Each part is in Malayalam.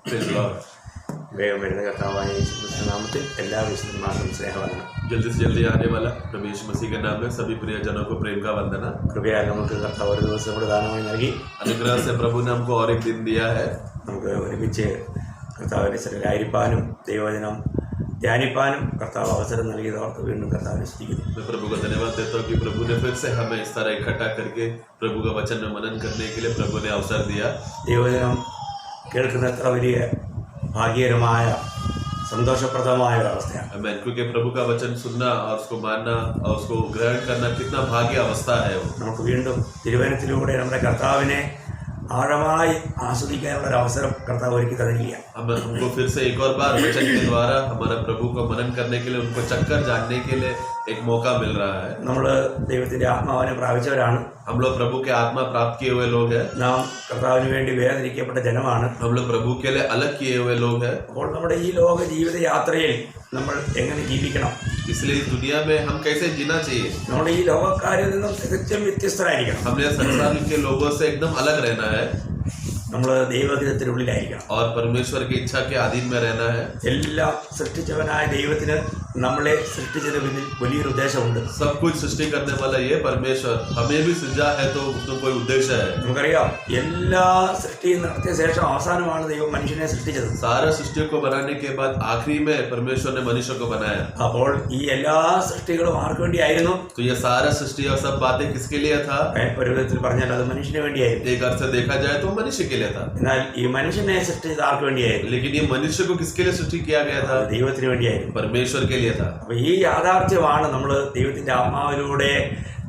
വേഗം വരുന്ന കർത്താവായ യേശുക്രിസ്തു നാമത്തിൽ എല്ലാ വിശുദ്ധന്മാർക്കും സ്നേഹവന്ദനം. जल्दी से जल्दी आने वाला प्रभु यीशु मसीह के नाम में सभी प्रियजनों को प्रेम का वंदना. കൃപയാൽ നമുക്ക് കർത്താവ് ഒരു ദിവസം കൂടെ ദാനമായി നൽകി. अनुग्रह से प्रभु ने हमको और एक दिन दिया है. നമുക്ക് ഒരുമിച്ച് കർത്താവിന്റെ സന്നിധിയിലായിരിക്കാനും ദൈവവചനം ധ്യാനിപ്പാനും കർത്താവ് അവസരം നൽകിയതോർത്ത് വീണ്ടും കർത്താവിനെ സ്തുതിക്കുന്നു. मैं प्रभु को धन्यवाद देता हूँ कि प्रभु ने फिर से हमें इस तरह इकट्ठा करके प्रभु का वचन में मनन करने के लिए प्रभु ने अवसर दिया. ദൈവവചനം കേൾക്കുന്ന എത്ര വലിയ ഭാഗ്യകരമായ സന്തോഷപ്രദമായ ഒരു അവസ്ഥയാണ്. मैं क्योंकि प्रभु का वचन सुनना और उसको मानना और उसको ग्रहण करना कितना भाग्य अवस्था है वो. നമുക്ക് വീണ്ടും തിരുവചനത്തിലൂടെ നമ്മുടെ കർത്താവിനെ ആഴമായി ആസ്വദിക്കാനുള്ള ഒരു അവസരം കർത്താവ് ഒരുക്കി തന്നിരിക്കുക. हमको फिर से एक और बार वचन के द्वारा हमारा प्रभु को मनन करने के लिए उनको चक्कर जानने के लिए एक मौका मिल रहा है. നമ്മൾ ദൈവത്തിന്റെ ആത്മാവിനെ പ്രാപിച്ചവരാണ്. हम लोग प्रभु के आत्मा प्राप्त किए हुए लोग हैं. നാം കർത്താവിന് വേണ്ടി വേർതിരിക്കപ്പെട്ട ജനമാണ്. हम लोग प्रभु के लिए अलग किए हुए लोग हैं. അപ്പോൾ നമ്മുടെ ഈ ലോക ജീവിത യാത്രയിൽ നമ്മൾ എങ്ങനെ ജീവിക്കണം? इसलिए दुनिया में हम कैसे जीना चाहिए. നമ്മുടെ ഈ ലോകക്കാരിൽ നിന്നും തികച്ചും വ്യത്യസ്തരായിരിക്കണം. हमने संसार के लोगों से एकदम अलग रहना है നമ്മൾ ദൈവഹിതത്തിനുള്ളിലായിരിക്കണം. और परमेश्वर की इच्छा के अधीन में रहना है. എല്ലാം സൃഷ്ടിച്ചവനായ ദൈവത്തിന് നമ്മളെ സൃഷ്ടിച്ചതിന് പിന്നിൽ വലിയൊരു ഉദ്ദേശമുണ്ട്. सब कुछ सृष्टि करने वाला ये परमेश्वर हमें भी सृजा है तो उसमें कोई उद्देश्य है. നമുക്കറിയാം എല്ലാ സൃഷ്ടിയും നടത്തിയ ശേഷം അവസാനമാണ് ദൈവം മനുഷ്യനെ സൃഷ്ടിച്ചത്. सारा सृष्टि को बनाने के बाद आखिरी में परमेश्वर ने मनुष्य को बनाया. അപ്പോൾ ഈ എല്ലാ സൃഷ്ടികളും ആർക്ക് വേണ്ടിയായിരുന്നു? तो ये सारा सृष्टि और सब बातें किसके लिए था? ഒരു വിധത്തിൽ പറഞ്ഞാൽ അത് മനുഷ്യന് വേണ്ടിയായിരുന്നു. एक अर्थ से देखा जाए तो मनुष्य के लिए था. എന്നാൽ ഈ മനുഷ്യനെ സൃഷ്ടിച്ചത് ആർക്ക് വേണ്ടിയായിരുന്നു? लेकिन ये मनुष्य को किसके लिए सृष्टि किया गया था? ദൈവത്തിന് വേണ്ടിയായിരുന്നു, परमेश्वर के लिए था. അപ്പൊ ഈ യാഥാർത്ഥ്യമാണ് നമ്മൾ ദൈവത്തിന്റെ ആത്മാവിലൂടെ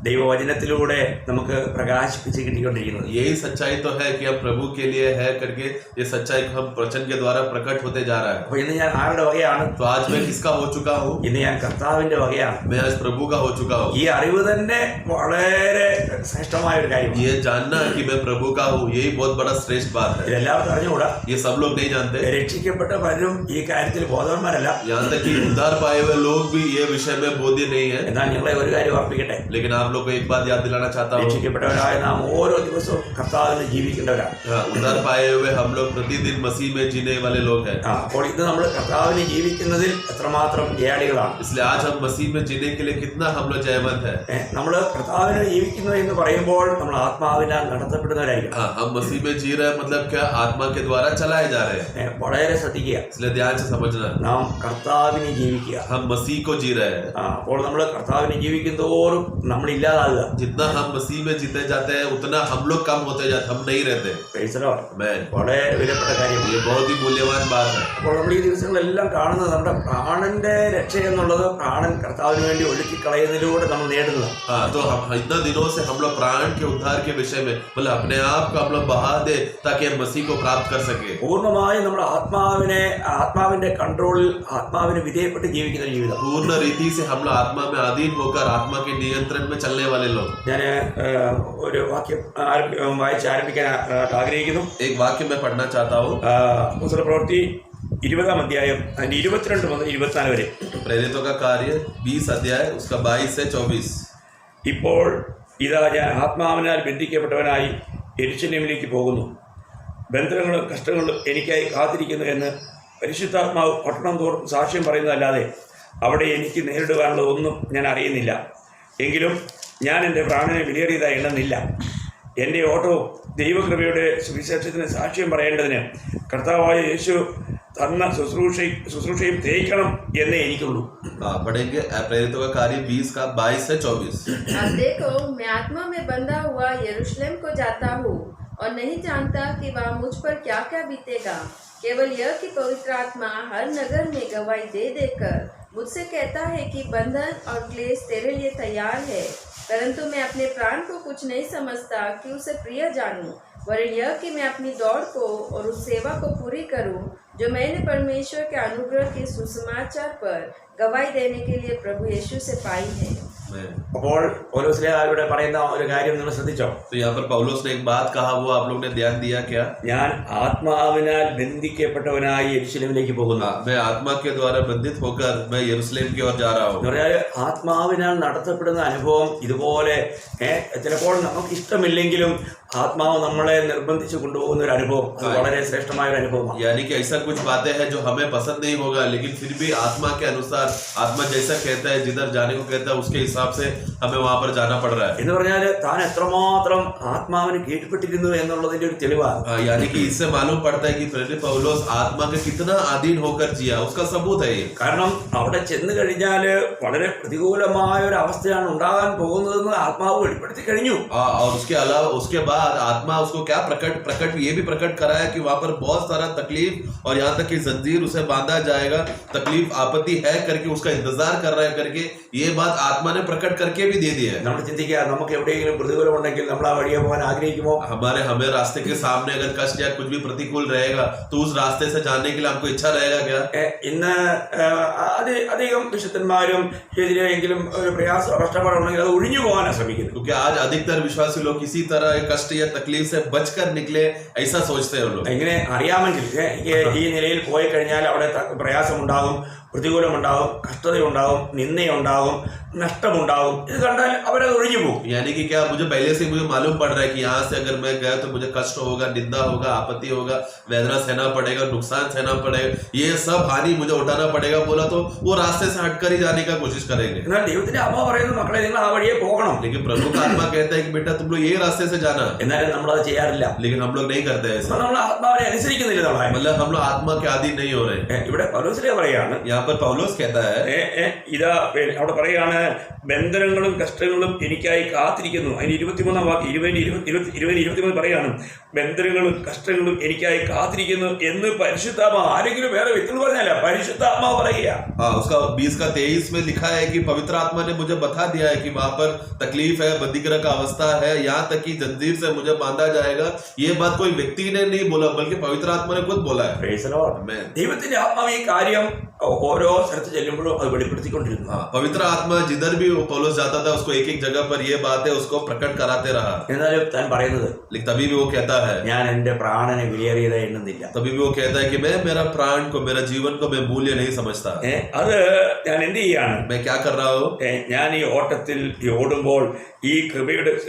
ദൈവവചനത്തിലൂടെ നമുക്ക് പ്രകാശിപ്പിച്ച് കിട്ടിക്കൊണ്ടിരിക്കുന്നത്. यही सच्चाई तो है कि हम प्रभु के लिए है करके ये सच्चाई हम वचन के द्वारा प्रकट होते जा रहा है. അപ്പൊ ഇന്ന് ഞാൻ ആരുടെ വകയാണ്? तो आज मैं किसका हो चुका हूँ? ഇന്ന് ഞാൻ കർത്താവിന്റെ വകയാണ്. मैं आज प्रभु का हो चुका हूँ. ഈ അറിവ് തന്നെ വളരെ ശ്രേഷ്ഠമായ ഒരു കാര്യമാണ്. ये जानना कि मैं प्रभु का हूँ यही बहुत बड़ा श्रेष्ठ बात है. ഇതെല്ലാവർക്കും അറിഞ്ഞുകൂടാ. ये सब लोग नहीं जानते. രക്ഷിക്കപ്പെട്ട പലരും ഈ കാര്യത്തിൽ ബോധവാന്മാരല്ല. यहाँ तक कि उद्धार पाए हुए लोग भी ये विषय में बोध्य नहीं है. എന്നാൽ നിങ്ങളെ ഒരു കാര്യം ഓർപ്പിക്കട്ടെ. लेकिन आप लोग को एक बात याद दिलाना चाहता हूँ. രക്ഷിക്കപ്പെട്ടവരായ നാം ഓരോ ദിവസവും കർത്താവിന് ജീവിക്കേണ്ടവരാണ്. उद्धार पाए हुए हम लोग प्रतिदिन मसीह में जीने वाले लोग हैं. അപ്പോൾ ഇത് നമ്മൾ കർത്താവിന് ജീവിക്കുന്നതിൽ എത്രമാത്രം ജയാളികളാണ്. इसलिए आज हम मसीह में जीने के लिए कितना हम लोग जयवंत है. നമ്മൾ കർത്താവിന് ജീവിക്കുന്നു എന്ന് പറയുമ്പോൾ നമ്മൾ ആത്മാവിനാൽ നടത്തപ്പെടുന്നവരായിരിക്കും. हम मसीह में जी रहे हैं मतलब क्या? आत्मा के द्वारा चलाए जा रहे हैं. വളരെ ശ്രദ്ധിക്കുക. इसलिए ध्यान से समझना. നാം കർത്താവിനെ ജീവിക്കുക. हम मसीह को जी रहे हैं. അപ്പോൾ നമ്മൾ കർത്താവിനെ ജീവിക്കുന്നതോറും നമ്മൾ ഇല്ലാതാകുക. जितना हम मसीह में जीते जाते हैं उतना हम लोग कम होते जाते, हम नहीं रहते. വളരെ വിലപ്പെട്ട കാര്യം. ये बहुत ही मूल्यवान बात है. അപ്പോൾ നമ്മൾ ഈ ദിവസങ്ങളെല്ലാം കാണുന്നത് നമ്മുടെ പ്രാണന്റെ രക്ഷ എന്നുള്ളത് പ്രാണൻ കർത്താവിന് വേണ്ടി ഒഴുക്കി കളയുന്നതിലൂടെ നമ്മൾ നേടുന്നത്. हाँ, तो हम इतना दिनों से हम लोग प्राण के उद्धार के विषय में मतलब अपने आप को हम लोग बहा दे ताकि हम मसीह को प्राप्त कर सके. പൂർണ്ണമായും നമ്മുടെ ആത്മാവിന്റെ കൺട്രോളിൽ ആത്മാവിന് വിധേയപ്പെട്ട് ജീവിക്കുന്ന ജീവിതം. पूर्ण रीति से हम लोग आत्मा में अधीन होकर आत्मा के नियंत्रण में चलने वाले लोग. ഞാൻ ഒരു വാക്യം വായിച്ച് ആരംഭിക്കാൻ ആഗ്രഹിക്കുന്നു. एक वाक्य मैं पढ़ना चाहता हूँ. അപ്പോസ്തല പ്രവൃത്തി 20-ാം അധ്യായം അതിന്റെ 22 മുതൽ 24 വരെ. प्रेरितों का कार्य 20 अध्याय उसका 22 से 24. ഇപ്പോൾ ഇതാ ഞാൻ ആത്മാവിനാൽ ബന്ധിക്കപ്പെട്ടവനായി യെരൂശലേമിലേക്ക് പോകുന്നു. ബന്ധനങ്ങളും കഷ്ടങ്ങളും എനിക്കായി കാത്തിരിക്കുന്നു എന്ന് പരിശുദ്ധാത്മാവ് പട്ടണം തോറും സാക്ഷ്യം പറയുന്നതല്ലാതെ അവിടെ എനിക്ക് നേരിടുവാനുള്ള ഒന്നും ഞാൻ അറിയുന്നില്ല. എങ്കിലും ഞാൻ എൻ്റെ പ്രാണനെ വിലയേറിയതായി എണ്ണുന്നില്ല. എൻ്റെ ഓട്ടവും ദൈവകൃപയുടെ സുവിശേഷത്തിന് സാക്ഷ്യം പറയേണ്ടതിന് കർത്താവായ യേശു തന്ന ശുശ്രൂഷയും തേക്കണം എന്നേ എനിക്കുള്ളൂ. पढ़ेंगे प्रेरितों का कार्य 20 का 22 से 24. अब देखो, मैं आत्मा में बंधा हुआ यरूशलेम को जाता हूँ और नहीं जानता कि वहाँ मुझ पर क्या क्या बीतेगा. केवल यह कि पवित्र आत्मा हर नगर में गवाही दे देकर मुझसे कहता है कि बंधन और क्लेश तेरे लिए तैयार है. परंतु मैं अपने प्राण को कुछ नहीं समझता कि उसे प्रिय जानूं, वरन यह कि मैं अपनी दौड़ को और उस सेवा को पूरी करूं जो मैंने परमेश्वर के अनुग्रह के सुसमाचार पर गवाही देने के लिए प्रभु यीशु से पाई है. അപ്പോൾ പൗലോസ്ലീഹ പറയുന്ന ഒരു കാര്യം നിങ്ങൾ ശ്രദ്ധിച്ചോ? तो यहाँ पर पौलुस ने एक बात कहा, वो आप लोग ने ध्यान दिया क्या? ഞാൻ ആത്മാവിനാൽ ബന്ധിക്കപ്പെട്ടവനായി യെരൂശലേമിലേക്ക് പോകുന്നു. मैं आत्मा के द्वारा बंधित होकर मैं यरूशलेम की ओर जा रहा हूँ. ആത്മാവിനാൽ നടത്തപ്പെടുന്ന അനുഭവം ഇതുപോലെ ചിലപ്പോൾ നമുക്ക് ഇഷ്ടമില്ലെങ്കിലും ആത്മാവ് നമ്മളെ നിർബന്ധിച്ച് കൊണ്ടുപോകുന്ന ഒരു അനുഭവം, അത് വളരെ ശ്രേഷ്ഠമായ ഒരു അനുഭവമാണ്. यानी कि ऐसा कुछ बातें हैं जो हमें पसंद नहीं होगा, लेकिन फिर भी आत्मा के अनुसार, आत्मा जैसा कहता है, जिधर जाने को कहता है, उसके हिसाब से हमें वहां पर जाना पड़ रहा है. എന്ന് പറഞ്ഞാൽ താൻ എത്രമാത്രം ആത്മാവിന് കീഴ്പ്പെട്ടിരുന്നു എന്നുള്ളതിന്റെ ഒരു തെളിവാണ്. यानी कि इससे मालूम पड़ता है कि प्रेरित पौलुस आत्मा के कितना अधीन होकर जिया, उसका सबूत है ये. കാരണം അവിടെ ചെന്ന് കഴിഞ്ഞാല് വളരെ പ്രതികൂലമായ ഒരു അവസ്ഥയാണ് ഉണ്ടാകാൻ പോകുന്നതെന്ന് ആത്മാവ് വെളിപ്പെടുത്തി കഴിഞ്ഞു. और उसके अलावा उसके बाद आत्मा उसको क्या प्रकट ये भी प्रकट कराया कि वहां पर बहुत सारा तकलीफ और यहाँ तक कि जंजीर उसे बांधा जाएगा, तकलीफ आपत्ति है करके उसका इंतजार कर रहा है करके ये बात आत्मा ने प्रकट करके भी दे दी है. നമ്മൾ ചിന്തിക്കുക, നമുക്ക് എവിടെയെങ്കിലും പ്രതികൂലം ഉണ്ടെങ്കിൽ നമ്മൾ ആ വഴിയെ പോകാൻ ആഗ്രഹിക്കുമോ? हमें रास्ते के सामने अगर कष्ट या कुछ भी प्रतिकूल रहेगा तो उस रास्ते से जाने के लिए हमको इच्छा रहेगा क्या? ഇന്ന് അധികം വിശുദ്ധന്മാരും എതിരെയെങ്കിലും ഒരു പ്രയാസം കഷ്ടപ്പാടുണ്ടെങ്കിൽ അത് ഒഴിഞ്ഞു പോകാനാണ് ശ്രമിക്കുന്നത്. क्योंकि आज अधिकतर विश्वासी लोग किसी तरह कष्ट या तकलीफ से बचकर निकले, ऐसा सोचते हैं लोग. ഇങ്ങനെ അറിയാമെങ്കിൽ എനിക്ക് ഈ നിലയിൽ പോയി കഴിഞ്ഞാൽ അവിടെ പ്രയാസമുണ്ടാകും, പ്രതികൂലമുണ്ടാകും, കഷ്ടതയുണ്ടാകും, നിന്ദയുണ്ടാകും, നഷ്ടമുണ്ടാകും. ഇത് കണ്ടാൽ അവരത് ഒഴിഞ്ഞു പോകും. यानी कि क्या मुझे पहले से मुझे मालूम पड़ रहा है कि यहाँ से अगर मैं गया तो मुझे कष्ट होगा, निंदा होगा, आपत्ति होगा, वेदना सहना पड़ेगा, नुकसान सहना पड़ेगा, ये सब हानि मुझे उठाना पड़ेगा बोला तो वो रास्ते से हटकर ही जाने का कोशिश करेंगे. എന്നാൽ ദൈവത്തിന്റെ ആത്മാവ് പറയുന്നത് മക്കളെ നിങ്ങൾ ആ വഴിയെ പോകണം. लेकिन प्रभु का आत्मा कहता है कि बेटा तुम लोग ये रास्ते से जाना, എന്നാലും നമ്മളത് ചെയ്യാറില്ല. लेकिन हम लोग नहीं करते ऐसा. നമ്മൾ ആത്മാവിനെ അനുസരിക്കുന്നില്ല. मतलब हम लोग आत्मा के अधीन नहीं हो रहे. ഇവിടെ പൗലോസിനെ പറയാണ്, यहाँ पर पौलुस कहता है ഇതാ അവിടെ പറയാണ്, ബന്ധനങ്ങളും കഷ്ടങ്ങളും എനിക്കായി കാത്തിരിക്കുന്നു. അതിന് 23 വാക്യം 20-23 പറയാണ്, ബന്ധനങ്ങളും കഷ്ടങ്ങളും എനിക്കായി കാത്തിരിക്കുന്നു എന്ന് പരിശുദ്ധാത്മാവ്. ആരെങ്കിലും വേറെ വ്യക്തികൾ പറഞ്ഞല്ല, പരിശുദ്ധാത്മാവ് പറയുക. उसका 20:23 में लिखा है कि पवित्र आत्मा ने मुझे बता दिया है कि वहां पर तकलीफ है, बंदीगृह का अवस्था है, यहाँ तक कि जंजीर से मुझे बांधा जाएगा. ये बात कोई व्यक्ति ने नहीं बोला, बल्कि पवित्र आत्मा ने खुद बोला है. ദൈവത്തിന്റെ ആത്മാവ് ഈ കാര്യം ഓരോ സ്ഥലത്ത് ചെല്ലുമ്പോഴും അത് വെളിപ്പെടുത്തിക്കൊണ്ടിരുന്നു. पवित्र आत्मा जिधर भी पौलुस जाता था उसको एक एक जगह पर ये बातें उसको प्रकट कराते रहा. എന്നാലും താൻ പറയുന്നത്, लेकिन तभी भी वो कहता है, ഞാൻ എന്റെ പ്രാണനെ വിലയേറിയതായി എണ്ണുന്നില്ല. तभी भी वो कहता है कि मैं मेरा प्राण को, मेरा जीवन को मैं मूल्य नहीं समझता. അത് ഞാൻ എന്ത് ചെയ്യാണ്? मैं क्या कर रहा हूँ? ഞാൻ ഈ ഓട്ടത്തിൽ ഓടുമ്പോൾ ഈ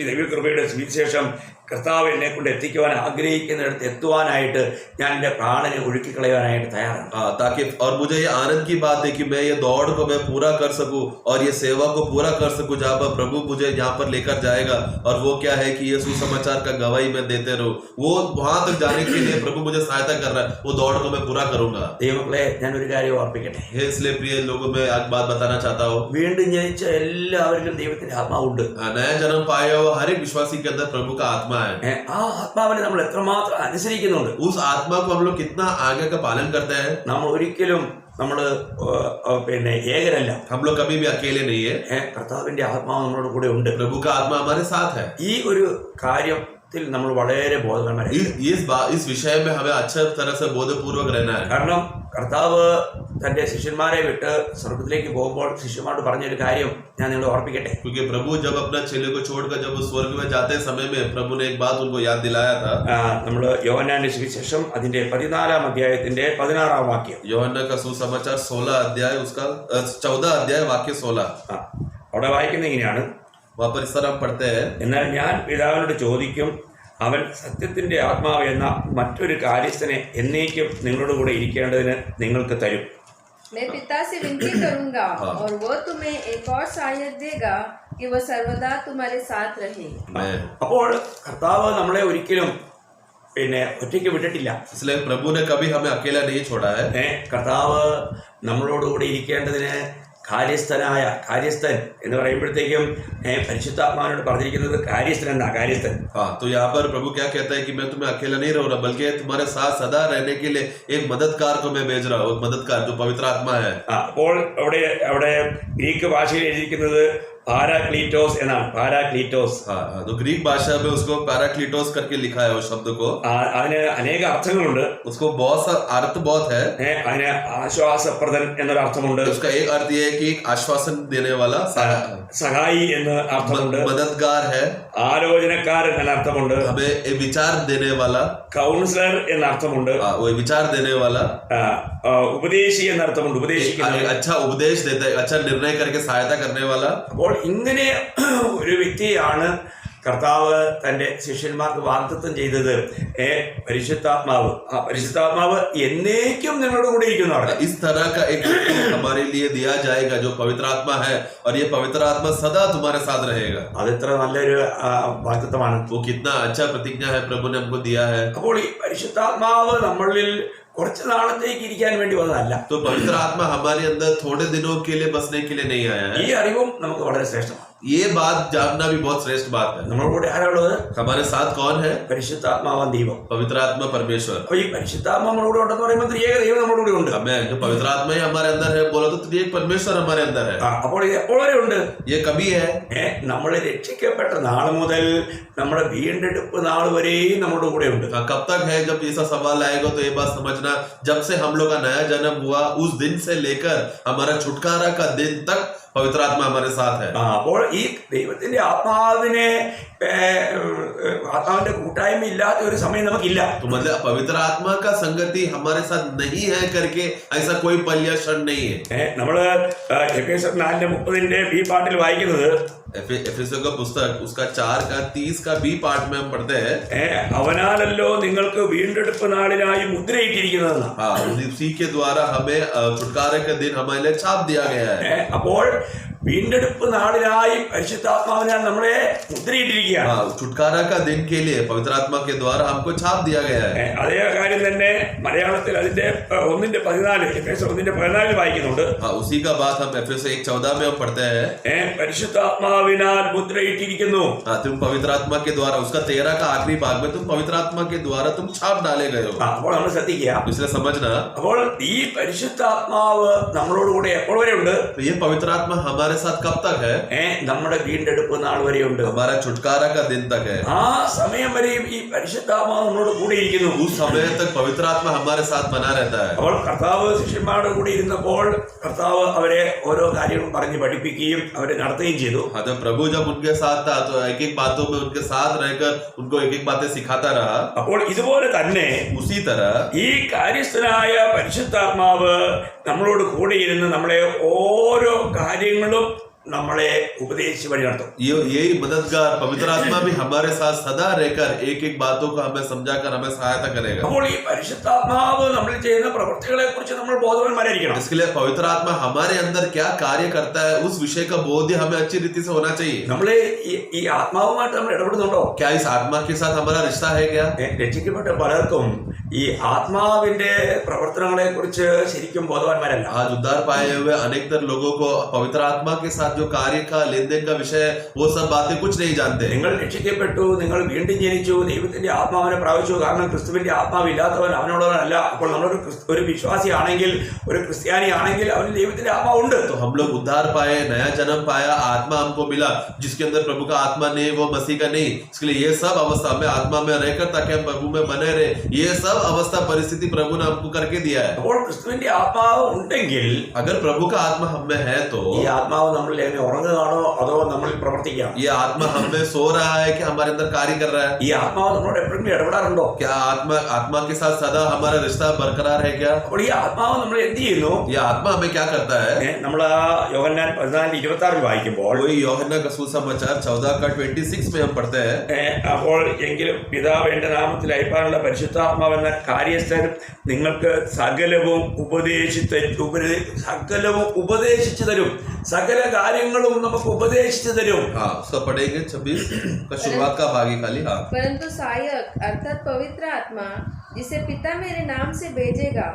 ദൈവകൃപയുടെ സുവിശേഷം കർത്താവ് എന്നെ കൊണ്ട് എത്തിക്കുവാൻ ആഗ്രഹിക്കുന്നിടത്ത് എത്തുവാനായിട്ട് ഞാൻ എൻ്റെ പ്രാണനെ ഒഴുക്കിക്കളയാനായിട്ട് തയ്യാറാണ്. ताकि और मुझे ये आनंद की बात है कि मैं ये दौड़ को मैं पूरा कर सकूं और ये सेवा को पूरा कर सकूं जहाँ पर प्रभु मुझे यहाँ पर लेकर जाएगा. और वो क्या है कि ये सुसमाचार का गवाही मैं देते रहूं. वो वहां तक जाने के लिए प्रभु मुझे सहायता कर रहा है. वो दौड़ को मैं पूरा करूंगा. ദൈവമക്കളെ, ഞാൻ ഒരു കാര്യം ഓർപ്പിക്കട്ടെ. इसलिए प्रिय लोगों में एक बात बताना चाहता हूँ. വീണ്ടും ജനിച്ച എല്ലാവരിലും ദൈവത്തിന്റെ ആത്മാവുണ്ട്. नया जन्म पाया हुआ हर एक विश्वासी के अंदर प्रभु का आत्मा है. ആ ആത്മാവിനെ നമ്മൾ എത്രമാത്രം അനുസരിക്കുന്നുണ്ട്. उस आत्मा को हम लोग कितना आगे का पालन करते हैं. നമ്മൾ ഒരിക്കലും ഏകരല്ല. हम लोग कभी भी अकेले नहीं है. കർത്താവിന്റെ ആത്മാവ് നമ്മളോട് കൂടെ ഉണ്ട്. प्रभु का आत्मा हमारे साथ है. ഈ ഒരു കാര്യത്തിൽ നമ്മൾ വളരെ ബോധവാന്മാരാണ്. इस विषय में हमें अच्छी तरह से बोधपूर्वक रहना है. കാരണം കർത്താവ് തന്റെ ശിഷ്യന്മാരെ വിട്ട് സ്വർഗത്തിലേക്ക് പോകുമ്പോൾ ശിഷ്യന്മാരോട് പറഞ്ഞൊരു കാര്യം ഞാൻ നിങ്ങളെ ഓർപ്പിക്കട്ടെ. क्योंकि प्रभु जब अपना चेले को छोड़कर जब वो स्वर्ग में जाते समय में प्रभु ने एक बात उनको याद दिलाया था. നമ്മൾ യോഹന്നാന്റെ സുവിശേഷം അതിന്റെ 14 അധ്യായത്തിന്റെ 16 വാക്യം. യോഹന്നാൻ का सुसमाचार 16 अध्याय उसका 14 अध्याय वाक्य 16. അവിടെ വായിക്കുന്നത് ഇങ്ങനെയാണ്, वहां पर इस तरह पढ़ते हैं, എന്നാൽ ഞാൻ പിതാവിനോട് ചോദിക്കും, അവൻ സത്യത്തിന്റെ ആത്മാവ് എന്ന മറ്റൊരു കാര്യസ്ഥനെ എന്നേക്കും നിങ്ങളുടെ കൂടെ ഇരിക്കേണ്ടതിന് നിങ്ങൾക്ക് തരും. मैं पिता से विनती करूंगा और वो तुम्हें एक और सहायक देगा कि वो सर्वदा तुम्हारे साथ रहे. അപ്പോൾ കർത്താവ് നമ്മളെ ഒരിക്കലും ഒറ്റയ്ക്ക് വിട്ടിട്ടില്ല. इसलिए प्रभु ने कभी हमें अकेला नहीं छोड़ा है. കർത്താവ് നമ്മളോടുകൂടെ ഇരിക്കേണ്ടതിന് കാര്യസ്ഥൻ എന്ന് പറയുമ്പോഴത്തേക്കും പരിശുദ്ധാത്മാവിനോട് പറഞ്ഞിരിക്കുന്നത് കാര്യസ്ഥൻ എന്നാ. കാര്യസ്ഥൻ. तो यहाँ पर प्रभु क्या कहता है कि मैं तुम्हें अकेला नहीं रहूंगा, बल्कि तुम्हारे साथ सदा रहने के लिए एक मददगार को मैं भेज रहा हूँ. मददगार जो पवित्र आत्मा है. അപ്പോൾ അവിടെ ഗ്രീക്ക് ഭാഷയിൽ എഴുതിയിരിക്കുന്നത് പാരാക്ലീറ്റോസ് എന്നാണ്. പാരാക്ലീറ്റോസ്. तो ग्रीक भाषा में उसको पैराक्लीटोस करके लिखा है उस शब्द को. അതിന് അനേക അർത്ഥങ്ങളുണ്ട്. उसको बहुत सा अर्थ बहुत है. അതിന് ആശ്വാസപ്രദൻ എന്നൊരു അർത്ഥമുണ്ട്. उसका एक अर्थ ये है कि एक आश्वासन देने वाला, സഹായി എന്ന് അർത്ഥമുണ്ട്. मददगार है. ആലോചനക്കാരൻ എന്ന അർത്ഥമുണ്ട്. हमें विचार देने वाला. കൗൺസിലർ എന്ന അർത്ഥമുണ്ട്. वो विचार देने वाला. ഉപദേശി എന്ന അർത്ഥമുണ്ട്. ഉപദേശിക്കുന്ന, अच्छा उपदेश देता है, अच्छा निर्णय करके सहायता करने वाला. അപ്പോൾ ഇങ്ങനെ ഒരു വ്യക്തിയാണ് കർത്താവ് തൻ്റെ ശിഷ്യന്മാർക്ക് വാഗ്ദത്തം ചെയ്തത് പരിശുദ്ധാത്മാവ്, ആ പരിശുദ്ധാത്മാവ് എന്നേക്കും നിങ്ങളുടെ കൂടെ ഇരിക്കുന്നതാണ്. इस तरह का एक हमारे लिए दिया जाएगा जो पवित्र आत्मा है, और ये पवित्र आत्मा सदा तुम्हारे साथ रहेगा. അതെത്ര നല്ലൊരു വാഗ്ദത്തമാണ്. वो कितना अच्छा प्रतिज्ञा है प्रभु ने हमको दिया है. അപ്പോൾ ഈ പരിശുദ്ധാത്മാവ് നമ്മളിൽ കുറച്ച് നാളത്തേക്ക് ഇരിക്കാൻ വേണ്ടി വന്നതല്ല. तो पवित्र आत्मा हमारे अंदर थोड़े दिनों के लिए बसने के लिए नहीं आया है. ഈ അറിവും നമുക്ക് വളരെ ശ്രേഷ്ഠമാണ്. ये बात जानना भी बहुत श्रेष्ठ बात है. നമ്മുടെ കൂടെ ആരാളുള്ളത്? हमारे साथ कौन है? പരിശുദ്ധാത്മാവാൻ ദൈവം. पवित्र आत्मा परमेश्वर. അപ്പൊ ഈ പരിശുദ്ധാത്മ നമ്മുടെ കൂടെ ഉണ്ടെന്ന് പറയുമ്പോൾ ത്രിയേക ദൈവം നമ്മുടെ കൂടെ ഉണ്ട്. हमें जो पवित्र आत्मा ही हमारे अंदर है बोला तो त्रिएक परमेश्वर हमारे अंदर है. അപ്പോൾ ഇത് എപ്പോൾ വരെ ഉണ്ട്? ये कभी है നമ്മൾ രക്ഷിക്കപ്പെട്ട നാൾ മുതൽ നമ്മുടെ വീണ്ടെടുപ്പ് നാൾ വരെയും നമ്മുടെ കൂടെ ഉണ്ട്. कब तक है? जब ऐसा सवाल आएगा तो ये बात समझना, जब से हम लोग का नया जन्म हुआ उस दिन से लेकर हमारा छुटकारा का दिन तक पवित्र आत्मा हमारे साथ है. അപ്പോൾ ഈ ദൈവത്തിന്റെ ആത്മാവിന്റെ കൂട്ടായ്മ ഇല്ലാത്ത ഒരു സമയം നമുക്കില്ല. तो मतलब पवित्र आत्मा का संगति हमारे साथ नहीं है करके ऐसा कोई पल या क्षण नहीं है. നമ്മള് എഫേസ്യർ 4:30 ബി പാട്ടിൽ വായിക്കുന്നത് एफेसियों का पुस्तक उसका 4 का 30 का बी पार्ट में हम पढ़ते हैं. അവനാലല്ലോ നിങ്ങൾക്ക് വീണ്ടെടുപ്പ് നാളിനായി മുദ്രയിട്ടിരിക്കുന്നതെന്ന്. हाँ, उसी के द्वारा हमें छुटकारे का दिन हमारे लिए छाप दिया गया है. അപ്പോൾ വീണ്ടെടുപ്പ് നാളിനായി പരിശുദ്ധാത്മാവിനാൽ നമ്മളെ മുദ്രയിട്ടിരിക്കുകയാണ്. हाँ, छुटकारा का दिन के लिए पवित्र आत्मा के द्वारा हमको छाप दिया गया है. അതേ കാര്യം തന്നെ മലയാളത്തിൽ അതിന്റെ 1:14 എഫേസ്യർ 1:14 വായിക്കുന്നുണ്ട്. हाँ, उसी का बात हम एफेसियों 1:14 में हम पढ़ते हैं. പരിശുദ്ധാത്മാവിനാൽ മുദ്രയിട്ടിരിക്കുന്നു. हाँ, तुम पवित्र आत्मा के द्वारा, उसका 13 का आखिरी भाग में तुम पवित्र आत्मा के द्वारा तुम छाप डाले गए हो. അപ്പോൾ നമ്മൾ ശ്രദ്ധിക്കുക. इसलिए समझना, അപ്പോൾ ഈ പരിശുദ്ധാത്മാവ് നമ്മളോട് കൂടെ എപ്പോൾ വരെ ഉണ്ട്? तो ये पवित्र आत्मा हमारे साथ कब तक है? നമ്മുടെ വീണ്ടെടുപ്പ് നാൾ വരെ ഉണ്ട്. हमारा छुटकारा का दिन तक है. ആ സമയം വരെയും ഈ പരിശുദ്ധാത്മാവ് നമ്മളോട് കൂടെ ഇരിക്കുന്നു. उस समय तक पवित्र आत्मा हमारे साथ बना रहता है. അപ്പോൾ കർത്താവ് ശിഷ്യന്മാരുടെ കൂടെ ഇരുന്നപ്പോൾ കർത്താവ് അവരെ ഓരോ കാര്യങ്ങളും പറഞ്ഞ് പഠിപ്പിക്കുകയും അവരെ നടത്തുകയും ചെയ്തു. हाँ, तो प्रभु जब उनके साथ था तो एक एक बातों में उनके साथ रहकर उनको एक एक बातें सिखाता रहा. അപ്പോൾ ഇതുപോലെ തന്നെ उसी तरह ഈ കാര്യസ്ഥനായ പരിശുദ്ധാത്മാവ് നമ്മളോട് കൂടെ ഇരുന്ന് നമ്മളെ ഓരോ കാര്യങ്ങളും നമ്മളെ ഉപദേശിച്ച് വഴി നടത്തും. यही मददगार पवित्र आत्मा भी हमारे साथ सदा रहकर एक एक बातों को हमें समझाकर हमें सहायता करेगा. അപ്പോൾ ഈ പരിശുദ്ധാത്മാവ് നമ്മൾ ചെയ്യുന്ന പ്രവൃത്തികളെ കുറിച്ച് നമ്മൾ ബോധവാന്മാരായിരിക്കണം. इसके लिए पवित्र आत्मा हमारे अंदर क्या कार्य करता है उस विषय का बोध हमें अच्छी रीति से होना चाहिए. നമ്മൾ ഈ ആത്മാവുമായിട്ട് നമ്മൾ ഇടപെടുന്നുണ്ടോ? क्या इस आत्मा के साथ हमारा रिश्ता है क्या? രക്ഷിക്കപ്പെട്ട പലർക്കും ഈ ആത്മാവിന്റെ പ്രവർത്തനങ്ങളെ കുറിച്ച് ശരിക്കും ബോധവാന്മാരല്ല. आज उद्धार पाए हुए अनेक लोगों को पवित्र आत्मा के साथ जो कार्य का लेन देन का विषय वो सब बातें कुछ नहीं जानते. നിങ്ങൾ രക്ഷിക്കപ്പെട്ടു, നിങ്ങൾ വീണ്ടും ജനിച്ചു, ദൈവത്തിന്റെ ആത്മാവിനെ പ്രാപിച്ചു. കാരണം ക്രിസ്തുവിന്റെ ആത്മാവില്ലാത്തവൻ അവനോടവനല്ല. അപ്പോൾ നമ്മളൊരു വിശ്വാസിയാണെങ്കിൽ, ഒരു ക്രിസ്ത്യാനിയാണെങ്കിൽ അവന് ദൈവത്തിന്റെ ആത്മാവുണ്ട്. तो हम लोग उद्धार पाए, नया जन्म पाया, आत्मा हमको मिला जिसके अंदर प्रभु का आत्मा नहीं, वो मसीह का नहीं. इसके लिए ये सब अवस्था में आत्मा में रहकर ताकि हम प्रभु में बने रहे, ये सब अवस्था परिस्थिति प्रभु ने हमको करके दिया है. അപ്പോൾ ക്രിസ്തുവിന്റെ ആത്മാവ് ഉണ്ടെങ്കിൽ अगर प्रभु का आत्मा हम में है तो ഈ ആത്മാവ് നമ്മളിൽ എങ്ങനെ ഉറങ്ങുകയാണോ അതോ നമ്മളിൽ പ്രവർത്തിക്കാം? ये आत्मा हमें सो रहा है कि हमारे अंदर कार्य कर रहा है? ഈ ആത്മാവ് നമ്മളോട് എപ്പോഴെങ്കിലും ഇടപെടാറുണ്ടോ? क्या आत्मा के साथ सदा हमारा रिश्ता बरकरार है क्या? അപ്പോൾ ഈ ആത്മാവ് നമ്മൾ എന്ത് ചെയ്യുന്നു? ये आत्मा हमें क्या करता है? നമ്മൾ യോഹന്നാൻ 14:26 വായിക്കുമ്പോൾ वही യോഹന്നാൻ का सुसमाचार 14 का 26 में हम पढ़ते हैं. അപ്പോൾ എങ്കിലും പിതാവ് എന്റെ നാമത്തിൽ അയപ്പാനുള്ള പരിശുദ്ധാത്മാവെന്ന കാര്യസ്ഥൻ നിങ്ങൾക്ക് സകലവും ഉപദേശിച്ചു തരും. സകല കാര്യങ്ങളും നമുക്ക് ഉപദേശിച്ചു തരും. हाँ, उसका पढ़ेंगे 26 का शुरुआत का भाग ही खाली. हाँ, परंतु सहायक अर्थात पवित्र आत्मा जिसे पिता मेरे नाम से भेजेगा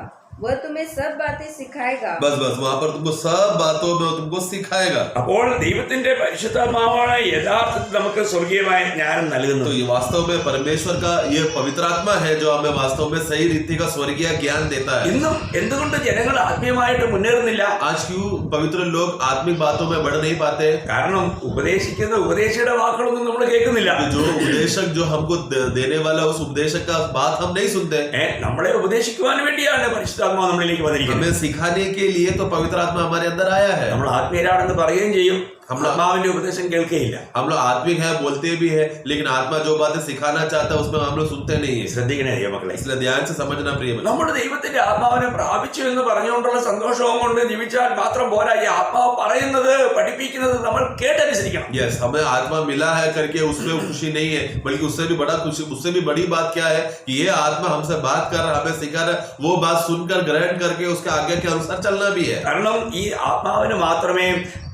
वह तुम्हें सब बातें सिखाएगा. बस वहां पर तुमको सब बातों में तुमको सिखाएगा. അപ്പോൾ ദൈവത്തിന്റെ പരിശുദ്ധാത്മാവാണ് യഥാർത്ഥത്തിൽ നമുക്ക് സ്വർഗീയമായ ജ്ഞാനം നൽകുന്നത്. तो ये वास्तव में परमेश्वर का ये पवित्र आत्मा है जो हमें वास्तव में सही रीति का स्वर्गीय ज्ञान देता है. ഇന്നും എന്തുകൊണ്ട് ജനങ്ങൾ ആത്മീയമായിട്ട് മുന്നേറുന്നില്ല? आज क्यों पवित्र लोग आत्मिक बातों में बढ़ नहीं पाते? കാരണം ഉപദേശിക്കുന്ന ഉപദേശിയുടെ വാക്കുകളൊന്നും നമ്മൾ കേൾക്കുന്നില്ല. जो उपदेशक जो हमको देने वाला उस उपदेशक का बात हम नहीं सुनते. നമ്മളെ ഉപദേശിക്കുവാൻ വേണ്ടിയാണ് പരിശുദ്ധാത്മാവ് നമ്മളിലേക്ക് വന്നിരിക്കുന്നത്. हमें सिखाने के लिए तो पवित्र आत्मा हमारे अंदर आया है. നമ്മൾ ആത്മീയരാണെന്ന് പറയുകയും ചെയ്യും. ആത്മാവിന്റെ ഉപദേശം കേൾക്കുകയില്ല. हम लोग आत्मिक है, बोलते भी है, लेकिन आत्मा जो बातें सिखाना चाहता है उसमें हम लोग सुनते नहीं है. ശ്രദ്ധിക്കണേ മക്കളെ. इसलिए ध्यान से समझना प्रिय बच्चों. നമ്മുടെ ദൈവത്തിന്റെ ആത്മാവിനെ പ്രാപിച്ചു എന്ന് പറഞ്ഞുകൊണ്ടുള്ള സന്തോഷവും കൊണ്ട് ജീവിച്ചാൽ മാത്രം പോരാ. ഈ ആത്മാവ് പറയുന്നത് പഠിപ്പിക്കുന്നത് നമ്മൾ കേട്ടനുസരിക്കണം. यस, हमें आत्मा मिला है करके उसमें खुशी नहीं है, बल्कि उससे भी बड़ा खुशी, उससे भी बड़ी बात क्या है कि ये आत्मा हमसे बात कर रहा है, हमें सिखा रहा है, वो बात सुनकर ग्रहण करके उसके आगे के अनुसार चलना भी है. കാരണം ഈ ആത്മാവിന് മാത്രമേ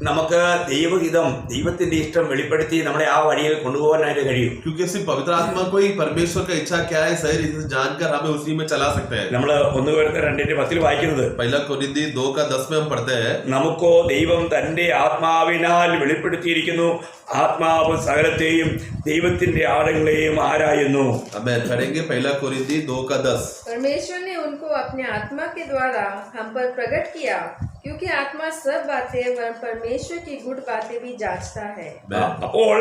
നമുക്ക് ദൈവഹിതം, ദൈവത്തിന്റെ ഇഷ്ടം വെളിപ്പെടുത്തി നമ്മളെ ആ വഴിയിൽ കൊണ്ടുപോകാനായിട്ട് കഴിയും. क्योंकि सिर्फ पवित्र आत्मा को ही परमेश्वर का इच्छा क्या है सही रीति से जानकर हमें उसी में चला सकते हैं. നമ്മൾ 1 Corinthians 2:10 വായിക്കുന്നത്, पहला कोरिन्थी 2:10 में हम पढ़ते हैं, നമുക്കോ ദൈവം തന്റെ ആത്മാവിനാൽ വെളിപ്പെടുത്തിയിരിക്കുന്നു, ആത്മാവ് സകലത്തെയും ദൈവത്തിന്റെ ആഴങ്ങളെയും ആരായുന്നു. हमें पढ़ेंगे पहला कोरिन्थी 2:10. परमेश्वर ने उनको अपने आत्मा के द्वारा हम पर प्रकट किया, क्योंकि आत्मा सब बातें व परमेश्वर की गुड़ बातें भी जांचता है. അപ്പോൾ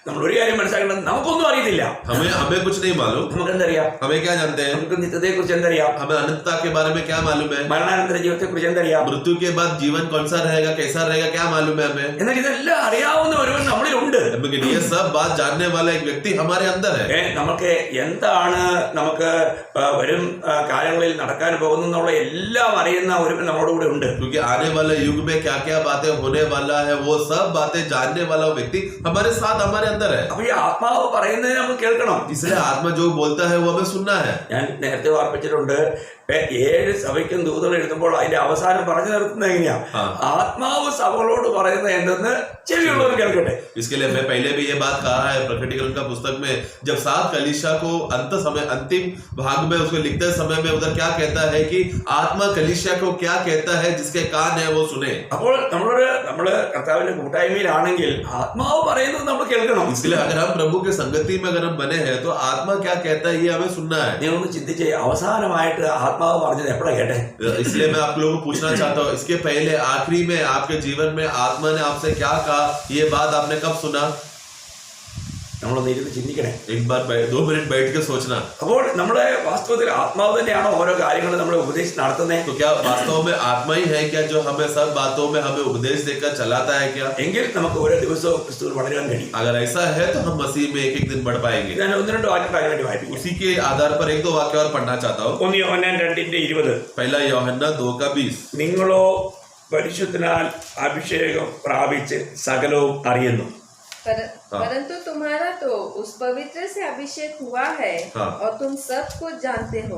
നമ്മൾ ഒരു കാര്യം മനസ്സിലാക്കേണ്ടത്, നമുക്കൊന്നും അറിയത്തില്ല. हमें कुछ नहीं मालूम. നമുക്ക് എന്തറിയാം? हमें क्या जानते हैं? നമുക്ക് നിത്യത്തെ കുറിച്ച് എന്തറിയാം? हमें अनंतता के बारे में क्या मालूम है? മരണാനന്തര ജീവിതത്തെ കുറിച്ച് എന്തറിയാം? मृत्यु के बाद जीवन कौन सा रहेगा, कैसा रहेगा, क्या मालूम है हमें? എന്നാൽ ഇതെല്ലാം അറിയാവുന്ന ഒരുവൻ നമ്മളിലുണ്ട്. लेकिन ये सब बात जानने वाला एक व्यक्ति हमारे अंदर है. നമുക്ക് എന്താണ് നമുക്ക് വരും കാലങ്ങളിൽ നടക്കാൻ പോകുന്നു എന്നുള്ള എല്ലാം അറിയുന്ന ഒരുവൻ നമ്മുടെ കൂടെ ഉണ്ട്. क्योंकि आने वाले युग में क्या क्या बातें होने वाला है, वो सब बातें जानने वाला व्यक्ति हमारे साथ हमारे अंदर है. അപ്പൊ ഈ ആത്മാവ് പറയുന്നത് നമ്മൾ കേൾക്കണം. इसलिए आत्मा जो बोलता है वो हमें सुनना है. ഞാൻ നേരത്തെ ഓർപ്പിച്ചിട്ടുണ്ട്, 7 സഭയ്ക്കും ദൂതകൾ എഴുതുമ്പോൾ അതിന്റെ അവസാനം പറഞ്ഞു നിർത്തുന്നത് എങ്ങനെയാ? ആത്മാവ് സഭകളോട് പറയുന്നത് എന്തെന്ന് ചെവിയുള്ളവർ കേൾക്കട്ടെ. इसके लिए मैं पहले भी ये बात कहा है प्रकटीकरण का पुस्तक में, जब 7 कलीसिया को अंतिम भाग में उसको लिखते समय में उधर क्या कहता है कि आत्मा कलीसिया को क्या कहता है, जिसके कान है वो सुने. അപ്പോൾ നമ്മള് കർത്താവിന്റെ കൂട്ടായ്മയിലാണെങ്കിൽ ആത്മാവ് പറയുന്നത് നമ്മൾ കേൾക്കണം. इसलिए अगर हम प्रभु के संगति में अगर हम बने हैं तो आत्मा क्या कहता है ये हमें सुनना है. നിങ്ങളൊന്ന് ചിന്തിച്ച്, അവസാനമായിട്ട് ആത്മാവ് പറഞ്ഞത് എപ്പോഴാ കേട്ടെ? इसलिए मैं आप लोगों को पूछना चाहता हूँ, इसके पहले आखिरी में आपके जीवन में आत्मा ने आपसे क्या कहा, ये बात आपने कब सुना? നമ്മളൊന്ന് ഇരുന്ന് ചിന്തിക്കണേ. एक बार 2 मिनट बैठ के सोचना. അപ്പോൾ നമ്മുടെ വാസ്തവത്തിൽ ആത്മാവ് തന്നെയാണോ ഓരോ കാര്യങ്ങൾ നമ്മളെ ഉപദേശിച്ച് നടത്തുന്നത്? तो क्या वास्तव में आत्मा ही है क्या जो हमें सब बातों में हमें उपदेश देकर चलाता है क्या? എങ്കിൽ നമുക്ക് ഓരോ ദിവസവും ക്രിസ്തുവിൽ വളരാൻ കഴിയും. अगर ऐसा है तो हम मसीह में एक दिन बढ़ पाएंगे. ഞാൻ 1-2 വാക്യങ്ങൾ അതിനുവേണ്ടി വായിപ്പിക്കും. उसी के आधार पर 1-2 वाक्य और पढ़ना चाहता हूँ. 1 യോഹന്നാൻ 2:20, पहला यूहन्ना 2:20. നിങ്ങളോ പരിശുദ്ധനാൽ അഭിഷേകം പ്രാപിച്ച് സകലവും അറിയുന്നു. परंतु तुम्हारा तो उस पवित्र से अभिषेक हुआ है, और तुम सब कुछ जानते हो.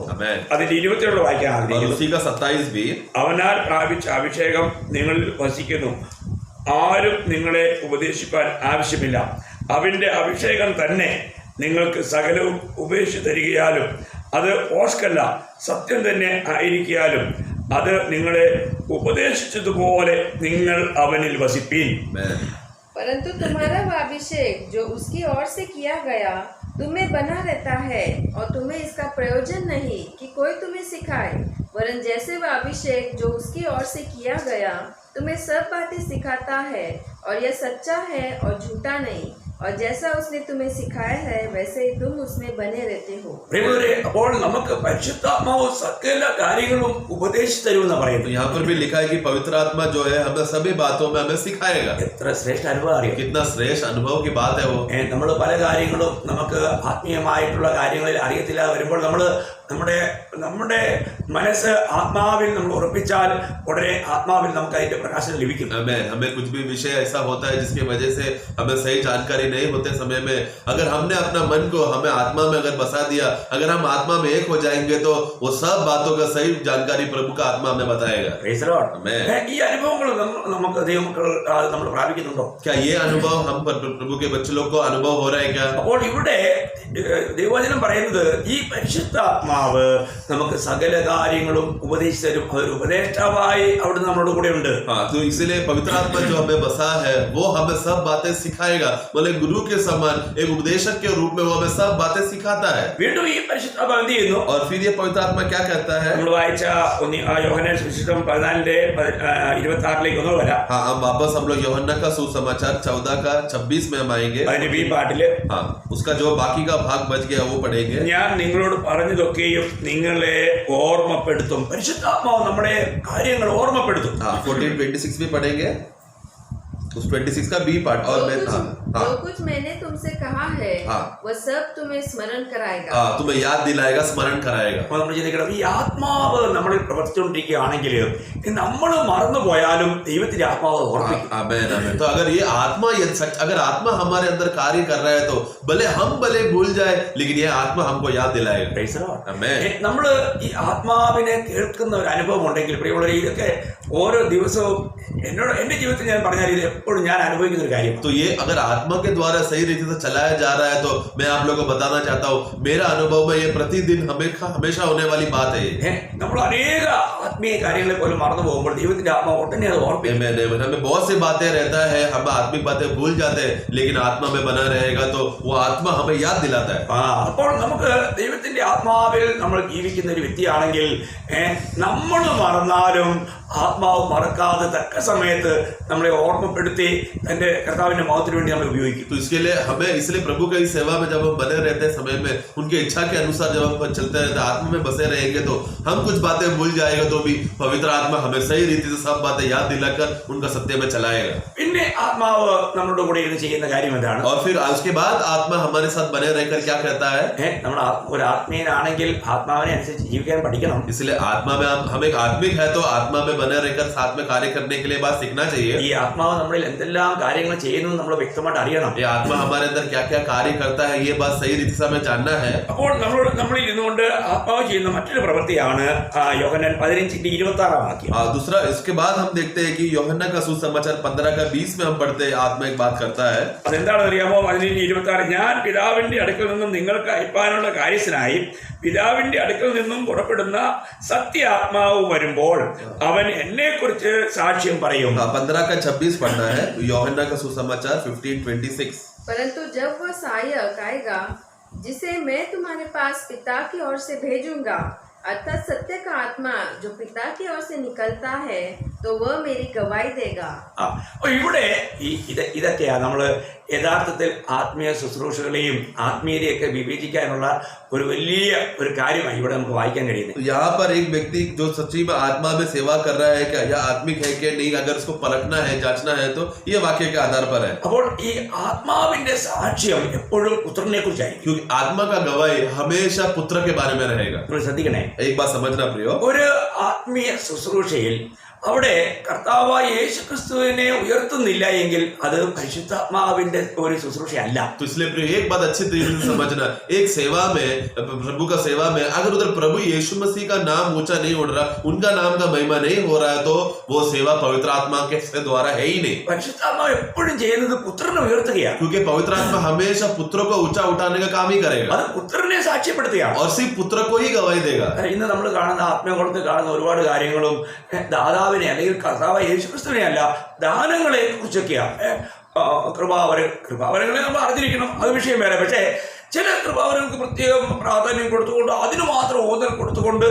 അതിന്റെ 22 വാക്യം और ആഗ്രഹിക്കുന്നു. उसी का 27 भी, അവനാൽ പ്രാപിച്ച അഭിഷേകം നിങ്ങളിൽ വസിക്കുന്നു, ആരും നിങ്ങളെ ഉപദേശിപ്പാൻ ആവശ്യമില്ല. അവന്റെ അഭിഷേകം തന്നെ നിങ്ങൾക്ക് സകലവും ഉപേക്ഷിച്ച് തരികയാലും അത് ഓഷ്കല്ല, സത്യം തന്നെ ആയിരിക്കാലും അത് നിങ്ങളെ ഉപദേശിച്ചതുപോലെ നിങ്ങൾ അവനിൽ വസിപ്പീൻ. परंतु तुम्हारा वह अभिषेक जो उसकी ओर से किया गया तुम्हें बना रहता है, और तुम्हें इसका प्रयोजन नहीं कि कोई तुम्हें सिखाए, वरन जैसे वह अभिषेक जो उसकी ओर से किया गया तुम्हें सब बातें सिखाता है, और यह सच्चा है और झूठा नहीं, और जैसा उसने तुम्हें सिखाया है वैसे ही तुम उसमें बने रहते हो. പ്രിയമുള്ളവരെ, അപ്പോൾ നമുക്ക് പരിശുദ്ധാത്മാവ് സകല കാര്യങ്ങളും ഉപദേശിച്ചു തരുമെന്ന് പറയുന്നു. तो यहाँ पर भी लिखा है कि पवित्र आत्मा जो है हमें सभी बातों में हमें सिखाएगा. എത്ര ശ്രേഷ്ഠ അനുഭവം അറിയാം. कितना श्रेष्ठ अनुभव की बात है वो. നമ്മൾ പല കാര്യങ്ങളും നമുക്ക് ആത്മീയമായിട്ടുള്ള കാര്യങ്ങളിൽ അറിയത്തില്ല വരുമ്പോൾ നമ്മുടെ മനസ്സ് ആത്മാവിൽ നമ്മൾ ഉറപ്പിച്ചാൽ ഉടനെ ആത്മാവിൽ നമുക്ക് അതിന്റെ പ്രകാശം ലഭിക്കും. हमें कुछ भी विषय ऐसा होता है जिसकी वजह से हमें सही जानकारी नहीं होते समय में, अगर हमने अपना मन को हमें आत्मा में अगर बसा दिया, अगर हम आत्मा में एक हो जाएंगे तो वो सब बातों का सही जानकारी प्रभु का आत्मा हमें बताएगा. ഈ അനുഭവങ്ങൾ നമുക്ക് ദൈവമക്കൾ നമ്മൾ പ്രാപിക്കുന്നുണ്ടോ? क्या ये अनुभव हम प्रभु के बच्चे लोग को अनुभव हो रहा है क्या? അപ്പോൾ ഇവിടെ ദൈവവചനം പറയുന്നത് ഈ പരിശുദ്ധാത്മാവ് നമുക്ക് സകല കാര്യങ്ങളും ഉപദേശിച്ചു തരും. അതൊരു ഉപദേഷ്ടാവായി അവിടെ നമ്മളോട് കൂടെ ഉണ്ട്. तो इसलिए पवित्र आत्मा जो हमें बसा है वो हमें सब बातें सिखाएगा. बोले गुरु के समान एक उपदेशक के रूप में वो हमें सब बातें सिखाता है. വീണ്ടും ഈ പരിശുദ്ധാത്മാവ് എന്ത് ചെയ്യുന്നു? और फिर ये पवित्र आत्मा क्या कहता है? നമ്മൾ വായിച്ച യോഹന്നാൻ സുവിശേഷം 14:26 ഒന്ന് വരാം. हाँ, अब वापस हम लोग यूहन्ना का सुसमाचार 14:26 में हम आएंगे. അതിന്റെ ബി പാട്ടില് हाँ, उसका जो बाकी का भाग बच गया वो पढ़ेंगे. ഞാൻ നിങ്ങളോട് പറഞ്ഞതൊക്കെയും നിങ്ങളെ ഓർമ്മപ്പെടുത്തും. പരിശുദ്ധാത്മാവ് നമ്മുടെ കാര്യങ്ങൾ ഓർമ്മപ്പെടുത്തും. 14:26 भी पढ़ेंगे. उस 26 का बी पार्ट और मैं जो कुछ मैंने तुमसे कहा है हाँ। वह सब तुम्हें स्मरण कराएगा. तुम्हें याद दिलाएगा, स्मरण कराएगा. അപ്പോൾ നമ്മൾ ചിന്തിക്കണം, ഈ ആത്മാവ് നമ്മളിൽ പ്രവർത്തിച്ചുകൊണ്ടിരിക്കുകയാണെങ്കിൽ നമ്മൾ മറന്നു പോയാലും ദൈവത്തിന്റെ ആത്മാവ് ഓർമ്മിക്കും. आमेन आमेन. तो अगर ये आत्मा अगर आत्मा हमारे अंदर कार्य कर रहा है तो भले भूल जाए लेकिन ये आत्मा हमको याद दिलाएगा. Praise the Lord. आमेन. നമ്മൾ ഈ ആത്മാവിനെ കേൾക്കുന്ന ഒരു അനുഭവം ഉണ്ടെങ്കിൽ പ്രിയമുള്ളവരെ, ഇതൊക്കെ ഓരോ ദിവസവും എന്റെ ജീവിതത്തിൽ ഞാൻ പറഞ്ഞാൽ ഇത് എപ്പോഴും ഞാൻ അനുഭവിക്കുന്ന ഒരു കാര്യം. तो ये अगर आत्मा के द्वारा सही रीति से चलाया जा रहा है तो मैं आप लोगों को बताना चाहता हूँ, मेरा अनुभव में ये प्रतिदिन हमेशा होने वाली बात है. നമ്മൾ अनेक ആത്മീയ കാര്യങ്ങളെ പോലും മറന്നു പോകുമ്പോൾ ദൈവത്തിന്റെ ആത്മാവ് ഉടനെ അത് ഓർപ്പിക്കും. हमें बहुत सी बातें रहता है, हम आत्मिक बातें भूल जाते हैं, लेकिन आत्मा में बना रहेगा तो वो आत्मा हमें याद दिलाता है. അപ്പോൾ നമുക്ക് ദൈവത്തിന്റെ ആത്മാവിൽ നമ്മൾ ജീവിക്കുന്ന ഒരു വ്യക്തിയാണെങ്കിൽ നമ്മൾ മറന്നാലും ആത്മാവ് മറക്കാതെ തക്ക സമയത്ത് നമ്മളെ ഓർമ്മപ്പെടുത്തി തന്റെ കർത്താവിന്റെ മഹത്വത്തിന് വേണ്ടി നമ്മൾ ഉപയോഗിക്കും. तो इसलिए प्रभु की सेवा में जब हम बने रहते हैं, समय में उनके इच्छा के अनुसार जब हम चलते रहते, आत्मा में बसे रहेंगे तो हम कुछ बातें भूल जाएगा तो भी पवित्र आत्मा हमें सही रीति से सब बातें याद दिलाकर उनका सत्य में चलाएगा. പിന്നെ ആത്മാവ് നമ്മളോട് കൂടെ ഇത് ചെയ്യുന്ന കാര്യം എന്താണ്? और फिर उसके बाद आत्मा हमारे साथ बने रहकर क्या करता है? നമ്മൾ ഒരു ആത്മീയനാണെങ്കിൽ ആത്മാവിനെ അനുസരിച്ച് ജീവിക്കാൻ പഠിക്കണം. इसलिए आत्मा में हम एक आत्मिक है तो आत्मा में बने रहकर साथ में कार्य करने के लिए बात सीखना चाहिए. ഈ ആത്മാവ് നമ്മളിൽ എന്തെല്ലാം കാര്യങ്ങൾ ചെയ്യുന്നു നമ്മൾ വ്യക്തമായിട്ട് അറിയണം. ये आत्मा हमारे अंदर क्या क्या कार्य करता है, ये बात सही रीति से हमें जानना है. അപ്പോൾ നമ്മളിൽ ഇരുന്നുകൊണ്ട് ആത്മാവ് ചെയ്യുന്ന മറ്റൊരു പ്രവൃത്തിയാണ് യോഹന്നാൻ 15:26 വാക്യം. दूसरा, इसके बाद हम देखते हैं कि യോഹന്നാ का सुसमाचार 15:20 में हम पढ़ते हैं, आत्मा एक बात करता है. അതെന്താണെന്ന് അറിയാമോ? 15:26, ഞാൻ പിതാവിന്റെ അടുക്കൽ നിന്നും നിങ്ങൾക്ക് അയപ്പാനുള്ള കാര്യത്തിനായി പിതാവിന്റെ അടുക്കൽ നിന്നും പുറപ്പെടുന്ന സത്യാത്മാവ് വരുമ്പോൾ അവൻ എന്നെ കുറിച്ച് സാക്ഷ്യം പറയും. 15:26 पढ़ना है, യോഹന്നാ का सुसमाचार 15:26. परंतु जब वह सहायक आएगा जिसे मैं तुम्हारे पास पिता की ओर से भेजूंगा, अर्थात सत्य का आत्मा जो पिता की ओर से निकलता है, तो वह मेरी गवाही देगा. ഇവിടെ ഇതൊക്കെയാ നമ്മൾ യഥാർത്ഥത്തിൽ ആത്മീയ ശുശ്രൂഷകളെയും ആത്മീയതയൊക്കെ വിവേചിക്കാനുള്ള ഒരു വലിയ ഒരു കാര്യമായി ഇവിടെ നമുക്ക് വായിക്കാൻ കഴിയുന്നത്. यहाँ पर एक व्यक्ति जो सच्ची में आत्मा में सेवा कर रहा है क्या, या आत्मिक है कि नहीं, अगर उसको परखना है, जांचना है तो ये वाक्य के आधार पर है. അപ്പോൾ ഈ ആത്മാവിന്റെ സാക്ഷ്യം എപ്പോഴും പുത്രനെ കുറിച്ചായിരിക്കും. क्योंकि आत्मा का गवाही हमेशा पुत्र के बारे में रहेगा. നിങ്ങൾ ശ്രദ്ധിക്കണേ, एक बात समझना प्रियो, ഒരു ആത്മീയ ശുശ്രൂഷയിൽ അവിടെ കർത്താവായ യേശുക്രിസ്തുവിനെ ഉയർത്തുന്നില്ല എങ്കിൽ അത് പരിശുദ്ധാത്മാവിന്റെ ഒരു ശുശ്രൂഷയല്ല. तो इसलिए प्रियो एक बात अच्छी तरीके से समझना, एक सेवा में, प्रभु का सेवा में अगर उधर प्रभु यीशु मसीह का नाम ऊंचा नहीं उड़ रहा, उनका नाम का महिमा नहीं हो रहा है, तो वो सेवा पवित्र आत्मा के द्वारा है ही नहीं. പരിശുദ്ധാത്മാവ് എപ്പോഴും ചെയ്യുന്നത് പുത്രനെ ഉയർത്തുകയാണ്. क्योंकि पवित्र आत्मा हमेशा पुत्रों को ऊंचा उठाने का काम ही करेगा, അത് പുത്രനെ സാക്ഷ്യപ്പെടുത്തുകയാണ്. और सिर्फ पुत्र को ही गवाही देगा. ഇന്ന് നമ്മൾ കാണുന്ന ആത്മീയകുളത്തിൽ കാണുന്ന ഒരുപാട് കാര്യങ്ങളും ദാതാവിനെ അല്ലെങ്കിൽ കർത്താവായ യേശുക്രിസ്തുവിനെ അല്ല, ദാനങ്ങളെ കുറിച്ചൊക്കെയാണ്. കൃപാവരങ്ങളെ നമ്മൾ അറിഞ്ഞിരിക്കണം, അത് വിഷയം വേറെ. പക്ഷേ ചില കൃപാവരങ്ങൾക്ക് പ്രത്യേകം പ്രാധാന്യം കൊടുത്തുകൊണ്ട് അതിന് മാത്രം ഊന്നൽ കൊടുത്തുകൊണ്ട്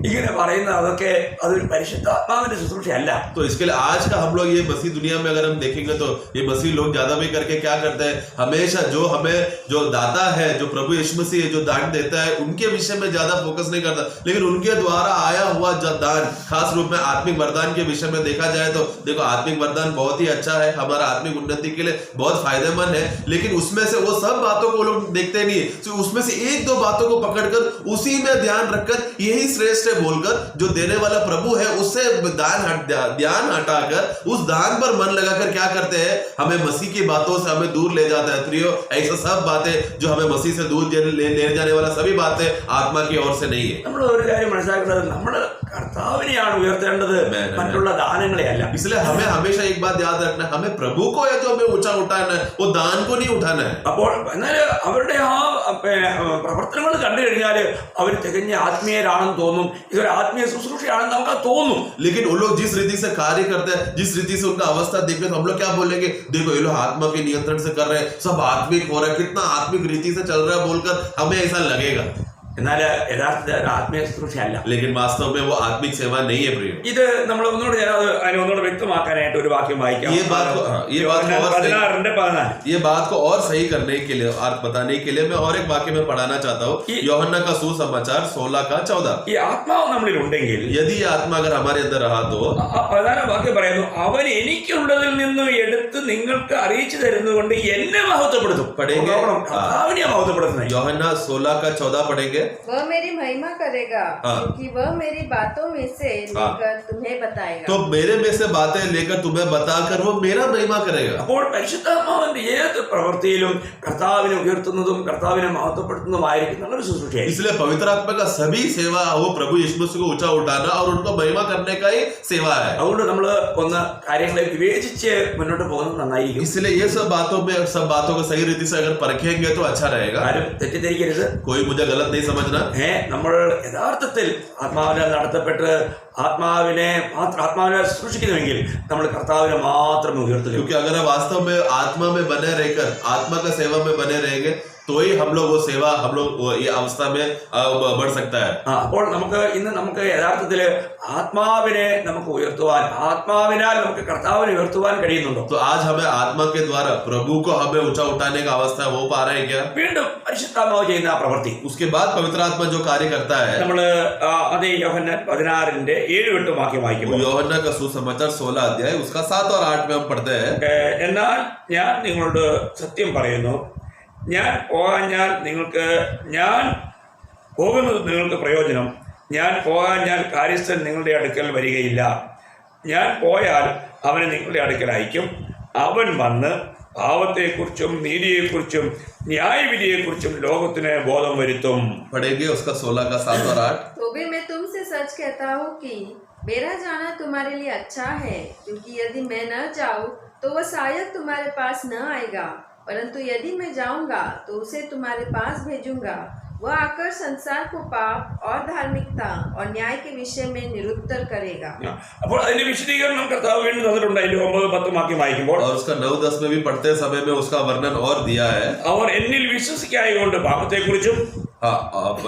ഇങ്ങനെ പറയുന്ന അതൊക്കെ അതൊരു പരിശുദ്ധാത്മാവിന്റെ ശുശ്രൂഷയല്ല. तो इसके लिए आज का हम लोग ये मसीह दुनिया में अगर हम देखेंगे तो ये मसीह लोग ज्यादा भी करके क्या करते हैं, हमेशा जो हमें जो दाता है, जो प्रभु यीशु मसीह जो दान देता है, उनके विषय में ज्यादा फोकस नहीं करता, लेकिन उनके द्वारा आया हुआ जो दान, खास रूप में आत्मिक वरदान के विषय में देखा जाए तो देखो आत्मिक वरदान बहुत ही अच्छा है, हमारा आत्मिक उन्नति के लिए बहुत फायदेमंद है, लेकिन उसमें से वो सब बातों को लोग देखते नहीं, तो उसमें से एक दो बातों को पकड़कर उसी में ध्यान रखकर यही श्रेष्ठ है बोलकर जो देने वाला प्रभु है उससे ध्यान हटाकर उस दान पर मन लगाकर क्या करते हैं, हमें मसीह की बातों से हमें दूर ले जाता है. प्रियो, ऐसा सब बातें जो हमें मसीह से दूर ले जाने वाला सभी बातें आत्मा की ओर से नहीं है. നമ്മൾ ഒരു കാര്യം മനസ്സിലാക്കുന്നത്, നമ്മൾ കർത്താവിനെയാണ് ഉയർത്തേണ്ടത്, മറ്റുള്ള ദാനങ്ങളെ അല്ല. इसलिए हमें हमेशा एक बात याद रखना है, हमें प्रभु को है जो हमें ऊंचा उठाना है, वो दान को नहीं उठाना है. അപ്പോൾ എന്നാൽ അവരുടെ ആ പ്രവർത്തനങ്ങൾ കണ്ടു കഴിഞ്ഞാൽ അവർ തികഞ്ഞ ആത്മീയരാണെന്ന് തോന്നും, ഇതൊരു ആത്മീയ ശുശ്രൂഷയാണെന്ന് നമുക്ക് തോന്നും. लेकिन वो लोग जिस रीति से कार्य करते हैं, जिस रीति से उनका अवस्था देखते हैं, तो हम लोग क्या बोलेंगे, देखो ये लोग आत्मा के नियंत्रण से कर रहे हैं, सब आत्मिक हो रहा है, कितना आत्मिक रीति से चल रहा है बोलकर हमें ऐसा लगेगा. എന്നാൽ യഥാർത്ഥ ആത്മീയ ശുശ്രൂഷയല്ല. लेकिन वास्तव में वो आत्मिक सेवा नहीं है प्रिय। ഇത് നമ്മൾ ഒന്നുകൂടെ അതിനെ ഒന്നുകൂടെ വ്യക്തമാക്കാനായിട്ട് ഒരു വാക്യം വായിക്കാം. ये बात को 16:14. ये बात को और सही करने के लिए और बताने के लिए मैं और एक वाक्य में पढ़ाना चाहता हूँ। यूहन्ना का सुसमाचार 16:14। ഈ ആത്മാവ് നമ്മളിൽ ഉണ്ടെങ്കിൽ यदि ये आत्मा अगर हमारे अंदर रहा तो പ്രധാന വാക്യം പറയുന്നു, അവൻ എനിക്കുള്ളതിൽ നിന്നും എടുത്ത് നിങ്ങൾക്ക് അറിയിച്ചു തരുന്നതുകൊണ്ട് എന്നെ മഹത്വപ്പെടുത്തും. पढ़ेंगे കർത്താവിനെ മഹത്വപ്പെടുത്തുന്നത്. यूहन्ना 16:14 पढ़ेंगे। वह मेरी महिमा करेगा क्योंकि वह मेरी बातों में से लेकर तुम्हें बताएगा। तो मेरे में से बातें लेकर तुम्हें बताकर वो मेरा महिमा करेगा। അപ്പോൾ പരിശുദ്ധാത്മാവിന്റെ ഏത് പ്രവൃത്തിയിലും കർത്താവിനെ ഉയർത്തുന്നതും കർത്താവിനെ മഹത്വപ്പെടുത്തുന്നതുമായിരിക്കും നല്ലൊരു ശുശ്രൂഷയായിരിക്കും. इसलिए पवित्र आत्मा का सभी सेवा वो प्रभु यीशु मसीह को ऊंचा उठाना और उनको महिमा करने का ही सेवा है। അതുകൊണ്ട് നമ്മൾ ഒന്ന് കാര്യങ്ങളെ വിവേചിച്ച് മുന്നോട്ട് പോകുന്നത് നന്നായിരിക്കും. इसलिए ये सब बातों को सही रीति से अगर परखेंगे तो अच्छा रहेगा। ആരും തെറ്റിദ്ധരിക്കരുത്. कोई मुझे गलत नहीं समझना। നമ്മൾ യഥാർത്ഥത്തിൽ ആത്മാവിനാൽ നടത്തപ്പെട്ട് ആത്മാവിനെ സൂക്ഷിക്കുന്നുവെങ്കിൽ നമ്മൾ കർത്താവിനെ മാത്രം ഉയർത്തുക. क्योंकि अगर हम वास्तव में आत्मा में बने रहकर आत्मा का सेवा में बने रहेंगे तो ही हम लोग वो सेवा हम लोग ये अवस्था में बढ़ सकता है। അപ്പോൾ നമുക്ക് യഥാർത്ഥത്തിൽ ആത്മാവിനെ നമുക്ക് ഉയർത്തുവാൻ, ആത്മാവിനാൽ നമുക്ക് കർത്താവിനെ ഉയർത്തുവാൻ കഴിയുന്നുണ്ടോ? तो आज हमें आत्मा के द्वारा प्रभु को हमें ऊंचा उठाने का अवस्था हो पा रहा है क्या? വീണ്ടും പരിശുദ്ധാത്മാവ് ചെയ്യുന്ന ആ പ്രവൃത്തി, उसके बाद पवित्र आत्मा जो कार्य करता है, നമ്മള് അതേ യോഹന്നാൻ 16:7-8 വാക്യം വായിക്കുമ്പോൾ, यूहन्ना का सुसमाचार 16 अध्याय उसका 7 और 8 में हम पढ़ते हैं। എന്നാൽ ഞാൻ നിങ്ങളോട് സത്യം പറയുന്നു, ഞാൻ പോകുന്നത് നിങ്ങൾക്ക് പ്രയോജനം. ഞാൻ പോകാഞ്ഞാൽ കാര്യസ്ഥൻ നിങ്ങളുടെ അടുക്കൽ വരികയില്ല. ഞാൻ പോയാൽ അവനെ നിങ്ങളുടെ അടുക്കൽ അയക്കും. അവൻ വന്ന് പാവത്തെക്കുറിച്ചും നീതിയെക്കുറിച്ചും ന്യായവിധിയെക്കുറിച്ചും ലോകത്തിന് ബോധം വരുത്തും. पढ़ेंगे उसका 16 का 7 और 8। तो भी मैं तुमसे सच कहता हूँ कि मेरा जाना तुम्हारे लिए अच्छा है, क्योंकि यदि मैं न जाऊँ तो वह सहायक तुम्हारे पास न आएगा, परंतु यदि मैं जाऊंगा तो उसे तुम्हारे पास भेजूंगा। वह आकर संसार को पाप और धार्मिकता और न्याय के विषय में निरुत्तर करेगा। അപ്പോൾ അതിന്റെ വിശദീകരണം കർത്താവ് വീണ്ടും തന്നിട്ടുണ്ട്. 9-10 വാക്യം വായിക്കുമ്പോൾ, और उसका 9-10 में भी पढ़ते समय में उसका वर्णन और दिया है। അവർ എന്നിൽ വിശ്വസിക്കായതുകൊണ്ട് പാപത്തെക്കുറിച്ചും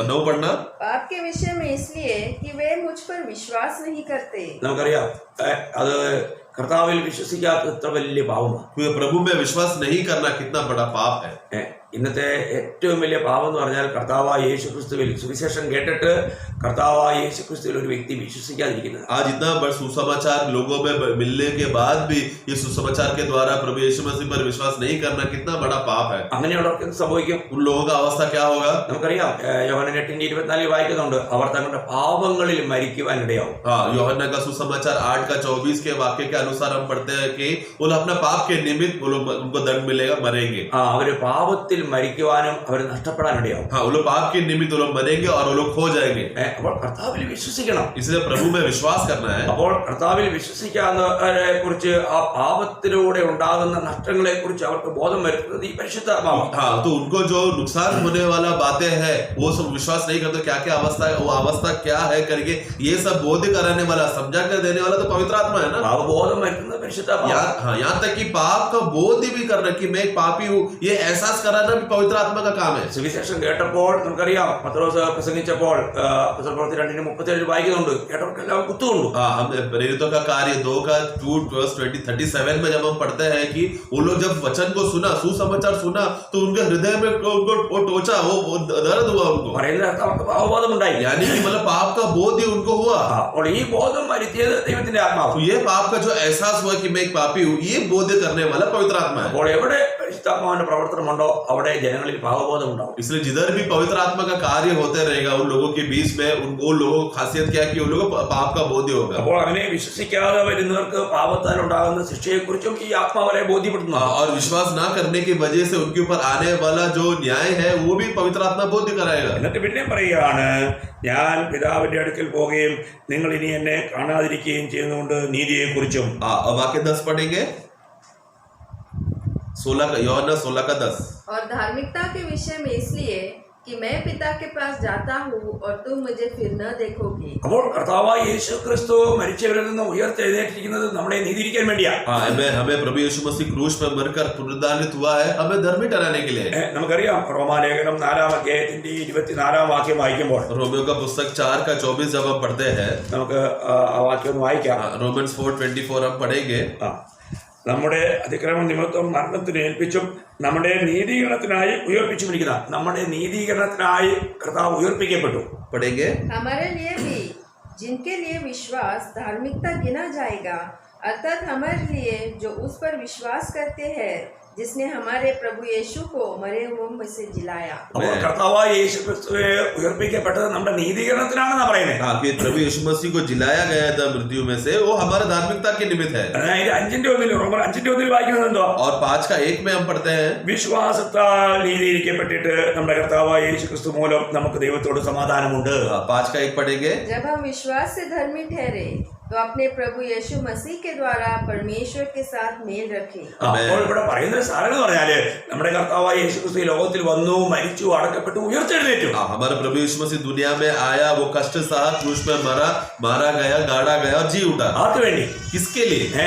9 पढ़ना। पाप के विषय में इसलिए कि वे मुझ पर विश्वास नहीं करते। നമുക്കറിയാം അത് കർത്താവിൽ വിശ്വസിക്കാത്ത എത്ര വലിയ പാപമാണ്. प्रभु में विश्वास नहीं करना कितना बड़ा पाप है। ഇന്നത്തെ ഏറ്റവും വലിയ പാപം എന്ന് പറഞ്ഞാൽ കർത്താവായ യേശുക്രിസ്തുവിൽ സുവിശേഷം കേട്ടിട്ട് കർത്താവായ യേശുക്രിസ്തുവിൽ ഒരു വ്യക്തി വിശ്വസിക്കാതിരിക്കുന്നത്. आज इतना बड़ा सुसमाचार लोगों में मिलने के बाद भी ये सुसमाचार के द्वारा प्रभु यीशु मसीह पर विश्वास नहीं करना कितना बड़ा पाप है। അങ്ങനെയുള്ളവർക്ക് എന്ത് സംഭവിക്കും? उन लोगों का अवस्था क्या होगा? നമുക്കറിയാം, യോഹന്നാൻ 8:24 വായിക്കുന്നുണ്ട്, അവർ തങ്ങളുടെ പാപങ്ങളിൽ മരിക്കുവാൻ ഇടയാവും. यूहन्ना का सुसमाचार 8 का 24 के वाक्य के अनुसार हम पढ़ते हैं कि वो लोग अपने पाप के निमित्त उनको दंड मिलेगा, मरेंगे। അവര് പാപത്തിൽ മരിക്കുവാനും അവർ നഷ്ടപ്പെടാനിടയാവും. वो लोग पाप के निमित्त वो लोग मरेंगे और वो लोग खो जाएंगे। അപ്പോൾ കർത്താവിൽ വിശ്വസിക്കണം. इसलिए प्रभु में विश्वास करना है। അപ്പോൾ കർത്താവിൽ വിശ്വസിക്കാവുന്നവരെ കുറിച്ച് ആ പാപത്തിലൂടെ ഉണ്ടാകുന്ന നഷ്ടങ്ങളെ കുറിച്ച് അവർക്ക് ബോധം വരുത്തുന്നത് ഈ പരിശുദ്ധാത്മാവ്. तो उनको जो नुकसान होने वाला बातें हैं वो सब विश्वास नहीं करते, क्या क्या अवस्था है, वो अवस्था क्या है करके ये सब बोध कराने वाला, समझा कर देने वाला तो पवित्र आत्मा है ना। പാപബോധം വരുത്തുന്നത് പരിശുദ്ധാത്മാവ്. यहाँ तक कि पाप का बोध भी करना कि मैं एक पापी हूँ, ये एहसास कराना भी पवित्र आत्मा का काम है। സുവിശേഷം കേട്ടപ്പോൾ നമുക്കറിയാം, പത്രോസ് പ്രസംഗിച്ചപ്പോൾ അപ്പോസ്തലപ്രവൃത്തി 2:37 വായിക്കുന്നുണ്ട്, കേട്ടവർക്കെല്ലാം കുത്തുകൊണ്ടു. हम प्रेरितों का कार्य 2:37 में जब हम पढ़ते हैं कि वो लोग जब वचन को सुना, सुसमाचार सुना, तो उनके हृदय में वो टोचा, वो दर्द हुआ उनको। പറയുന്നത് അവർക്ക് പാപബോധം ഉണ്ടായി. यानी कि मतलब पाप का बोध ही उनको हुआ। അപ്പോൾ ഈ ബോധം വരുത്തിയത് ദൈവത്തിന്റെ ആത്മാവ്. तो ये पाप का जो एहसास हुआ कि मैं एक पापी हूँ, ये बोध करने वाला पवित्र आत्मा है। അപ്പോൾ എവിടെ പരിശുദ്ധാത്മാവിന്റെ പ്രവർത്തനമുണ്ടോ അവിടെ ജനങ്ങളിൽ പാപബോധം ഉണ്ടാവും. इसलिए जिधर भी पवित्र आत्मा का कार्य होते रहेगा उन लोगों के बीच में उन लोगों की खासियत क्या है कि उन लोगों को पाप का बोध होगा। അപ്പോൾ അങ്ങനെ വിശ്വസിക്കാതെ വരുന്നവർക്ക് പാപത്താൽ ഉണ്ടാകുന്ന ശിക്ഷയെക്കുറിച്ചും ഈ ആത്മാവരെ ബോധ്യപ്പെടുന്നു. और विश्वास ना करने की वजह से उनके ऊपर आने वाला जो न्याय है वो भी पवित्र आत्मा बोध कराएगा। എന്നിട്ട് പിന്നെ പറയുകയാണ്, ഞാൻ പിതാവിന്റെ അടുക്കൽ പോവുകയും നിങ്ങൾ ഇനി എന്നെ കാണാതിരിക്കുകയും ചെയ്യുന്നതുകൊണ്ട് നീതിയെക്കുറിച്ചും. वाक्य 10 पढ़ेंगे, 16 का यूहन्ना 16 का 10। और धार्मिकता के विषय में इसलिए कि मैं पिता के पास जाता हूँ और तुम मुझे फिर न देखोगे। അപ്പോൾ കർത്താവായ യേശു ക്രിസ്തു മരിച്ചവരിൽ നിന്ന് ഉയർത്തെഴുന്നേറ്റിരിക്കുന്നത് നമ്മളെ നീതിയിരിക്കാൻ വേണ്ടിയാ. हाँ, हमें प्रभु यीशु मसीह क्रूस पर मरकर पुनरुत्थानित हुआ है, हमें धर्मी ठहराने के लिए। നമുക്കറിയാം റോമാലേഖനം 4-ാം അധ്യായത്തിന്റെ 24-ാം വാക്യം വായിക്കുമ്പോൾ रोमियो का पुस्तक 4 का 24 जब हम पढ़ते हैं, നമുക്ക് ആ വാക്യം ഒന്ന് വായിക്കാം. रोमन्स 4:24 हम पढ़ेंगे। നമ്മുടെ അതിക്രമ നിമിത്തം മരണത്തിന് ഏൽപ്പിച്ചും നമ്മുടെ നീതീകരണത്തിനായി ഉയർപ്പിച്ചുമിരിക്കുന്ന നമ്മുടെ നീതീകരണത്തിനായി കർത്താവ് ഉയർപ്പിക്കപ്പെട്ടു. पढ़ेंगे। हमारे लिए भी जिनके लिए विश्वास धार्मिकता गिना जाएगा, अर्थात हमारे लिए जो उस पर विश्वास करते हैं जिसने हमारे प्रभु यीशु को मरे हुओं में से जिलाया। അപ്പോൾ കർത്താവായ യേശു ക്രിസ്തുവെ ഉയർപ്പിക്കപ്പെട്ടത് നമ്മുടെ നീതീകരണത്തിനാണെന്നാ പറയുന്നത്. हाँ, कि प्रभु यीशु मसीह को जिलाया गया था मृत्यु में से, वो हमारे धार्मिकता के निमित्त है। അതായത് 5:1 റോമർ 5:1 വായിക്കുന്നത് എന്തോ? और 5 का 1 में हम पढ़ते हैं, വിശ്വാസത്താൽ നീതീകരിക്കപ്പെട്ടിട്ട് നമ്മുടെ കർത്താവായ യേശു ക്രിസ്തു മൂലം നമുക്ക് ദൈവത്തോട് സമാധാനമുണ്ട്. 5 का 1 पढ़ेंगे। जब हम विश्वास से धर्मी ठहरे तो अपने प्रभु यीशु मसीह के द्वारा परमेश्वर के साथ मेल रखें। അപ്പോൾ ഇവിടെ പറയുന്ന സാധനം എന്ന് പറഞ്ഞാല് നമ്മുടെ കർത്താവായ യേശു ക്രിസ്തു ഈ ലോകത്തിൽ വന്നു, മരിച്ചു, അടക്കപ്പെട്ടു, ഉയർത്തെഴുന്നേറ്റു. हमारा प्रभु यीशु मसीह दुनिया में आया, वो कष्ट सहा, क्रूस में मरा, मारा गया, गाड़ा गया और जी उठा। ആർക്ക് വേണ്ടി? किसके लिए?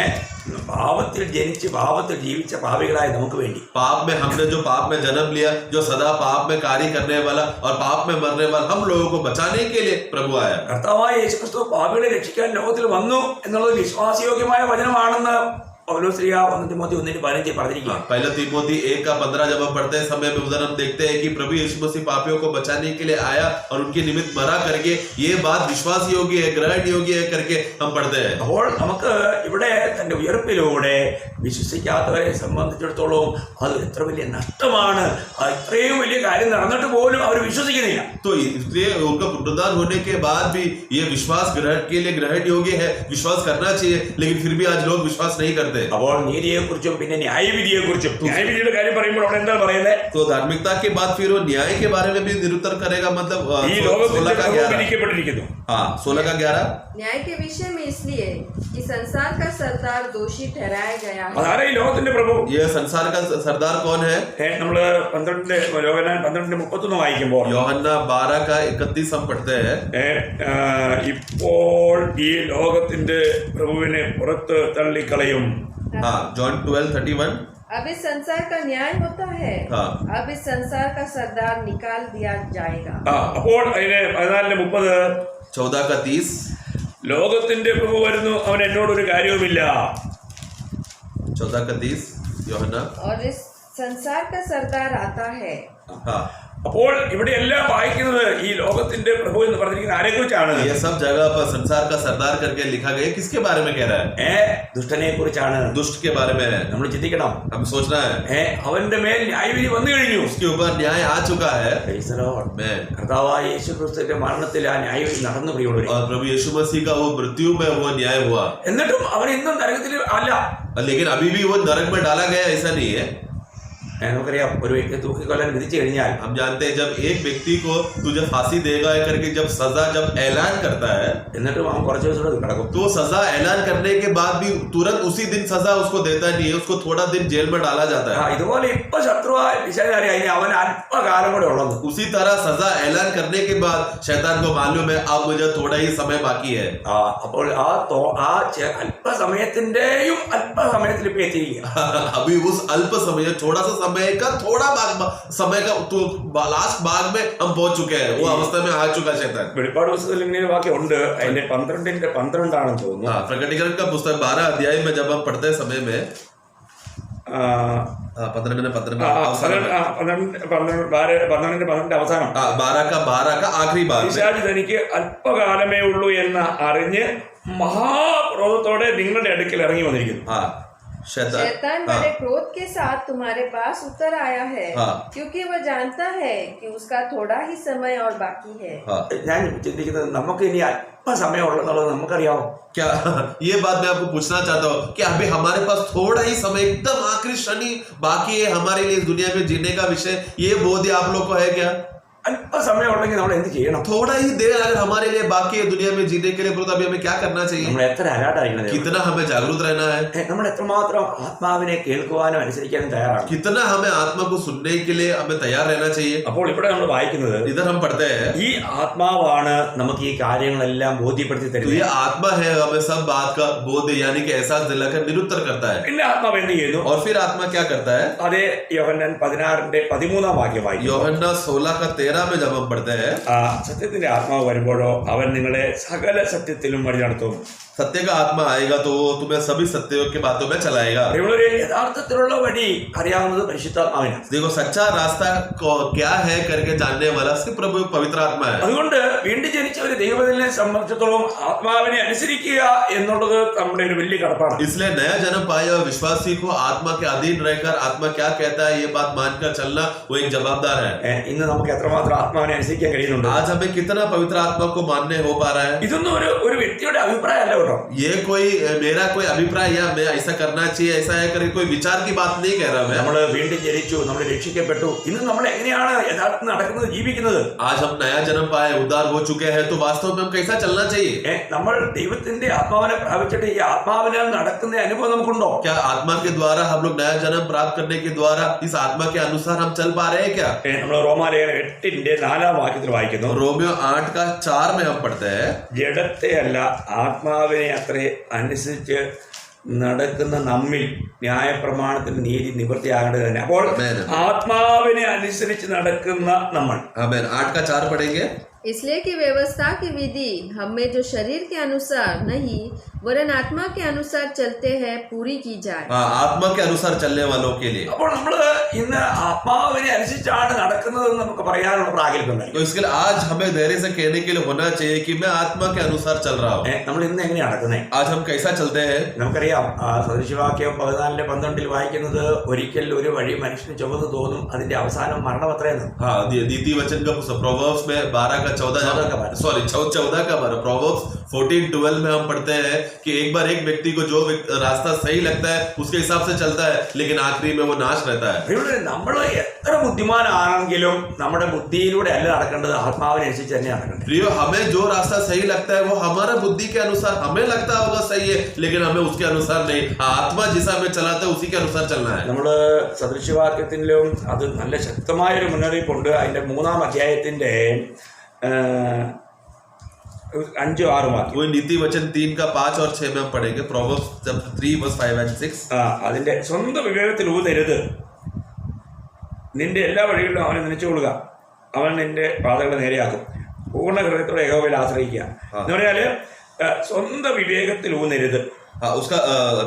പാപത്തിൽ ജനിച്ച് പാപത്തിൽ ജീവിച്ച പാപികളായ നമുക്ക് വേണ്ടി. पाप में हमने जो पाप में जन्म लिया, जो सदा पाप में कार्य करने वाला और पाप में मरने वाला हम लोगों को बचाने के लिए प्रभु आया। കർത്താവായ യേശു ക്രിസ്തു പാപികളെ രക്ഷിക്കാൻ ലോകത്തിൽ വന്നു എന്നുള്ളത് വിശ്വാസയോഗ്യമായ വചനമാണെന്ന് പൗലോസ് ശ്ലീഹ 1 തിമോത്തി 1:15 പറഞ്ഞിരിക്കുക. पहले तिमोथी 1:15 जब हम पढ़ते हैं समय में उधर हम देखते हैं कि प्रभु यीशु मसीह पापियों को बचाने के लिए आया और उनके निमित्त मरा करके, ये बात विश्वास योग्य है, ग्रहण योग्य है करके हम पढ़ते हैं। അപ്പോൾ നമുക്ക് ഇവിടെ തന്റെ ഉയർപ്പിലൂടെ വിശ്വസിക്കാത്തവരെ സംബന്ധിച്ചിടത്തോളം അത് എത്ര വലിയ നഷ്ടമാണ്. ഇത്രയും വലിയ കാര്യം നടന്നിട്ട് പോലും അവർ വിശ്വസിക്കുന്നില്ല. तो इसलिए उनका पुनरुद्धार होने के बाद भी ये विश्वास ग्रहण के लिए ग्रहण योग्य है, विश्वास करना चाहिए, लेकिन फिर भी आज लोग विश्वास नहीं करते। അപ്പോൾ നീതിയെക്കുറിച്ചും പിന്നെ ന്യായവിധിയെക്കുറിച്ചും ന്യായവിധിയുടെ കാര്യം പറയുമ്പോൾ അവിടെ എന്താ പറയുന്നത്? तो धार्मिकता के बाद फिर वो न्याय के बारे में भी निरुत्तर करेगा, मतलब ഈ ലോകത്തിൽ 16 का 11 വിധിക്കപ്പെട്ടിരിക്കുന്നു. हाँ 16 का 11 न्याय के विषय में इसलिए कि संसार का सरदार दोषी ठहराया गया है। അതാരാ ഈ ലോകത്തിന്റെ പ്രഭു? ये संसार का सरदार कौन है? നമ്മള് 12:31 വായിക്കുമ്പോൾ യോഹന്ന 12 का 31 हम पढ़ते हैं। ഇപ്പോൾ ഈ ലോകത്തിന്റെ പ്രഭുവിനെ പുറത്ത് തള്ളിക്കളയും. हाँ जॉन 12:31 अब इस संसार का न्याय होता है। हाँ। अब इस संसार का सरदार निकाल दिया जाएगा। അപ്പോൾ അതിന് 14:30 14 का 30 ലോകത്തിന്റെ പ്രഭു വരുന്നു, അവൻ എന്നോടൊരു കാര്യവുമില്ല. 14 का 30 യോഹന്ന। और इस संसार का सरदार आता है। हाँ അപ്പോൾ ഇവിടെ എല്ലാം വായിക്കുന്നത് ഈ ലോകത്തിന്റെ പ്രഭു എന്ന് പറഞ്ഞിരിക്കുന്ന ആരെ കുറിച്ചാണ്? ये सब जगह पर संसार का सरदार करके लिखा गया, किसके बारे में कह रहा है? ദുഷ്ടനെ കുറിച്ചാണ്. दुष्ट के बारे में है। നമ്മൾ ചിന്തിക്കണം. हम सोचना है അവന്റെ മേൽ ന്യായവിധി വന്നു കഴിഞ്ഞു. उसके ऊपर न्याय आ चुका है। Praise the Lord. मैं കർത്താവായ യേശു ക്രിസ്തുവിന്റെ മരണത്തിൽ ആ ന്യായവിധി നടന്നു പ്രിയമുള്ളവരെ. और प्रभु यीशु मसीह का वो मृत्यु में वो न्याय हुआ, എന്നിട്ടും അവൻ ഇന്നും നരകത്തിൽ അല്ല. लेकिन अभी भी वो नरक में डाला गया, ऐसा नहीं है। നമുക്കറിയാം, ഒരു വ്യക്തി തൂക്കിക്കൊല്ലാൻ വിധിച്ചു കഴിഞ്ഞാൽ हम जानते हैं जब एक व्यक्ति को तुझे फांसी देगा करके जब सजा जब ऐलान करता है, എന്നിട്ടും അവൻ കുറച്ച് ദിവസം കൂടെ കിടക്കും. तो सजा ऐलान करने के बाद भी तुरंत उसी दिन सजा उसको देता नहीं है, उसको थोड़ा दिन जेल में डाला जाता है। ഇതുപോലെ ഇപ്പൊ ശത്രുവായ പിശാചാരി അതിന് അവൻ അല്പകാലം കൂടെ ഉള്ളത്. उसी तरह सजा ऐलान करने के बाद शैतान को मालूम है अब मुझे थोड़ा ही समय बाकी है। അപ്പോൾ അല്പസമയത്തിന്റെയും അല്പസമയത്തിൽ ഇപ്പൊ എത്തിയിരിക്കുക. अभी उस अल्प समय थोड़ा सा समय का थोड़ा भाग समय का तो लास्ट भाग में हम पहुंच चुके हैं, वो अवस्था में आ चुका शैतान। വെളിപ്പാട് പുസ്തകത്തിൽ ഇങ്ങനെ ഒരു വാക്യമുണ്ട്, അതിന്റെ 12:12 ആണെന്ന് തോന്നുന്നു. हाँ प्रकटीकरण का पुस्तक 12 अध्याय में जब हम पढ़ते हैं समय में 12:12 അവസാനം 12 का आखिरी भाग में പിശാച് തനിക്ക് അല്പകാലമേ ഉള്ളൂ എന്ന് അറിഞ്ഞ് മഹാക്രോധത്തോടെ നിങ്ങളുടെ അടുക്കൽ ഇറങ്ങി വന്നിരിക്കുന്നു. हाँ शैतान बड़े क्रोध के साथ तुम्हारे पास उतर आया है, हाँ। क्योंकि वह जानता है कि उसका थोड़ा ही समय और बाकी है। हाँ। ഞാൻ ചിന്തിക്കുന്നത് നമുക്ക് ഇനി അല്പസമയം ഉള്ളതെന്നുള്ളത് നമുക്കറിയാമോ? क्या ये बात मैं आपको पूछना चाहता हूँ कि अभी हमारे पास थोड़ा ही समय एकदम आखिरी क्षण बाकी है हमारे लिए इस दुनिया में जीने का विषय, ये बोध आप लोग को है क्या? അല്പസമയം ഉണ്ടെങ്കിൽ നമ്മൾ എന്ത് ചെയ്യണം? थोड़ा ही देर अगर हमारे लिए बाकी है दुनिया में जीने के लिए, तो अभी हमें क्या करना चाहिए? നമ്മൾ എത്ര അലാട്ടായിരിക്കണം? कितना हमें जागरूक रहना है, നമ്മൾ എത്രമാത്രം ആത്മാവിനെ കേൾക്കുവാനും അനുസരിക്കാനും തയ്യാറാണ്. कितना हमें आत्मा को सुनने के लिए हमें तैयार रहना चाहिए. അപ്പോൾ ഇവിടെ നമ്മൾ വായിക്കുന്നത് इधर हम पढ़ते हैं ഈ ആത്മാവാണ് നമുക്ക് ഈ കാര്യങ്ങളെല്ലാം ബോധ്യപ്പെടുത്തി तो ये തരുന്നത്. आत्मा है हमें सब बात का बोध यानी कि एहसास दिलाकर निरुत्तर करता है. പിന്നെ ആത്മാവ് എന്ത് ചെയ്യുന്നു? और फिर आत्मा क्या करता है? അതേ യോഹന്നാൻ 16:13 വാക്യം വായിക്കുന്നു. യോഹന്നാൻ 16:13 में जब हम पढ़ते हैं, സത്യത്തിന്റെ ആത്മാവ് വരുമ്പോഴോ അവൻ നിങ്ങളെ സകല സത്യത്തിലും വഴി നടത്തും. सत्य का आत्मा आएगा तो वो तुम्हें सभी सत्यों की बातों में चलाएगा. ഇവിടെ യഥാർത്ഥത്തിലുള്ള വഴി അറിയാവുന്നത് പരിശുദ്ധാത്മാവിനാണ്. देखो सच्चा रास्ता क्या है करके जानने वाला सिर्फ प्रभु पवित्र आत्मा है. അതുകൊണ്ട് വീണ്ടും ജനിച്ച ഒരു ദൈവത്തിനെ സംബന്ധിച്ചിടത്തോളം ആത്മാവിനെ അനുസരിക്കുക എന്നുള്ളത് നമ്മുടെ ഒരു വലിയ കടപ്പാടാണ്. इसलिए नया जन्म पाए और विश्वासी को आत्मा के अधीन रहकर आत्मा क्या कहता है ये बात मानकर चलना वो एक जवाबदार है. ഇന്ന് നമുക്ക് എത്രമാത്രം ആത്മാവിനെ അനുസരിക്കാൻ കഴിയുന്നുണ്ട്? आज हमें कितना पवित्र आत्मा को मानने हो पा रहा है? ഇതൊന്നും ഒരു വ്യക്തിയുടെ അഭിപ്രായമല്ല കേട്ടോ. ये कोई मेरा कोई अभिप्राय या मैं ऐसा करना चाहिए ऐसा है करके कोई विचार की बात नहीं कह रहा मैं. നമ്മൾ വീണ്ടും ജനിച്ചു, നമ്മൾ രക്ഷിക്കപ്പെട്ടു. ഇന്ന് നമ്മൾ എങ്ങനെയാണ് യഥാർത്ഥത്തിൽ നടക്കുന്നത്, ജീവിക്കുന്നത്? आज हम नया जन्म पाए, उद्धार हो चुके हैं, तो वास्तव में हम कैसा चलना चाहिए? നമ്മൾ ദൈവത്തിന്റെ ആത്മാവിനെ പ്രാപിച്ചിട്ട് ഈ ആത്മാവിനാൽ നടക്കുന്ന അനുഭവം നമുക്കുണ്ടോ? क्या आत्मा के द्वारा हम लोग नया जन्म प्राप्त करने के द्वारा इस आत्मा के अनुसार हम चल पा रहे हैं क्या? നമ്മൾ റോമാലേഖനം 8:4 വാക്യത്തിൽ വായിക്കുന്നു. रोमियो 8:4 में हम पढ़ते हैं, ജഡത്തെ അല്ല ആത്മാവിനെ അത്രേ അനുസരിച്ച് നടക്കുന്ന നമ്മിൽ ന്യായപ്രമാണത്തിന് നീതി നിവൃത്തിയാകേണ്ടത് തന്നെ. അപ്പോൾ ആത്മാവിനെ അനുസരിച്ച് നടക്കുന്ന നമ്മൾ. आमीन. 8:4 पढ़ेंगे. इसलिए कि व्यवस्था की विधि हम में जो शरीर के अनुसार नहीं वरन आत्मा के अनुसार चलते हैं पूरी की जाए. हाँ, आत्मा के अनुसार चलने वालों के लिए. അപ്പോൾ നമ്മൾ ഇന്ന് ആത്മാവിനെ അനുസരിച്ചാണ് നടക്കുന്നതെന്ന് നമുക്ക് പറയാനുള്ള പ്രാഗൽഭ്യമുണ്ടായി. तो इसके लिए आज हमें धैर्य से कहने के लिए होना चाहिए कि मैं आत्मा के अनुसार चल रहा हूँ. നമ്മൾ ഇന്ന് എങ്ങനെയാണ് നടക്കുന്നത്? आज हम कैसा चलते हैं? നമുക്കറിയാം, സദൃശവാക്യം 14:12 വായിക്കുന്നത് ഒരിക്കൽ ഒരു വഴി മനുഷ്യന് ചുവന്ന് തോന്നും, അതിന്റെ അവസാനം മരണം അത്രയെന്ന്. हाँ, द्वितीय वचन का प्रोवर्ब्स में 12:14 का प्रोवर्ब्स 14:12 में हम पढ़ते हैं कि एक बार एक व्यक्ति को जो रास्ता सही लगता है उसके हिसाब से चलता है, लेकिन आखिरी में वो नाश रहता है. നമ്മൾ എത്ര ബുദ്ധിമാനാണെങ്കിലും നമ്മുടെ ബുദ്ധിയിലൂടെ അല്ല നടക്കേണ്ടത്, ആത്മാവിനെ അനുസരിച്ച് തന്നെ നടക്കേണ്ടത്. प्रियो, हमें जो रास्ता सही लगता है वो हमारा बुद्धि के अनुसार हमें लगता होगा सही है, लेकिन हमें उसके अनुसार नहीं, आत्मा जिस हमें चलाता है उसी के अनुसार चलना है. നമ്മൾ സദൃശവാക്യത്തിലും അത് നല്ല ശക്തമായൊരു മുന്നറിയിപ്പുണ്ട്. അതിന്റെ 3-ാം അധ്യായത്തിന്റെ 5-6 വാക്യം. वो नीति वचन 3:5 और 6 में हम पढ़ेंगे. प्रोवर्ब्स 3:5-6. അതിന്റെ സ്വന്തം വിവേകത്തിൽ ഊതരുത്, നിന്റെ എല്ലാ വഴികളിലും അവനെ നനച്ചുകൊള്ളുക, അവൻ നിന്റെ പാതകളെ നേരെയാക്കും. പൂർണ്ണ ഹൃദയത്തോടെ യഹോവയിൽ ആശ്രയിക്കുക എന്ന് പറഞ്ഞാല് സ്വന്തം വിവേകത്തിൽ ഊന്നരുത്. उसका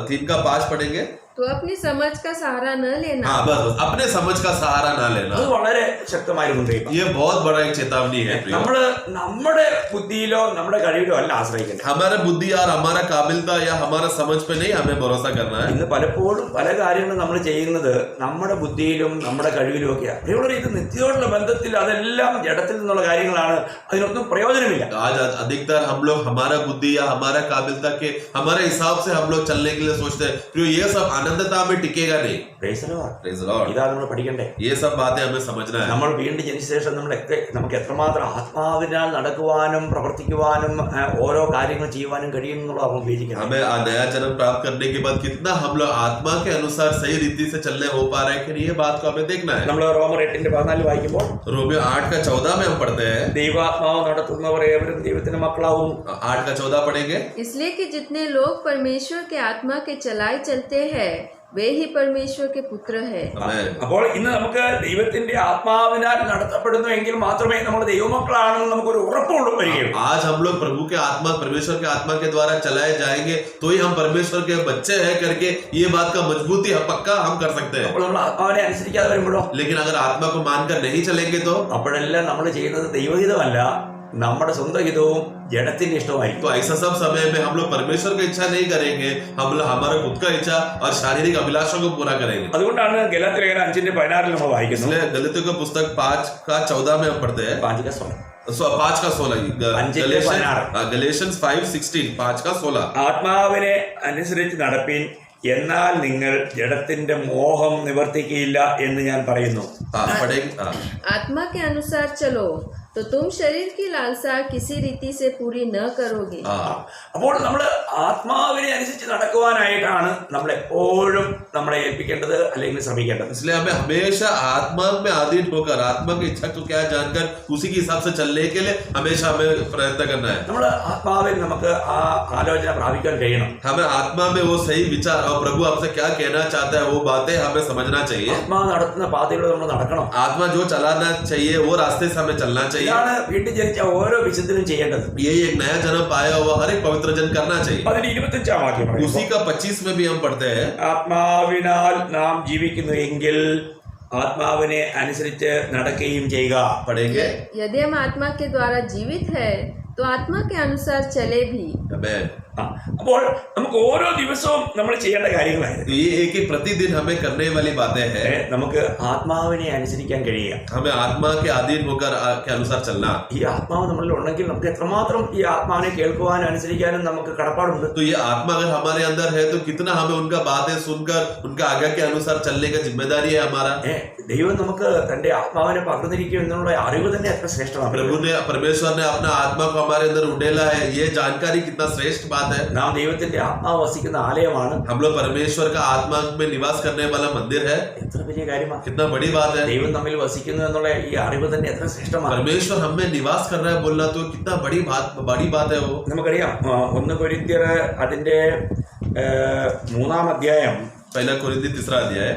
3:5 पढ़ेंगे. तो अपनी समझ का सहारा न लेना. हाँ, बस अपने समझ का सहारा ना लेना. അത് വളരെ ശക്തമായ മുന്നറിയിപ്പ്. ये बहुत बड़ा एक चेतावनी है. നമ്മള് നമ്മുടെ ബുദ്ധിയിലോ നമ്മുടെ കഴിവിലോ അല്ല ആശ്രയിക്കേണ്ടത്. हमारा बुद्धि और हमारा काबिलता या हमारा समझ पे नहीं हमें भरोसा करना है. ഇന്ന് പലപ്പോഴും പല കാര്യങ്ങളും നമ്മൾ ചെയ്യുന്നത് നമ്മുടെ ബുദ്ധിയിലും നമ്മുടെ കഴിവിലും ഒക്കെയാണ്. ഇവിടെ ഇത് നിത്യതയോടുള്ള ബന്ധത്തിൽ അതെല്ലാം ജഡത്തിൽ നിന്നുള്ള കാര്യങ്ങളാണ്, അതിനൊന്നും പ്രയോജനമില്ല. आज अधिकतर हम लोग हमारा बुद्धि या हमारा काबिलता के हमारे हिसाब से हम लोग चलने के लिए सोचते हैं. फिर ये सब आनंदता में टिकेगा नहीं. Praise the Lord. Praise the Lord. ഇതാ നമ്മൾ പഠിക്കണ്ടേ. ये सब बातें हमें समझना है. നമ്മൾ വീണ്ടും ജനിച്ച ശേഷം നമുക്ക് എത്രമാത്രം ആത്മാവിനാൽ നടക്കുവാനും പ്രവർത്തിക്കുവാനും ഓരോ കാര്യങ്ങൾ ചെയ്യുവാനും കഴിയും എന്നുള്ളത് നമ്മൾ വിചാരിക്കണം. हमें नया जन्म प्राप्त करने के बाद कितना हम लोग आत्मा के अनुसार सही रीति से चलने हो पा रहे हैं कि ये बात को हमें देखना है. നമ്മൾ റോമർ 8:14 വായിക്കുമ്പോൾ रोमियो 8:14 में हम पढ़ते हैं. ദൈവാത്മാവ് നടത്തുന്നവർ ഏവരും ദൈവത്തിന്റെ മക്കളാവും. 8:14 पढ़ेंगे. इसलिए कि जितने लोग परमेश्वर के आत्मा के चलाए चलते हैं वे ही परमेश्वर के पुत्र है. അപ്പോൾ ഇന്ന് നമുക്ക് ദൈവത്തിന്റെ ആത്മാവിനാൽ നടത്തപ്പെടുന്നു എങ്കിൽ മാത്രമേ നമ്മൾ ദൈവമക്കളാണെന്ന് നമുക്കൊരു ഉറപ്പുള്ളൂ വരികയുള്ളൂ. आज हम लोग प्रभु के आत्मा परमेश्वर के आत्मा के द्वारा चलाए जाएंगे तो ही हम परमेश्वर के बच्चे हैं करके ये बात का मजबूती पक्का हम कर सकते हैं. അപ്പോൾ നമ്മൾ ആത്മാവിനെ അനുസരിക്കാതെ വരുമ്പോഴോ, लेकिन अगर आत्मा को मानकर नहीं चलेंगे तो അപ്പോഴെല്ലാം നമ്മൾ ചെയ്യുന്നത് ദൈവഹിതമല്ല, നമ്മുടെ സ്വന്തം ഹിതവും ജഡത്തിന്റെ ഇഷ്ടമായിരിക്കും. तो ऐसा सब समय में हम लोग परमेश्वर की इच्छा नहीं करेंगे, हम लोग हमारा खुद का इच्छा और शारीरिक अभिलाषों को पूरा करेंगे. അതുകൊണ്ടാണ് ഗലാത്യലേഖനം 5:16 നമ്മൾ വായിക്കുന്നത്. इसलिए गलातियों का पुस्तक 5:14 में हम पढ़ते हैं. 5:16 गलेशियंस 5:16 5:16 ആത്മാവിനെ അനുസരിച്ച് നടപ്പീൻ, എന്നാൽ നിങ്ങൾ ജഡത്തിന്റെ മോഹം നിവർത്തിക്കുകയില്ല എന്ന് ഞാൻ പറയുന്നു. हाँ पढ़ेंगे हाँ। आत्मा के अनुसार चलो तो तुम शरीर की लालसा किसी रीति से पूरी न करोगे. हाँ അപ്പോൾ നമ്മൾ ആത്മാവിനെ അനുസരിച്ച് നടക്കുവാനായിട്ടാണ് നമ്മളെപ്പോഴും നമ്മളെ ഏൽപ്പിക്കേണ്ടത് അല്ലെങ്കിൽ ശ്രമിക്കേണ്ടത്. इसलिए हमें हमेशा आत्मा में अधीन होकर आत्मा की इच्छा को क्या जानकर उसी के हिसाब से चलने के लिए हमेशा हमें प्रयत्न करना है. നമ്മൾ ആത്മാവിൽ നമുക്ക് ആ ആലോചന പ്രാപിക്കാൻ കഴിയണം. हमें आत्मा में वो सही विचार और प्रभु आपसे क्या कहना चाहता है वो बातें हमें समझना चाहिए. ആത്മാവ് നടത്തുന്ന പാതയിലൂടെ നമ്മൾ നടക്കണം. आत्मा जो चलाना चाहिए वो रास्ते से हमें चलना चाहिए. ഇതാണ് വീട്ടിൽ ജനിച്ച ഓരോ വിശുദ്ധനും ചെയ്യേണ്ടത്. यही एक नया जन्म पाया हुआ हर एक पवित्र जन करना चाहिए. അതിന് 25-ാം വാക്യം പറയുന്നു. उसी का 25 में भी हम पढ़ते हैं ആത്മാവിനാൽ നാം ജീവിക്കുന്നു എങ്കിൽ ആത്മാവിനെ അനുസരിച്ച് നടക്കുകയും ചെയ്യുക. पढ़ेंगे. यदि हम आत्मा के द्वारा जीवित है तो आत्मा के अनुसार चले भी. हमें അപ്പോൾ നമുക്ക് ഓരോ ദിവസവും നമ്മൾ ചെയ്യേണ്ട കാര്യങ്ങളായിരുന്നു. तो ये एक एक प्रतिदिन हमें करने वाली बातें हैं. നമുക്ക് ആത്മാവിനെ അനുസരിക്കാൻ കഴിയുക. हमें आत्मा के अधीन होकर के अनुसार चलना. ഈ ആത്മാവ് നമ്മളിൽ ഉണ്ടെങ്കിൽ നമുക്ക് എത്രമാത്രം ഈ ആത്മാവിനെ കേൾക്കുവാനും അനുസരിക്കാനും നമുക്ക് കടപ്പാടുണ്ട്. तो ये आत्मा अगर हमारे अंदर है तो कितना हमें उनका बातें सुनकर उनका आज्ञा के अनुसार चलने का जिम्मेदारी है हमारा. ദൈവം നമുക്ക് തന്റെ ആത്മാവിനെ പകർന്നിരിക്കും എന്നുള്ള അറിവ് തന്നെ എത്ര ശ്രേഷ്ഠമാണ്. प्रभु ने परमेश्वर ने अपना आत्मा को हमारे अंदर उड़ेला है. ये जानकारी कितना श्रेष्ठ बात है. നാം ദൈവത്തിന്റെ ആത്മാവ് വസിക്കുന്ന ആലയമാണ്. हम लोग परमेश्वर का आत्मा में निवास करने वाला मंदिर है. എത്ര വലിയ കാര്യമാണ്. कितना बड़ी बात है. ദൈവം തമ്മിൽ വസിക്കുന്നു എന്നുള്ള ഈ അറിവ് തന്നെ എത്ര ശ്രേഷ്ഠമാണ്. परमेश्वर हमें निवास कर रहा है बोलना तो कितना बड़ी बात है वो. നമുക്കറിയാം 1 കൊരിന്ത്യർ അതിന്റെ 3-ാം അധ്യായം पहला कोरिन्थी 3रा अध्याय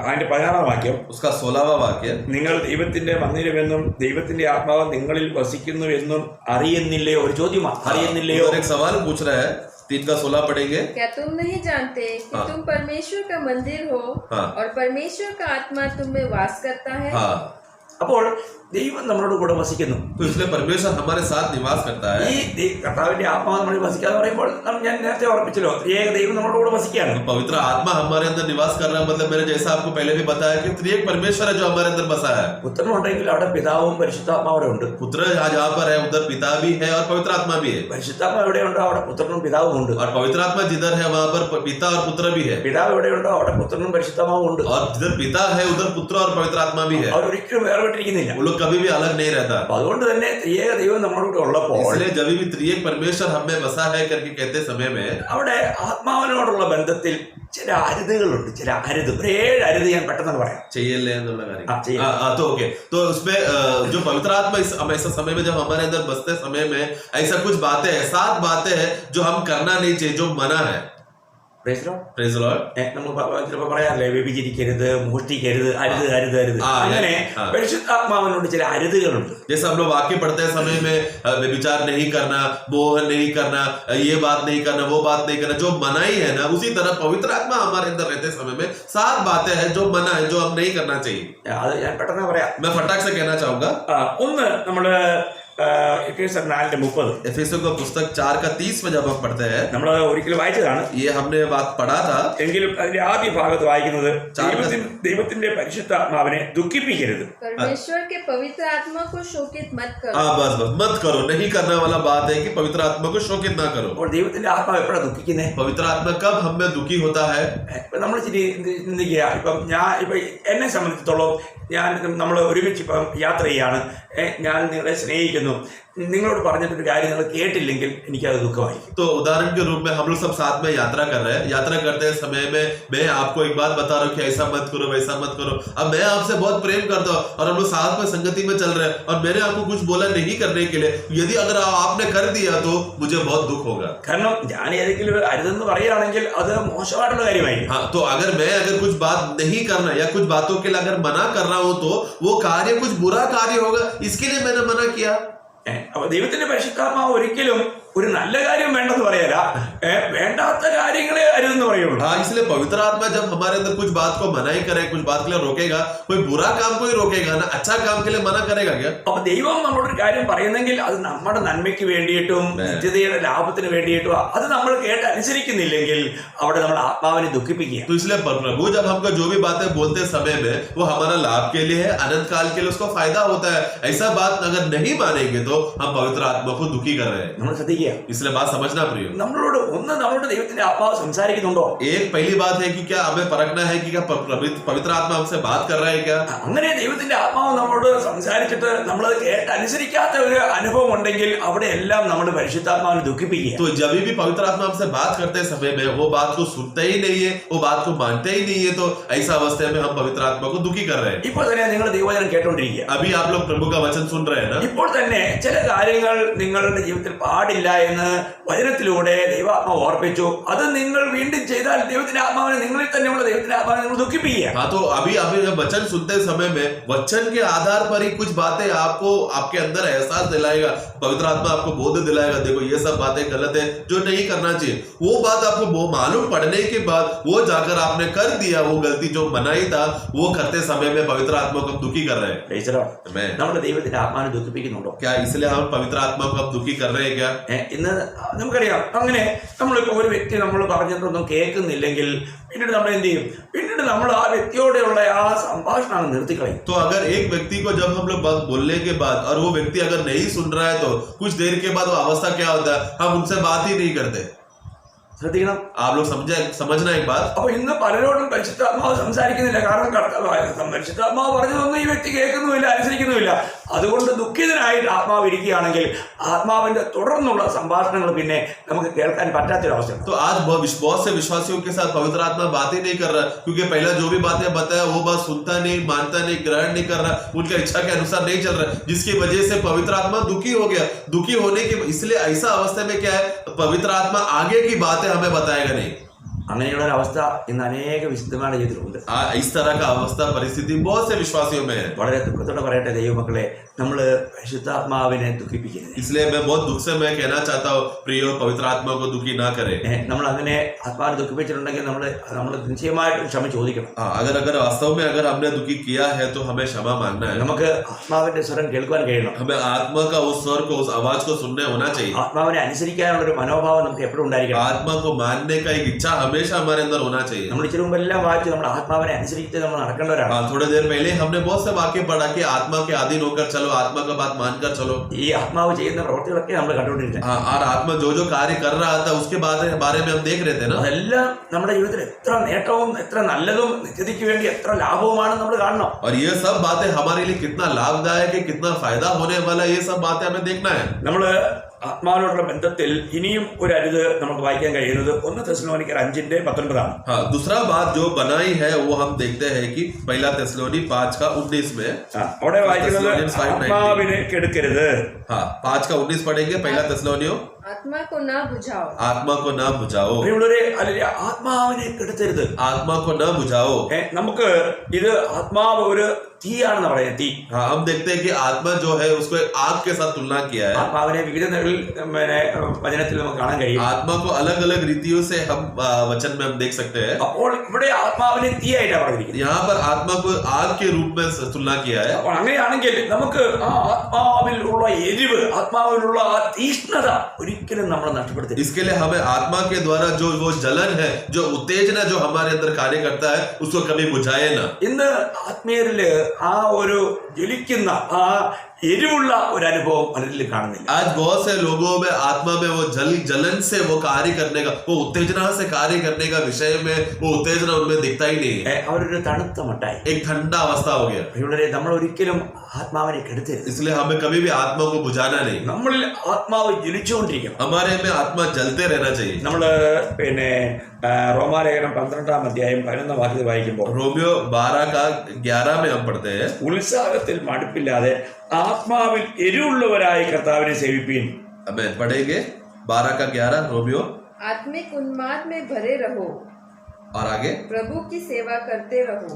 അതിന്റെ 16-ാം വാക്യം. उसका 16वां वाक्य. നിങ്ങൾ ദൈവത്തിന്റെ മന്ദിരമെന്നും ദൈവത്തിന്റെ ആത്മാവ് നിങ്ങളിൽ വസിക്കുന്നു എന്നും അറിയുന്നില്ലയോ? ഒരു ചോദ്യമാണ്. അറിയുന്നില്ലയോ? और एक सवाल पूछ रहा है. 3 का 16 पढ़ेंगे. क्या तुम नहीं जानते कि हाँ. तुम परमेश्वर का मंदिर हो हाँ. और परमेश्वर का आत्मा तुम में वास करता है. हाँ. അപ്പോൾ ദൈവം നമ്മളോട് കൂടെ വസിക്കുന്നു. तो इसलिए परमेश्वर हमारे साथ निवास करता है. ഈ കർത്താവിന്റെ ആത്മാവ് നമ്മളിൽ വസിക്കാന്ന് പറയുമ്പോൾ ഞാൻ നേരത്തെ ഓർമ്മിച്ചല്ലോ, ഏക ദൈവം നമ്മളോട് കൂടെ വസിക്കുകയാണ്. तो पवित्र आत्मा हमारे अंदर निवास कर रहा है मतलब मैंने जैसा आपको पहले भी बताया कि त्रिएक परमेश्वर है जो हमारे अंदर बसा है. പുത്രനുണ്ടെങ്കിൽ അവിടെ പിതാവും പരിശുദ്ധാത്മാവും ഉണ്ട്. पुत्र जहाँ पर है उधर पिता भी है और पवित्र आत्मा भी है. പരിശുദ്ധാത്മാവ് എവിടെയുണ്ടോ അവിടെ പുത്രനും പിതാവും ഉണ്ട്. और पवित्र आत्मा जिधर है वहाँ पर पिता और पुत्र भी है. പിതാവ് എവിടെയുണ്ടോ അവിടെ പുത്രനും പരിശുദ്ധാത്മാവും ഉണ്ട്. और जिधर पिता है उधर पुत्र और पवित्र आत्मा भी है. അവരൊരിക്കലും വേർപെട്ടിരിക്കുന്നില്ല. वो लोग कभी भी अलग नहीं रहता. അപ്പൊ അതുകൊണ്ട് തന്നെ ഏക ദൈവം നമ്മളോട് ഉള്ളപ്പോൾ इसलिए जब भी त्रिएक परमेश्वर हमें बसा है करके कहते समय में അവിടെ ആത്മാവിനോടുള്ള ബന്ധത്തിൽ ചില അരുതുകളുണ്ട്. ചില അരുത്, ഒരു 7 അരുത് ഞാൻ പെട്ടെന്ന് പറയാം. चाहिए ले अंदर कार्य. हाँ, चाहिए. तो ओके. तो उसमें जो पवित्र आत्मा ऐसा समय में जब हमारे अंदर बसते समय में ऐसा कुछ बातें हैं, 7 बातें हैं जो हम करना नहीं चाहिए, जो मना है. Praise the Lord. Praise the Lord. നമ്മൾ ചിലപ്പോൾ പറയാറില്ലേ, വ്യഭിചരിക്കരുത്, മോഷ്ടിക്കരുത്, അരുത് അരുത് അരുത്. അങ്ങനെ പരിശുദ്ധാത്മാവിനോട് ചില അരുതുകളുണ്ട്. जैसे हम लोग वाक्य पढ़ते हैं समय में व्यभिचार नहीं करना, मोहन नहीं करना, ये बात नहीं करना, वो बात नहीं करना, जो मनाही है ना, उसी तरह पवित्र आत्मा हमारे अंदर रहते समय में 7 बातें हैं जो मना है, जो हम नहीं करना चाहिए. അത് ഞാൻ പെട്ടെന്ന് പറയാം. मैं फटाक से कहना चाहूंगा. ഒന്ന് നമ്മള് എഫേസ്യർ 4:30 एफेसियों का पुस्तक 4 का 30 में जब हम पढ़ते हैं, നമ്മൾ ഒരിക്കലും വായിച്ചതാണ്. ये हमने बात पढ़ा था. എങ്കിലും അതിന്റെ ആദ്യ ഭാഗത്ത് വായിക്കുന്നത് ദൈവത്തിന്റെ പരിശുദ്ധാത്മാവിനെ ദുഃഖിപ്പിക്കരുത്. परमेश्वर के पवित्र आत्मा को शोकित मत करो. हाँ बस मत करो. नहीं करने वाला बात है कि पवित्र आत्मा को शोकित ना करो. അപ്പോൾ ദൈവത്തിന്റെ ആത്മാവ് എപ്പോഴാണ് ദുഃഖിക്കുന്നത്? पवित्र आत्मा कब हमें दुखी होता है? ഇപ്പൊ നമ്മൾ ചിന്തിക്കുക, ഇപ്പം എന്നെ സംബന്ധിച്ചിടത്തോളം നമ്മൾ ഒരുമിച്ച് ഇപ്പം യാത്ര ചെയ്യാണ്. ഞാൻ നിങ്ങളെ സ്നേഹിക്കുന്നു, നിങ്ങളോട് പറഞ്ഞിട്ടൊരു കാര്യം നിങ്ങൾ കേട്ടില്ലെങ്കിൽ എനിക്കത് ദുഃഖമായിരിക്കും. तो उदाहरण के रूप में हम लोग सब साथ में यात्रा कर रहे हैं. यात्रा करते समय में मैं आपको एक बात बता रहा हूँ कि ऐसा मत करो, वैसा मत करो. अब मैं आपसे बहुत प्रेम करता हूँ और हम लोग साथ में संगति में चल रहे हैं और मैंने आपको कुछ बोला नहीं करने के लिए, यदि अगर आपने कर दिया तो मुझे बहुत दुख होगा. കാരണം ഞാൻ ഏതെങ്കിലും അരുതെന്ന് പറയുകയാണെങ്കിൽ അത് മോശമായിട്ടുള്ള കാര്യമായിരിക്കും. हाँ, तो अगर कुछ बात नहीं करना या कुछ बातों के लिए अगर मना कर रहा हूं तो वो कार्य कुछ बुरा कार्य होगा, इसके लिए मैंने मना किया. അപ്പൊ ദൈവത്തിന്റെ പരിശുദ്ധാത്മാവ് ഒരിക്കലും ഒരു നല്ല കാര്യം വേണ്ടെന്ന് പറയല, വേണ്ടാത്ത കാര്യങ്ങളെ അരുതെന്ന് പറയുള്ളൂ. हाँ, इसलिए पवित्र आत्मा जब हमारे अंदर कुछ बात को मना ही करे, कुछ बात के लिए रोकेगा, कोई बुरा काम को ही रोकेगा ना, अच्छा काम के लिए मना करेगा क्या? അപ്പൊ ദൈവം നമ്മളൊരു കാര്യം പറയുന്നെങ്കിൽ അത് നമ്മുടെ നന്മയ്ക്ക് വേണ്ടിയിട്ടും നിത്യതയുടെ ലാഭത്തിന് വേണ്ടിയിട്ടും അത് നമ്മൾ കേട്ട് അനുസരിക്കുന്നില്ലെങ്കിൽ അവിടെ നമ്മൾ ആത്മാവിനെ ദുഃഖിപ്പിക്കുക. तो इसलिए प्रभु जब हमको जो भी बातें बोलते समय में वो हमारा लाभ के लिए है, अनंत काल के लिए उसको फायदा होता है. ऐसा बात अगर नहीं मानेंगे तो हम पवित्र आत्मा को दुखी कर रहे हैं. നമ്മൾ ശ്രദ്ധിക്കുക, ശ്രദ്ധിക്കുക. इसलिए बात समझना प्रियो, നമ്മളോട് നമ്മളുടെ ദൈവത്തിന്റെ ആത്മാവ് സംസാരിക്കുന്നുണ്ടോ? एक पहली बात है कि क्या हमें परखना है कि क्या पवित्र आत्मा हमसे बात कर रहा है क्या? അങ്ങനെ ദൈവത്തിന്റെ ആത്മാവ് നമ്മളോട് സംസാരിച്ചിട്ട് നമ്മളത് കേട്ട് അനുസരിക്കാത്ത ഒരു അനുഭവം ഉണ്ടെങ്കിൽ അവിടെ എല്ലാം നമ്മുടെ പരിശുദ്ധാത്മാവിനെ ദുഃഖിപ്പിക്കുക. तो जब भी पवित्र आत्मा हमसे बात करते समय में वो बात को सुनते ही नहीं है, वो बात को मानते ही नहीं है, तो ऐसा अवस्था में हम पवित्र आत्मा को दुखी कर रहे हैं. ഇപ്പോൾ തന്നെ നിങ്ങൾ ദൈവവചനം കേട്ടോണ്ടിരിക്കുക. अभी आप लोग प्रभु का वचन सुन रहे हैं ना? ഇപ്പോൾ തന്നെ ചില കാര്യങ്ങൾ നിങ്ങളുടെ ജീവിതത്തിൽ പാടില്ല എന്ന് വചനത്തിലൂടെ ദൈവാത്മാവ് ഓർപ്പിച്ചു. അത് നിങ്ങൾ വീണ്ടും ചെയ്താൽ ദൈവത്തിന്റെ ആത്മാവിനെ നിങ്ങളിൽ തന്നെയുള്ള ദൈവത്തിന്റെ ആത്മാവിനെ നിങ്ങൾ ദുഃഖിപ്പിക്കുക. हाँ, तो अभी वचन सुनते समय में वचन के आधार पर ही कुछ बातें आपको आपके अंदर एहसास दिलाएगा, पवित्र आत्मा आपको बोध दिलाएगा, देखो ये सब बातें गलत है, जो नहीं करना चाहिए. वो बात आपको वो मालूम पड़ने के बाद वो जाकर आपने कर दिया, वो गलती जो बनाई था वो करते समय में पवित्र आत्मा को हम दुखी कर रहे हैं. Praise the Lord. നമ്മുടെ ദൈവത്തിന്റെ ആത്മാവിനെ ദുഃഖിപ്പിക്കുന്നുണ്ടോ? क्या इसलिए हम पवित्र आत्मा को हम दुखी कर रहे हैं क्या? ഇന്ന് നമുക്കറിയാം, അങ്ങനെ നമ്മളിപ്പോ ഒരു വ്യക്തി നമ്മൾ പറഞ്ഞിട്ടൊന്നും കേൾക്കുന്നില്ലെങ്കിൽ പിന്നീട് നമ്മൾ എന്ത് ചെയ്യും? പിന്നീട് നമ്മൾ ആ വ്യക്തിയോടെയുള്ള ആ സംഭാഷണം നിർത്തിക്കളയും. तो अगर एक व्यक्ति को जब हम लोग बात बोलने के बाद और वो व्यक्ति अगर नहीं सुन रहा है तो कुछ देर के बाद वो अवस्था क्या होता है, हम उनसे बात ही नहीं करते. ശ്രദ്ധിക്കണം. आप लोग समझना एक बात. അപ്പൊ ഇന്ന് പലരോടും പരിശുദ്ധാത്മാവ് സംസാരിക്കുന്നില്ല. കാരണം പരിശുദ്ധാത്മാവ് പറഞ്ഞതൊന്നും ഈ വ്യക്തി കേൾക്കുന്നുമില്ല, അനുസരിക്കുന്നുമില്ല. അതുകൊണ്ട് ദുഃഖിതനായിട്ട് ആത്മാവ് ഇരിക്കുകയാണെങ്കിൽ ആത്മാവിന്റെ തുടർന്നുള്ള സംഭാഷണങ്ങൾ പിന്നെ നമുക്ക് കേൾക്കാൻ പറ്റാത്തൊരവസ്ഥ. तो आज बहुत से विश्वासियों के साथ पवित्र आत्मा बातें नहीं कर रहा, क्योंकि पहला जो भी बातें बताया वो बात सुनता नहीं, मानता नहीं, ग्रहण नहीं कर रहा, उनके इच्छा के अनुसार नहीं चल रहा, जिसकी वजह से पवित्र आत्मा दुखी हो गया. दुखी होने के इसलिए ऐसा अवस्था में क्या है, पवित्र आत्मा आगे की बातें हमें बताएगा नहीं. അങ്ങനെയുള്ള ഒരു അവസ്ഥ ഇന്ന് അനേക വിശുദ്ധന്മാരുടെ ജീവിതത്തിലുണ്ട്. इस तरह का अवस्था परिस्थिति बहुत से विश्वासियों में है. വളരെ ദുഃഖത്തോടെ പറയട്ടെ ദൈവമക്കളെ, നമ്മൾ പരിശുദ്ധാത്മാവിനെ ദുഃഖിപ്പിക്കരുത്. इसलिए मैं बहुत दुख से मैं कहना चाहता हूँ, प्रियो पवित्र आत्मा को दुखी ना करे. നമ്മൾ അങ്ങനെ ആത്മാവിനെ ദുഃഖിപ്പിച്ചിട്ടുണ്ടെങ്കിൽ നമ്മൾ നിശ്ചയമായിട്ടും ക്ഷമ ചോദിക്കണം. अगर वास्तव में अगर हमने दुखी किया है तो हमें क्षमा मांगना है. നമുക്ക് ആത്മാവിന്റെ സ്വരം കേൾക്കുവാൻ കഴിയണം. हमें आत्मा का उस स्वर को, उस आवाज को सुनने होना चाहिए. ആത്മാവിനെ അനുസരിക്കാനുള്ള ഒരു മനോഭാവം നമുക്ക് എപ്പോഴും ഉണ്ടായിരിക്കണം. आत्मा को मानने का एक इच्छा हमेशा हमारे अंदर होना चाहिए. നമ്മൾ ഇച്ചിരി മുമ്പെല്ലാം വായിച്ചു നമ്മൾ ആത്മാവിനെ അനുസരിച്ച് നമ്മൾ നടക്കേണ്ടവരാണ്. थोड़ी देर पहले हमने बहुत से वाक्य पढ़ा कि आत्मा के अधीन होकर चलो, आत्मा का बात मानकर चलो. ഈ ആത്മാവ് ചെയ്യുന്ന പ്രവൃത്തികളൊക്കെ നമ്മൾ കണ്ടുകൊണ്ടിരിക്കുന്നത്. और आत्मा जो कार्य कर रहा था उसके बारे में हम देख रहे थे ना. അതെല്ലാം നമ്മുടെ ജീവിതത്തിൽ എത്ര നേട്ടവും എത്ര നല്ലതും നിത്യതയ്ക്ക് വേണ്ടി എത്ര ലാഭവുമാണ് നമ്മൾ കാണണം. और ये सब बातें हमारे लिए कितना लाभदायक है, कितना फायदा होने वाला, ये सब बातें हमें देखना है. നമ്മള് ആത്മാവിനോടുള്ള ബന്ധത്തിൽ ഇനിയും ഒരു അരുത് നമുക്ക് വായിക്കാൻ കഴിയുന്നത് 1 തെസ്സലോനിക്കർ 5:19 हाँ, दूसरा बात जो बनाई है वो हम देखते हैं कि पहला തെസ്സലോനി 5:19 में. അവിടെ വായിക്കുന്നത് ആത്മാവിനെ കെടുക്കരുത്. हाँ, 5:19 पढ़ेंगे. पहला തെസ്സലോനിയോ आत्मा को ना बुझाओ. आत्मा को ना बुझाओ. ആത്മാവിനെ കെടുത്തരുത്. आत्मा को ना बुझाओ. നമുക്ക് ഇത് ആത്മാവ് ഒരു തീയാണെന്ന് പറയുന്നത്. തീ. हाँ, हम देखते हैं कि आत्मा जो है उसको आग के साथ तुलना किया है. ആത്മാവിനെ വിവിധ വചനത്തിൽ നമുക്ക് കാണാൻ കഴിയും. आत्मा को अलग अलग रीतियों से हम वचन में हम देख सकते हैं. അപ്പോൾ ഇവിടെ ആത്മാവിനെ തീയായിട്ടാണ് പറഞ്ഞിരിക്കുന്നത്. यहाँ पर आत्मा को आग के रूप में तुलना किया है. അപ്പോൾ അങ്ങനെയാണെങ്കിൽ നമുക്ക് ആ ആത്മാവിലുള്ള എരിവ്, ആത്മാവിലുള്ള ആ തീഷ്ണത ഒരിക്കലും നമ്മൾ നഷ്ടപ്പെടുത്തരുത്. इसके लिए हमें आत्मा के द्वारा जो वो जलन है, जो उत्तेजना जो हमारे अंदर कार्य करता है, उसको कभी बुझाए ना. ഇന്ന് ആത്മീയരില് ആ ഒരു ജ്വലിക്കുന്ന ആ എരിവുള്ള ഒരു അനുഭവം പലരിലും കാണുന്നില്ല. आज बहुत से लोगों में आत्मा में वो जलन से वो कार्य करने का, वो उत्तेजना से कार्य करने का विषय में वो उत्तेजना उनमें दिखता ही नहीं है. അവരൊരു തണുത്ത മട്ടായി. एक ठंडा अवस्था हो गया. ഇവിടെ നമ്മൾ ഒരിക്കലും ആത്മാവിനെ കെടുത്തരുത്. इसलिए हमें कभी भी आत्मा को बुझाना नहीं. നമ്മളിൽ ആത്മാവ് ജ്വലിച്ചുകൊണ്ടിരിക്കണം. हमारे में आत्मा जलते रहना चाहिए. നമ്മള് റോമാലേഖനം 12-11 വായിക്കുമ്പോൾ रोमियो 12:11 में हम पढ़ते हैं, ഉത്സാഹത്തിൽ മടുപ്പില്ലാതെ ആത്മാവിൽ എരിവുള്ളവരായി കർത്താവിനെ സേവിപ്പീൻ. हमें पढ़ेंगे 12:11 रोमियो. आत्मिक उन्माद में भरे रहो और आगे प्रभु की सेवा करते रहो.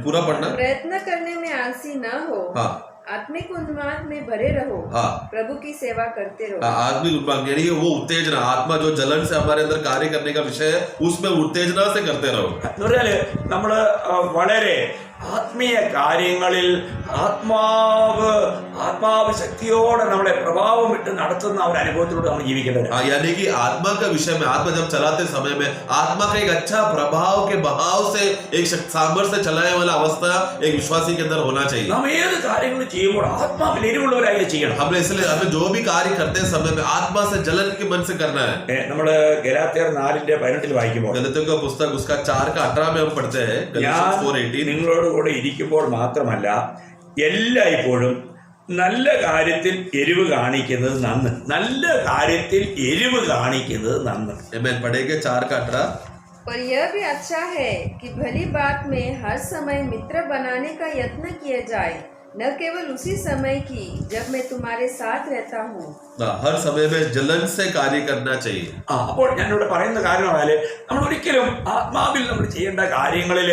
पूरा पढ़ना. प्रयत्न करने में आलसी न हो. हाँ, आत्मिक उन्माद में भरे रहो. हाँ, प्रभु की सेवा करते रहो. आत्मिक उन्माद यानी वो उत्तेजना, आत्मा जो जलन से हमारे अंदर कार्य करने का विषय है, उसमें उत्तेजना से करते रहो. എന്ന് പറഞ്ഞാല് നമ്മള് വളരെ ആത്മീയ കാര്യങ്ങളിൽ ആത്മാവ് ശക്തിയോടെ നമ്മളെ പ്രഭാവം ഇട്ട് നടത്തുന്ന ഒരു അനുഭവത്തിലൂടെ നമ്മൾ ജീവിക്കേണ്ടത്. यानी कि आत्मा का विषय में, आत्मा जब चलाते समय में आत्मा का एक अच्छा प्रभाव के बहाव से एक सामर्थ्य से चलाने वाला अवस्था एक विश्वासी के अंदर होना चाहिए. നാം ഏത് കാര്യങ്ങൾ ചെയ്യുമ്പോൾ ആത്മാവിൽ എരിവുള്ളവരായി ചെയ്യണം. हमने इसलिए हमें जो भी कार्य करते समय में आत्मा से जलन के मन से करना है. നമ്മള് ഗലാത്യർ 4:18 വായിക്കുമ്പോൾ गलातियों का पुस्तक उसका 4:18 में हम पढ़ते हैं. ഞാൻ 4:18 നിങ്ങളോട് കൂടെ ഇരിക്കുമ്പോൾ മാത്രമല്ല എല്ലായ്പ്പോഴും നല്ല കാര്യത്തിൽ എരിവ് കാണിക്കുന്നത് നന്ന്. നല്ല കാര്യത്തിൽ എരിവ് കാണിക്കുന്നത് നന്ന്. मैं पढ़ेंगे 4:18. और यह भी अच्छा है कि भली बात में हर समय मित्र बनाने का यत्न किया जाए, न केवल उसी समय की जब मैं तुम्हारे साथ रहता हूँ. हर समय में जलन से कार्य करना चाहिए. അപ്പോൾ ഞാനിവിടെ പറയുന്ന കാര്യം പറഞ്ഞാല് നമ്മൾ ഒരിക്കലും ആത്മാവിൽ നമ്മൾ ചെയ്യേണ്ട കാര്യങ്ങളിൽ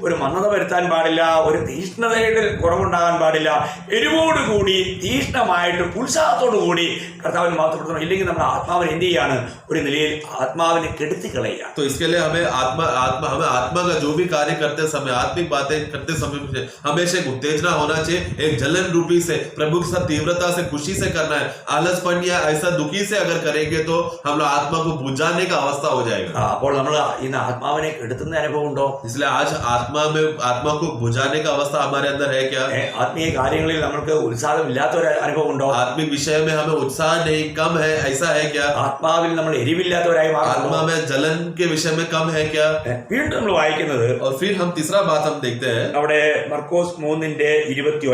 ഒരു മന്ദത വരുത്താൻ പാടില്ല, ഒരു തീഷ്ണതയുടെ കുറവുണ്ടാകാൻ പാടില്ല. എരിവോടുകൂടി തീഷ്ണമായിട്ട് ഉത്സാഹത്തോടു കൂടി കർത്താവിന് മാത്രപ്പെടുത്തണം. ഇല്ലെങ്കിൽ നമ്മൾ ആത്മാവിനെ എന്ത് ചെയ്യാണ്, ഒരു നിലയിൽ ആത്മാവിനെ കെടുത്തി കളയുക. तो इसके लिए हमें आत्मा का जो भी कार्य करते समय, आत्मिक बातें करते समय हमेशा एक उत्तेजना होना चाहिए. एक जलन रूपी से प्रभु के साथ तीव्रता से खुशी से करना है. आलसपन या ऐसा दुखी से अगर करेंगे तो हम लोग आत्मा को बुझाने का अवस्था हो जाएगा. അപ്പോൾ നമ്മൾ ഇന്ന് ആത്മാവിനെ കെടുത്തുന്ന അനുഭവം ഉണ്ടോ? इसलिए आज आत्मा को बुझाने का अवस्था हमारे अंदर है क्या? ആത്മീയ കാര്യങ്ങളിൽ നമുക്ക് ഉത്സാഹമില്ലാത്ത ഒരു അനുഭവം ഉണ്ടോ? आत्मिक विषय में हमें उत्साह नहीं, कम है, ऐसा है क्या? ആത്മാവിൽ നമ്മൾ എരിവില്ലാത്തവരായി മാറുന്നു. आत्मा में जलन के विषय में कम है क्या? വീണ്ടും നമ്മൾ വായിക്കുന്നത്, और फिर हम तीसरा बात हम देखते हैं അവിടെ മർക്കോസ് 3:29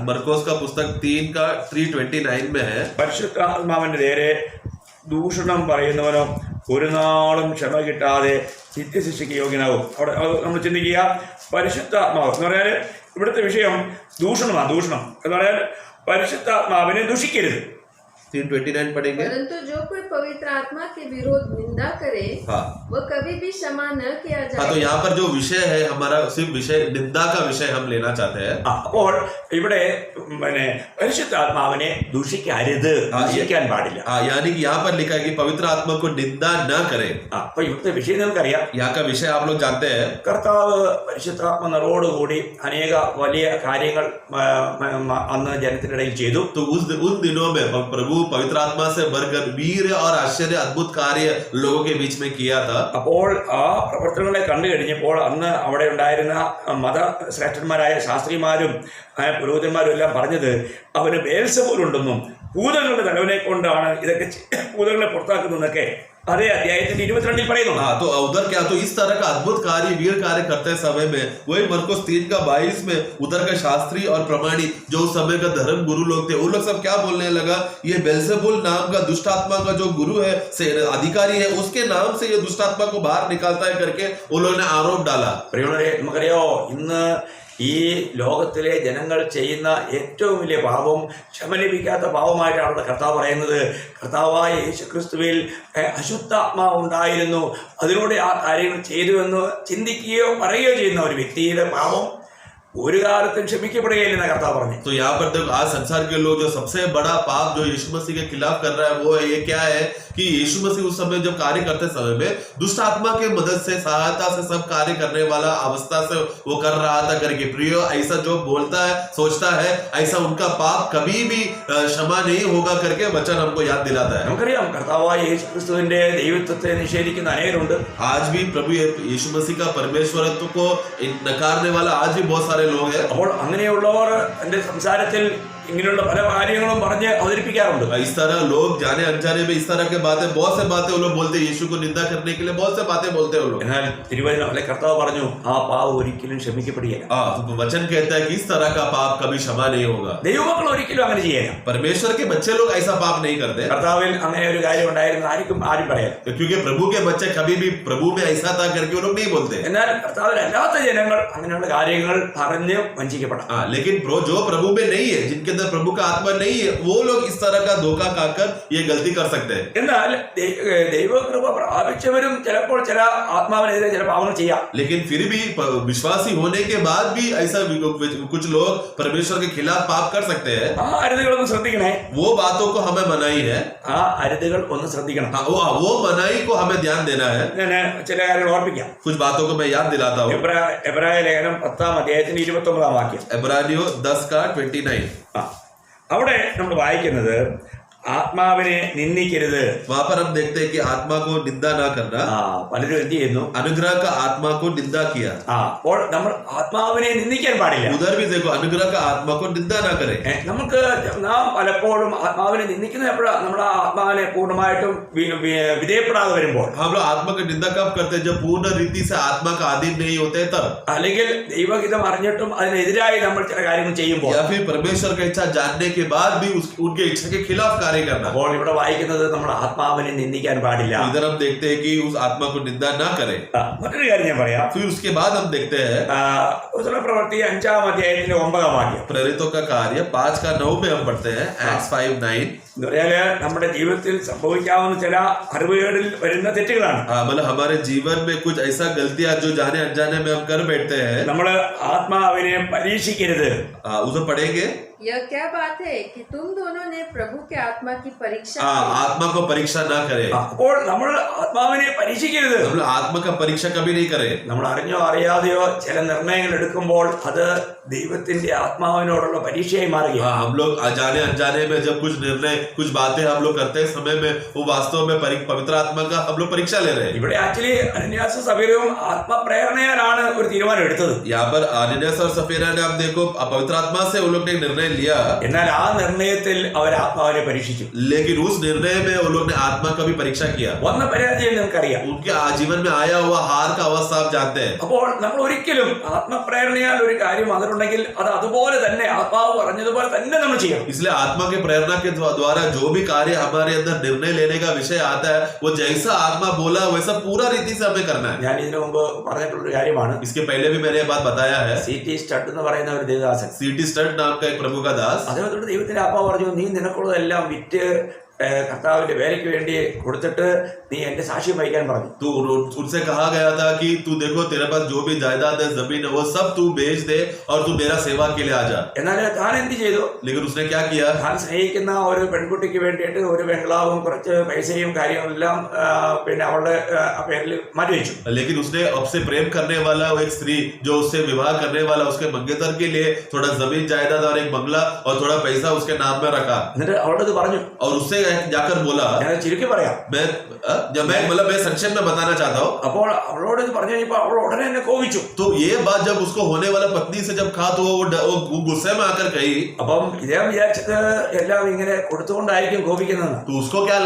मरकोस का पुस्तक 3:29 में है. പരിശുദ്ധാത്മാവിന്റെ നേരെ ദൂഷണം പറയുന്നവനോ ഒരു നാളും ക്ഷമ കിട്ടാതെ നിത്യശിക്ഷയ്ക്ക് യോഗ്യനാകും. അവിടെ നമ്മൾ ചിന്തിക്കുക, പരിശുദ്ധാത്മാവ് എന്ന് പറഞ്ഞാൽ ഇവിടുത്തെ വിഷയം ദൂഷണം എന്ന് പറഞ്ഞാൽ പരിശുദ്ധാത്മാവിനെ ദുഷിക്കരുത്. 3:29 पढ़ेंगे. परंतु जो कोई पवित्र आत्मा के विरोध निंदा करे, हाँ. वह कभी भी क्षमा न किया हाँ, जाए. तो यहाँ पर जो विषय है हमारा सिर्फ विषय निंदा का विषय हम लेना चाहते हैं. അപ്പോൾ ഇവിടെ പരിശുദ്ധാത്മാവിനെ ദുഷിക്കരുത്, ദുഷിക്കാൻ പാടില്ല. यानी कि यहाँ पर लिखा है कि पवित्र आत्मा को निंदा न करे. അപ്പൊ ഇവിടുത്തെ വിഷയം നമുക്കറിയാം. यहाँ का विषय आप लोग जानते हैं. കർത്താവ് പരിശുദ്ധാത്മ നിറവോടുകൂടി അനേക വലിയ കാര്യങ്ങൾ അന്ന് ജനത്തിനിടയിൽ ചെയ്തു. तो उन दिनों में प्रभु पवित्र आत्मा से भरकर वीर और आश्चर्य अद्भुत कार्य लोगों के बीच में किया था. അപ്പോൾ ആ പ്രവർത്തനങ്ങളെ കണ്ടു കഴിഞ്ഞപ്പോൾ അന്ന് അവിടെ ഉണ്ടായിരുന്ന മതശ്രേഷ്ഠന്മാരായ ശാസ്ത്രിമാരും പുരോഹിതന്മാരും എല്ലാം പറഞ്ഞത് അവന് ബേൽസെബൂലുണ്ടെന്നും ഭൂതങ്ങളുടെ തലവനെ കൊണ്ടാണ് ഇതൊക്കെ ഭൂതങ്ങളെ പുറത്താക്കുന്നതൊക്കെ അതേ അധ്യായത്തിന്റെ 22 പറയുന്നു. हाँ, तो उधर क्या, तो इस तरह का अद्भुत कार्य वीर कार्य करते समय में वही मरकुस 3:22 में उधर का शास्त्री और प्रमाणी जो उस समय का धर्म गुरु लोग थे, वो लोग सब क्या बोलने लगा, ये बेल्जेबुल नाम का दुष्ट आत्मा का जो गुरु है, अधिकारी है, उसके नाम से ये दुष्ट आत्मा को बाहर निकालता है करके वो लोगों ने आरोप डाला. പ്രിയമുള്ളവരെ, നമുക്കറിയോ ഇന്ന് ഈ ലോകത്തിലെ ജനങ്ങൾ ചെയ്യുന്ന ഏറ്റവും വലിയ പാപം ക്ഷമ ലഭിക്കാത്ത പാപമായിട്ടാണ് കർത്താവ് പറയുന്നത്. കർത്താവായ യേശുക്രിസ്തുവിൽ അശുദ്ധാത്മാവ് ഉണ്ടായിരുന്നു, അതിലൂടെ ആ കാര്യങ്ങൾ ചെയ്തുവെന്ന് ചിന്തിക്കുകയോ പറയുകയോ ചെയ്യുന്ന ഒരു വ്യക്തിയുടെ പാപം ഒരു കാലത്തും ക്ഷമിക്കപ്പെടുകയില്ലെന്ന് കർത്താവ് പറഞ്ഞു. तो यहाँ पर देखो, आज संसार के लोग जो सबसे बड़ा पाप जो यीशु मसीह के खिलाफ कर रहा है वो ये क्या है कि यीशु मसीह उस समय जब कार्य करते समय में दुष्ट आत्मा के मदद से सहायता से सब कार्य करने वाला अवस्था से वो कर रहा था करके. प्रियो, ऐसा जो बोलता है सोचता है ऐसा उनका पाप कभी भी क्षमा नहीं होगा करके वचन हमको याद दिलाता है. നമുക്കറിയാം കർത്താവായ യേശുക്രിസ്തുവിന്റെ ദൈവത്വത്തെ നിഷേധിക്കുന്ന അനേകരുണ്ട്. आज भी प्रभु यीशु मसीह का परमेश्वरत्व को नकारने वाला आज भी बहुत सारे लोग हैं. അപ്പോൾ അങ്ങനെയുള്ളവർ എന്റെ സംസാരത്തിൽ ഇങ്ങനെയുള്ള പല കാര്യങ്ങളും പറഞ്ഞ് അവതരിപ്പിക്കാറുണ്ട്. इस तरह लोग जाने अनजाने में इस तरह के बातें, बहुत से बातें वो लोग बोलते हैं, यीशु को निंदा करने के लिए बहुत से बातें बोलते हैं वो लोग. എന്നാൽ തിരുവചനം അല്ലെ കർത്താവ് പറഞ്ഞു ആ പാപം ഒരിക്കലും ക്ഷമിക്കപ്പെടുകയില്ല. तो वचन कहता है कि इस तरह का पाप कभी क्षमा नहीं होगा. ദൈവമക്കൾ ഒരിക്കലും അങ്ങനെ ചെയ്യില്ല. परमेश्वर के बच्चे लोग ऐसा पाप नहीं करते. കർത്താവിൽ അങ്ങനെ ഒരു കാര്യം ഉണ്ടായിരുന്നു ആരും പറയാം. क्योंकि प्रभु के बच्चे कभी भी प्रभु में ऐसा था करके वो लोग नहीं बोलते. എന്നാൽ കർത്താവിലല്ലാത്ത ജനങ്ങൾ അങ്ങനെയുള്ള കാര്യങ്ങൾ പറഞ്ഞ് വഞ്ചിക്കപ്പെടാം. लेकिन जो प्रभु में नहीं है, जिनके अंदर प्रभु का आत्मा नहीं है, वो लोग इस तरह का धोखा खाकर ये गलती कर सकते हैं। എന്നാൽ ദൈവകൃപ പ്രാപിച്ചവരും ചിലപ്പോൾ ചില ആത്മാവിനെതിരെ ചില പാവങ്ങൾ ചെയ്യാം. लेकिन फिर भी विश्वासी होने के बाद भी ऐसा कुछ लोग परमेश्वर के खिलाफ पाप कर सकते हैं। ആ അരുതുകളൊന്ന് ശ്രദ്ധിക്കണേ. वो बातों को हमें मनाई है, ആ അരുതുകൾ ഒന്ന് ശ്രദ്ധിക്കണം. हाँ, वो मनाई को हमें ध्यान देना है। ഞാൻ ചില കാര്യങ്ങൾ ഓർപ്പിക്കാം. कुछ बातों को मैं याद दिलाता हूँ। എബ്രായ ലേഖനം 10-29 इब्रानियों 10:29 അവിടെ നമ്മൾ വായിക്കുന്നത് ആത്മാവിനെ നിന്ദിക്കരുത്. वहां पर हम देखते हैं कि आत्मा को निंदा ना करना। പലരും എന്ത് ചെയ്യുന്നു? अनुग्रह का आत्मा को निंदा किया। അപ്പോൾ നമ്മൾ ആത്മാവിനെ നിന്ദിക്കാൻ പാടില്ല. उधर भी देखो, अनुग्रह का आत्मा को निंदा ना करे। നമുക്ക് നാം പലപ്പോഴും ആത്മാവിനെ നിന്ദിക്കുന്നത് എപ്പോഴാണ്? നമ്മുടെ ആത്മാവിനെ പൂർണ്ണമായിട്ടും വിധേയപ്പെടാതെ വരുമ്പോൾ. हम लोग आत्मा की निंदा कब करते हैं? जब पूर्ण रीति से आत्मा का अधीन नहीं होते तब, അല്ലെങ്കിൽ ദൈവഹിതം അറിഞ്ഞിട്ടും അതിനെതിരായി നമ്മൾ ചില കാര്യങ്ങൾ ചെയ്യുമ്പോൾ, या फिर परमेश्वर का इच्छा जानने के बाद भी उनके इच्छा के खिलाफ कार्य करना। അപ്പോൾ ഇവിടെ വായിക്കുന്നത് നമ്മൾ ആത്മാവിനെ നിന്ദിക്കാൻ പാടില്ല. इधर हम देखते हैं कि उस आत्मा को निंदा ना करें। മറ്റൊരു കാര്യം ഞാൻ പറയാം. फिर उसके बाद हम देखते हैं പ്രവൃത്തി 5-9 प्रेरितों का कार्य 5:9 में हम पढ़ते हैं, Acts 5:9। എന്ന് പറഞ്ഞാല് നമ്മുടെ ജീവിതത്തിൽ സംഭവിക്കാവുന്ന ചില അറിവുകളിൽ വരുന്ന തെറ്റുകളാണ്. मतलब हमारे जीवन में कुछ ऐसा गलतियां जो जाने अनजाने में हम कर बैठते हैं। നമ്മൾ ആത്മാവിനെ പരീക്ഷിക്കരുത്. उसे पढ़ेंगे। यह क्या बात है कि तुम दोनों ने प्रभु के आत्मा की परीक्षा आत्मा को परीक्षा ना करे। അപ്പോൾ നമ്മൾ ആത്മാവിനെ പരീക്ഷിക്കരുത്. हम लोग आत्मा का परीक्षा कभी नहीं करे। നമ്മൾ അറിഞ്ഞോ അറിയാതെയോ ചില നിർണയങ്ങൾ എടുക്കുമ്പോൾ അത് ദൈവത്തിന്റെ ആത്മാവിനോടുള്ള പരീക്ഷയായി മാറുകയാണ്. हम लोग जाने अनजाने में जब कुछ निर्णय, कुछ बातें हम लोग करते हैं समय में, वो वास्तव में पवित्र आत्मा का हम लोग परीक्षा ले रहे हैं। ഇവിടെ ആക്ച്വലി അനന്യാസും സഫീറയും ആത്മപ്രേരണയാലാണ് ഒരു തീരുമാനം എടുത്തത്. यहाँ पर अनन्यास और सफीरा ने, आप देखो, पवित्र आत्मा से वो लोग ने निर्णय लिया, എന്നാൽ ആ നിർണയത്തിൽ അവർ ആത്മാവിനെ പരീക്ഷിച്ചു. लेकिन उस निर्णय में वो लोग ने आत्मा का भी परीक्षा किया। വന്ന പരാജയം നിങ്ങൾക്കറിയാം. उनके जीवन में आया हुआ हार का अवस्था आप जानते हैं। അപ്പോൾ നമ്മൾ ഒരിക്കലും ആത്മപ്രേരണയാൽ ഒരു കാര്യം അതിലുണ്ടെങ്കിൽ അത് അതുപോലെ തന്നെ ആത്മാവ് പറഞ്ഞതുപോലെ തന്നെ നമ്മൾ ചെയ്യണം. इसलिए आत्मा के प्रेरणा के द्वारा जो भी कार्य हमारे अंदर निर्णय लेने का विषय आता है, वो जैसा आत्मा बोला वैसा पूरा रीति से हमें करना है। ഞാൻ ഇതിനു മുമ്പ് പറഞ്ഞിട്ടുള്ള ഒരു കാര്യമാണ്. इसके पहले भी मैंने ये बात बताया है। CT സ്റ്റഡ് എന്ന് പറയുന്ന ഒരു ദേവദാസൻ, CT स्टड नाम का एक प्रभु का दास, അദ്ദേഹത്തോട് ദൈവത്തിന്റെ ആത്മാവ് പറഞ്ഞു, നീ നിനക്കുള്ളതെല്ലാം വിറ്റ് കർത്താവിന്റെ വേലയ്ക്ക് വേണ്ടി കൊടുത്തിട്ട് നീ എന്റെ സാക്ഷ്യം വഹിക്കാൻ പറഞ്ഞു. तो उनसे कहा गया था कि तू देखो, तेरे पास जो भी जायदाद है, जमीन है, वो सब तू बेच दे और तू मेरा सेवा के लिए आ जा। എന്നാൽ താൻ എന്ത് ചെയ്തു? लेकिन उसने क्या किया? താൻ സ്നേഹിക്കുന്ന ഒരു പെൺകുട്ടിക്ക് വേണ്ടിയിട്ട് ഒരു ബംഗ്ലാവും കുറച്ച് പൈസയും കാര്യങ്ങളെല്ലാം പിന്നെ അവളുടെ പേരിൽ മാറ്റിവെച്ചു. लेकिन उसने आपसे प्रेम करने वाला वो एक स्त्री जो उससे विवाह करने वाला, उसके मंगेतर के लिए थोड़ा जमीन जायदाद और एक बंगला और थोड़ा पैसा उसके नाम में रखा। എന്നിട്ട് അവളോട് പറഞ്ഞു, और उससे जाकर बोला, ഞാൻ ചുരുക്കി പറയാം, मतलब मैं संक्षेप में बताना चाहता हूँ। അപ്പോൾ അവളോട് ഇത് പറഞ്ഞു കഴിഞ്ഞപ്പോൾ അവൾ ഉടനെ എന്നെ കോപിച്ചു. तो ये बात जब उसको होने वाला पत्नी से जब कहा, तो वो गुस्से में आकर कही। അപ്പം ഇദ്ദേഹം വിചാരിച്ചത് എല്ലാം ഇങ്ങനെ കൊടുത്തുകൊണ്ടായിരിക്കും കോപിക്കുന്നതെന്ന്. तो उसको क्या,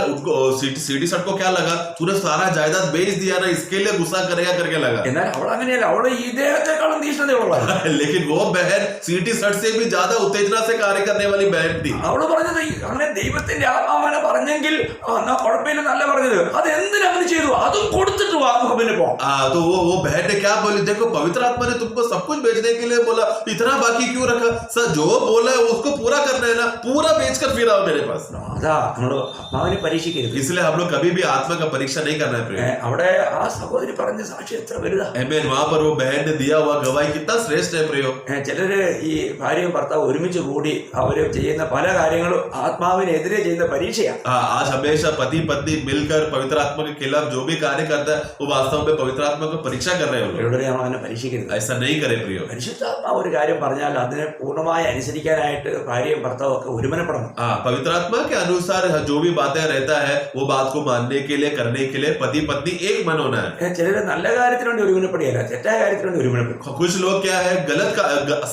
सीटी शर्ट को क्या लगा, तूने सारा जायदाद बेच दिया ना, इसके लिए गुस्सा करेगा करके लगा। എന്നാൽ അവൾ അങ്ങനെയല്ല, അവള് ഇദ്ദേഹത്തെക്കാളും തീഷ്ണതയുള്ളതാണ്. लेकिन वो बहन सीटी शर्ट से भी ज्यादा उत्तेजना से कार्य करने वाली बहन थी। അവള് പറഞ്ഞത് അങ്ങനെ ദൈവത്തിന്റെ ആത്മാവിനെ പറഞ്ഞെങ്കിൽ എന്നാ കുഴപ്പമില്ലെന്നല്ല പറഞ്ഞത്, അത് എന്തിനാ അങ്ങനെ ചെയ്തു, അതും കൊടുത്തിട്ട് വാ പിന്നെ പോ. तो वो बहन ने क्या बोली, देखो पवित्र आत्मा ने तुमको सब कुछ बेचने के लिए बोला, इतना बाकी क्यों रखा? सर जो बोला है उसको पूरा करना है ना, पूरा बेचकर फिर आओ मेरे पास। അതാ നമ്മള് ആത്മാവിനെ പരീക്ഷിക്കരുത്. इसलिए हम लोग कभी भी आत्मा का परीक्षा नहीं करना है प्रिय। അവിടെ ആ സഹോദരി പറഞ്ഞ സാക്ഷി എത്ര വലുതാ. आमीन। वहां पर वो बहन ने दिया हुआ गवाही कितना श्रेष्ठ है प्रियो। ചിലര് ഈ ഭാര്യയും ഭർത്താവ് ഒരുമിച്ച് കൂടി അവര് ചെയ്യുന്ന പല കാര്യങ്ങളും ആത്മാവിനെതിരെ ചെയ്യുന്ന പരീക്ഷയാണ്. आज हमेशा पति पत्नी मिलकर पवित्र आत्मा के खिलाफ जो भी कार्य करता है, वो वास्तव में पवित्र आत्मा को परीक्षा कर रहे हो। ഇവിടെ നമ്മൾ അങ്ങനെ പരീക്ഷിക്കരുത്. ऐसा नहीं करे प्रियो। പരിശുദ്ധാത്മാവ് ഒരു കാര്യം പറഞ്ഞാൽ അതിനെ പൂർണ്ണമായി അനുസരിക്കാനായിട്ട് ഭാര്യയും ഭർത്താവും ഒക്കെ ഒരുമനപ്പെടണം. पवित्र आत्मा के अनुसार जो भी बातें रहता है, वो बात को मानने के लिए, करने के लिए पति पत्नी एक मन होना है। ചിലര് നല്ല കാര്യത്തിന് വേണ്ടി ഒരുമനപ്പെടുകയല്ല, തെറ്റായ കാര്യത്തിന് വേണ്ടി ഒരുമനപ്പെടും. कुछ लोग क्या है,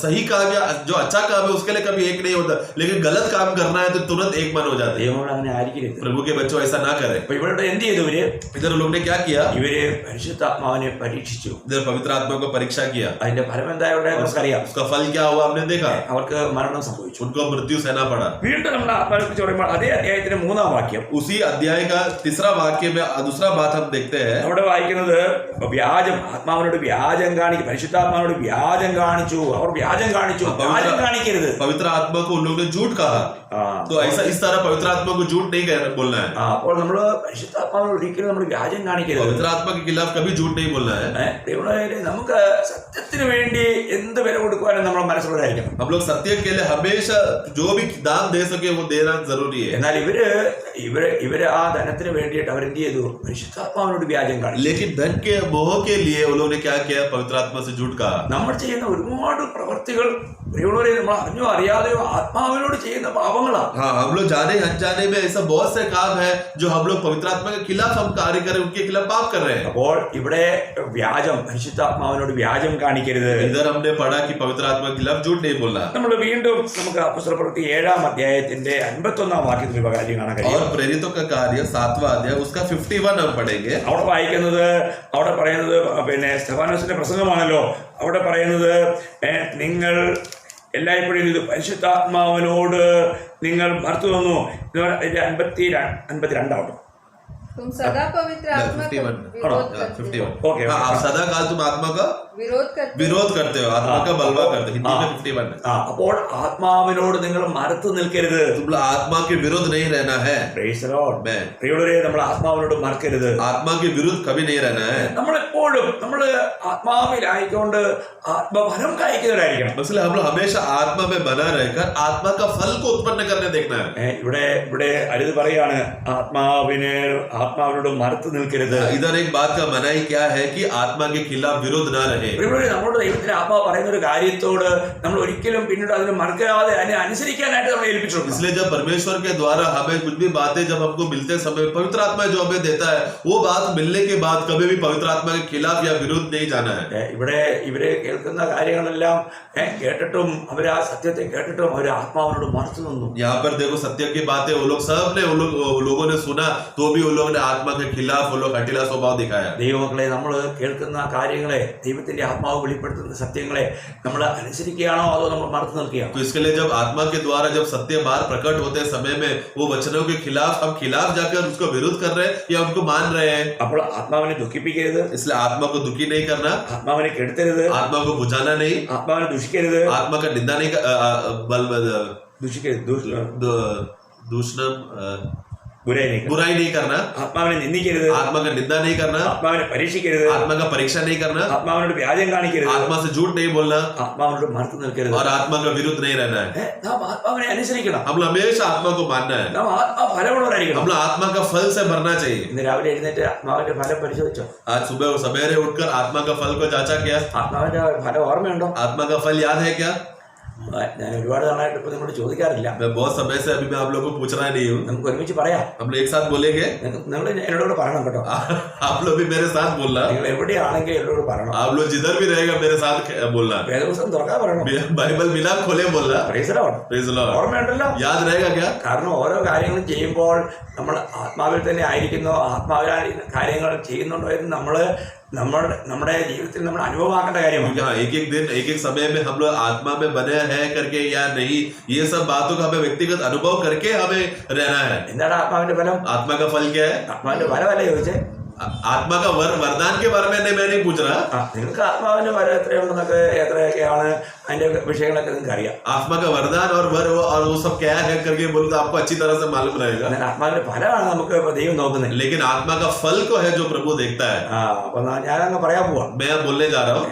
सही काम या जो अच्छा काम है उसके लिए कभी एक नहीं होता, लेकिन गलत काम करना है तो तुरंत एक मन हो जाता है। അങ്ങനെ ആയിരിക്കരുത്. प्रभु के बच्चों ऐसा ना करें. അപ്പൊ ഇവിടെ എന്ത് ചെയ്തു? इधर लोग ने क्या किया? ഇവര് പരിശുദ്ധാത്മാവിനെ പരീക്ഷിച്ചു. इधर पवित्र आत्मा को परीक्षा किया. അതിന്റെ ഫലം എന്തായുടെ നമുക്കറിയാം. उसका फल क्या हुआ हमने देखा. അവർക്ക് മരണം സംഭവിച്ചു. उनको मृत्यु सहना पड़ा. വീണ്ടും നമ്മൾ ആത്മാവിനെ കുറിച്ച് പറയുമ്പോൾ അതേ അധ്യായത്തിന്റെ 3-ാം വാക്യം, उसी अध्याय का 3रा वाक्य में दूसरा बात हम देखते हैं. അവിടെ വായിക്കുന്നത് വ്യാജം, ആത്മാവിനോട് വ്യാജം കാണിക്കും, പരിശുദ്ധാത്മാവിനോട് വ്യാജം കാണിച്ചു, അവർ വ്യാജം കാണിച്ചു. വ്യാജം കാണിക്കരുത്. पवित्र आत्मा को उन लोगों ने झूठ कहा. तो ऐसा इस तरह पवित्र आत्मा को झूठ नहीं बोलना है. അപ്പോൾ നമ്മൾ പരിശുദ്ധാത്മാവിനോട് ഒരിക്കലും നമ്മൾ വ്യാജം കാണിക്കരുത്. पवित्र आत्मा के खिलाफ कभी झूठ नहीं बोलना है. നമുക്ക് സത്യത്തിന് വേണ്ടി എന്ത് വില കൊടുക്കുവാനും നമ്മൾ മനസ്സിലുണ്ടായിരിക്കണം. हम लोग सत्य के लिए हमेशा जो भी दान दे सके वो देना जरूरी है. എന്നാൽ ഇവര് ആ ധനത്തിന് വേണ്ടിയിട്ട് അവരെന്ത് ചെയ്തു? പരിശുദ്ധാത്മാവിനോട് വ്യാജം കാണിച്ചു. लेकिन धन के मोह के लिए उन लोगों ने क्या किया? पवित्र आत्मा से झूठ कहा. നമ്മൾ ചെയ്യുന്ന ഒരുപാട് പ്രവൃത്തികൾ പ്രിയമുള്ളവരെ നമ്മൾ അറിഞ്ഞോ അറിയാതെയോ ആത്മാവിനോട് ചെയ്യുന്ന പാപങ്ങളാണ്. हाँ, हम लोग जाने अनजाने में ऐसा बहुत से काम है जो हम लोग पवित्र आत्मा के खिलाफ हम कार्य कर रहे हैं, उनके खिलाफ पाप कर रहे हैं. അപ്പോൾ ഇവിടെ വ്യാജം, പരിശുദ്ധാത്മാവിനോട് വ്യാജം കാണിക്കരുത്. इधर हमने पढ़ा कि पवित्र आत्मा के खिलाफ झूठ नहीं बोलना. നമ്മൾ വീണ്ടും നമുക്ക് അപ്പോസ്തലപ്രവൃത്തി 7-ാം അധ്യായത്തിന്റെ 51-ാം വാക്യത്തിൽ ഒരു കാര്യം കാണാൻ കഴിയും. और प्रेरितों का कार्य 7वां अध्याय उसका 51 हम पढ़ेंगे. അവിടെ പറയുന്നത് പിന്നെ സ്തെഫാനോസിന്റെ പ്രസംഗമാണല്ലോ. അവിടെ പറയുന്നത് നിങ്ങൾ എല്ലായ്പ്പോഴും ഇത് പരിശുദ്ധാത്മാവിനോട് നിങ്ങൾ മറുത്തു തന്നു. 52 तुम सदा पवित्र आत्मा का विरोध करते हो. ओके, आप सदा काल तुम आत्मा का विरोध करते हो, आत्मा का बलवा करते हो. हिंदी में 51 है. അപ്പോൾ ആത്മാവിനോട് നിങ്ങൾ മറുത്തു നിൽക്കരുത്. तुम आत्मा के विरोध नहीं रहना है. Praise the Lord. പ്രിയമുള്ളവരെ, നമ്മൾ ആത്മാവിനോട് മറക്കരുത്. आत्मा के विरुद्ध कभी नहीं रहना है. നമ്മളെപ്പോഴും നമ്മൾ ആത്മാവിലായിക്കൊണ്ട് ആത്മഫലം കായ്ക്കുന്നവരായിരിക്കണം. इसलिए हम लोग हमेशा आत्मा में बना रहकर आत्मा का फल को उत्पन्न करने देखना है. ഇവിടെ അരുത് പറയാണ് ആത്മാവിനോട് മറുത്തു നിൽക്കരുത്. इधर एक बात का मनाही क्या है कि आत्मा के खिलाफ विरोध ना रहे. നമ്മുടെ ദൈവത്തിന്റെ ആത്മാവ് പറയുന്ന ഒരു കാര്യത്തോട് നമ്മൾ ഒരിക്കലും പിന്നീട് അതിന് മറക്കാതെ അതിനെ അനുസരിക്കാനായിട്ട് നമ്മൾ ഏൽപ്പിച്ചു. इसलिए जब परमेश्वर के द्वारा हमें कुछ भी बातें जब हमको मिलते समय पवित्र आत्मा जो हमें देता है वो बात मिलने के बाद कभी भी पवित्र आत्मा के खिलाफ या विरुद्ध नहीं जाना है. ഇവരെ കേൾക്കുന്ന കാര്യങ്ങളെല്ലാം കേട്ടിട്ടും അവർ ആ സത്യത്തെ കേട്ടിട്ടും അവർ ആത്മാവിനോട് മറുത്തു നിന്നു. यहाँ पर देखो सत्य की बातें वो लोग सब ने लोगों ने सुना तो भी उन लोगों ने आत्मा के खिलाफ वो लोग हठीला स्वभाव दिखाया. ദൈവമക്കളെ, നമ്മൾ കേൾക്കുന്ന കാര്യങ്ങളെ, ദൈവത്തിന്റെ ആത്മാവ് വെളിപ്പെടുത്തുന്ന സത്യങ്ങളെ നമ്മൾ അനുസരിക്കുകയാണോ അതോ നമ്മൾ മറുത്തു നിൽക്കുകയാണോ? तो इसके लिए जब आत्मा के द्वारा जब सत्य बाहर प्रकट होते समय में वो वचनों के खिलाफ हम खिलाफ जाकर उसको विरोध कर रहे हैं या उनको मान रहे हैं. അപ്പോൾ ആത്മാവിനെ ദുഃഖിപ്പിക്കരുത്. इसलिए आत्मा को दुखी नहीं करना, ആത്മാവിനെ കെടുത്തരുത്, आत्मा को बुझाना नहीं, ആത്മാവിനെ ദുഷിക്കരുത്, आत्मा का निंदा नहीं दूषण बुराई नहीं करना, ആത്മാവിനെ നിന്ദിക്കരുത്, आत्मा का निंदा नहीं करना, ആത്മാവിനെ പരീക്ഷിക്കരുത്, आत्मा का परीक्षा नहीं करना, ആത്മാവിനോട് വ്യാജം കാണിക്കരുത്, आत्मा से झूठ नहीं बोलना, ആത്മാവിനോട് മറുത്തു നിൽക്കരുത്, और आत्मा का विरुद्ध नहीं रहना है. നാം ആത്മാവിനെ അനുസരിക്കണം. हम लोग हमेशा आत्मा को मानना है. നാം ആത്മാഫലമുള്ളവരായിരിക്കണം. हम लोग आत्मा का फल से भरना चाहिए. ഇന്ന് രാവിലെ എഴുന്നേറ്റ് ആത്മാവിന്റെ ഫലം പരിശോധിച്ചോ? आज सुबह सवेरे उठकर आत्मा का फल को जांचा किया? ആത്മാവിന്റെ ഫലം ഓർമ്മയുണ്ടോ? आत्मा का फल याद है क्या? ഞാൻ ഒരുപാട് നാളായിട്ട് ഇപ്പൊ നിങ്ങളോട് ചോദിക്കാറില്ല. मैं बहुत समय से अभी मैं आप लोगों को पूछ रहा नहीं हूँ. നമുക്ക് ഒരുമിച്ച് പറയാം. हम लोग एक साथ बोलेंगे. നിങ്ങൾ എന്നോട് പറയണം കേട്ടോ. आप लोग भी मेरे साथ बोलना. നിങ്ങൾ എവിടെയാണെങ്കിൽ എന്നോട് പറയണം. आप लोग जिधर भी रहेगा मेरे साथ बोलना. വേദപുസ്തകം തുറക്കാൻ പറയണം. बाइबल मिला खोले बोलना. Praise the Lord. Praise the Lord. ഓർമ്മയുണ്ടല്ലോ? याद रहेगा क्या? കാരണം ഓരോ കാര്യങ്ങളും ചെയ്യുമ്പോൾ നമ്മൾ ആത്മാവിൽ തന്നെ ആയിരിക്കുന്നോ, ആത്മാവിലാൽ കാര്യങ്ങൾ ചെയ്യുന്നുണ്ടോ എന്ന് നമ്മുടെ ജീവിതത്തിൽ നമ്മൾ അനുഭവമാക്കേണ്ട കാര്യമാണ്. एक एक दिन एक एक समय में हम लोग आत्मा में बने हैं करके या नहीं, ये सब बातों का हमें व्यक्तिगत अनुभव करके हमें रहना है. എന്താണ് ആത്മാവിന്റെ ഫലം? आत्मा का फल क्या है? ആത്മാവിന്റെ ഫലമല്ല ചോദിച്ചേ. आत्मा का वरदान के बारे में मैं नहीं पूछ रहा. നിങ്ങൾക്ക് ആത്മാവിന്റെ ഫലം എത്രയുണ്ടെന്നൊക്കെ എത്രയൊക്കെയാണ് അതിന്റെ വിഷയങ്ങളൊക്കെ നിങ്ങൾക്ക് അറിയാം. आत्मा का वरदान और वर और वो सब क्या है करके बोलो तो आपको अच्छी तरह से मालूम रहेगा. ആത്മാവിന്റെ ഫലമാണ് നമുക്ക് ദൈവം നോക്കുന്നത്. लेकिन आत्मा का फल को है जो प्रभु देखता है. അപ്പൊ ഞാനങ്ങ് പറയാൻ പോവാ. मैं बोलने जा रहा हूँ.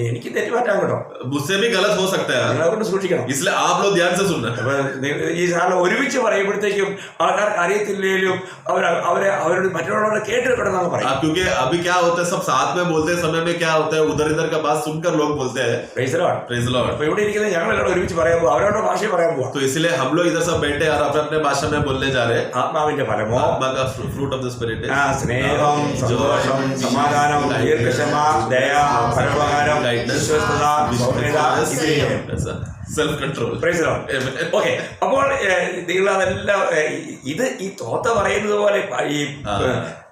എനിക്ക് തെറ്റുപറ്റാൻ കേട്ടോ. मुझसे भी गलत हो सकता है. നിങ്ങളെ കൊണ്ട് സൂക്ഷിക്കണം. इसलिए आप लोग ध्यान से सुनना. ഈ സാധനം ഒരുമിച്ച് പറയുമ്പോഴത്തേക്കും ആൾക്കാർക്ക് അറിയത്തില്ലേലും അവരോട് മറ്റുള്ളവരോട് കേട്ടിട്ടുണ്ടെന്നാണ് പറയാം. क्योंकि अभी क्या होता है, सब साथ में बोलते समय में क्या होता है, उधर इधर का बात सुनकर लोग बोलते हैं. Praise the Lord. Praise the Lord. അപ്പൊ ഇവിടെ ഇരിക്കുന്ന ഞങ്ങളെല്ലാം ഒരുമിച്ച് പറയാൻ പോവാ, അവരവരുടെ ഭാഷയിൽ പറയാൻ പോവാ. तो इसलिए हम लोग इधर सब बैठे और अपने अपने भाषा में बोलने जा रहे हैं. ആത്മാവിന്റെ ഫലമോ? आत्मा का फ्रूट ऑफ द स्पिरिट है സ്നേഹം, സന്തോഷം, സമാധാനം, ദീർഘക്ഷമ, ദയ, പരോപകാരം, വിശ്വസ്തത, സൗമ്യത, വിധേയം. Self control. ഓക്കെ, അപ്പോൾ നിങ്ങൾ അതെല്ലാം ഇത് ഈ തോത്ത പറയുന്നത് പോലെ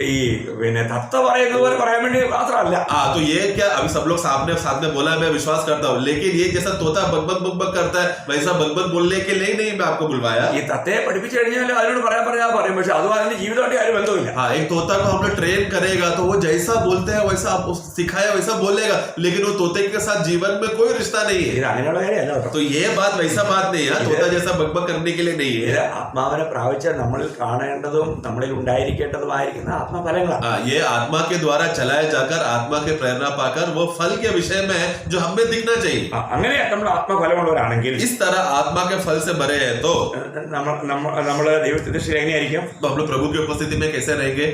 ഈ പിന്നെ തത്ത പറയുന്നത് പോലെ പറയാൻ വേണ്ടി മാത്രമല്ല. तो ये क्या अभी सब लोग साथ में बोला, मैं विश्वास करता हूँ, लेकिन ये जैसा तोता बकबक करता है वैसा बकबक बोलने के लिए नहीं मैं आपको बुलवाया। ഈ തത്തയെ പഠിപ്പിച്ചു കഴിഞ്ഞാൽ അതിനോട് പറയാൻ പറയും, പക്ഷെ അതും അതിന്റെ ജീവിതമായിട്ട് ആരും ബന്ധമില്ല. हाँ, एक तोता को हम लोग ट्रेन करेगा तो वो जैसा बोलते हैं वैसा आप सिखाया वैसा बोलेगा, लेकिन वो तोते के साथ जीवन में कोई रिश्ता नहीं है। ഇത് അങ്ങനെയുള്ള കാര്യമല്ല കേട്ടോ. तो ये बात वैसा बात नहीं है, तोता जैसा बकबक करने के लिए नहीं ഇത് है। ആത്മാവിനെ പ്രാപിച്ച നമ്മളിൽ കാണേണ്ടതും നമ്മളിൽ ഉണ്ടായിരിക്കേണ്ടതുമായിരിക്കുന്ന ആത്മഫലങ്ങളാണ്. ये आत्मा के द्वारा चलाया जाकर आत्मा के प्रेरणा पाकर वो फल के विषय में है जो हमें दिखना चाहिए। അങ്ങനെ നമ്മൾ ആത്മഫലമുള്ളവരാണെങ്കിൽ, इस तरह आत्मा के फल से भरे हैं तो നമ്മള് ദൈവത്തിന്റെ ദൃഷ്ടിയിൽ എങ്ങനെയായിരിക്കും? तो हम लोग प्रभु की उपस्थिति में कैसे रहेंगे?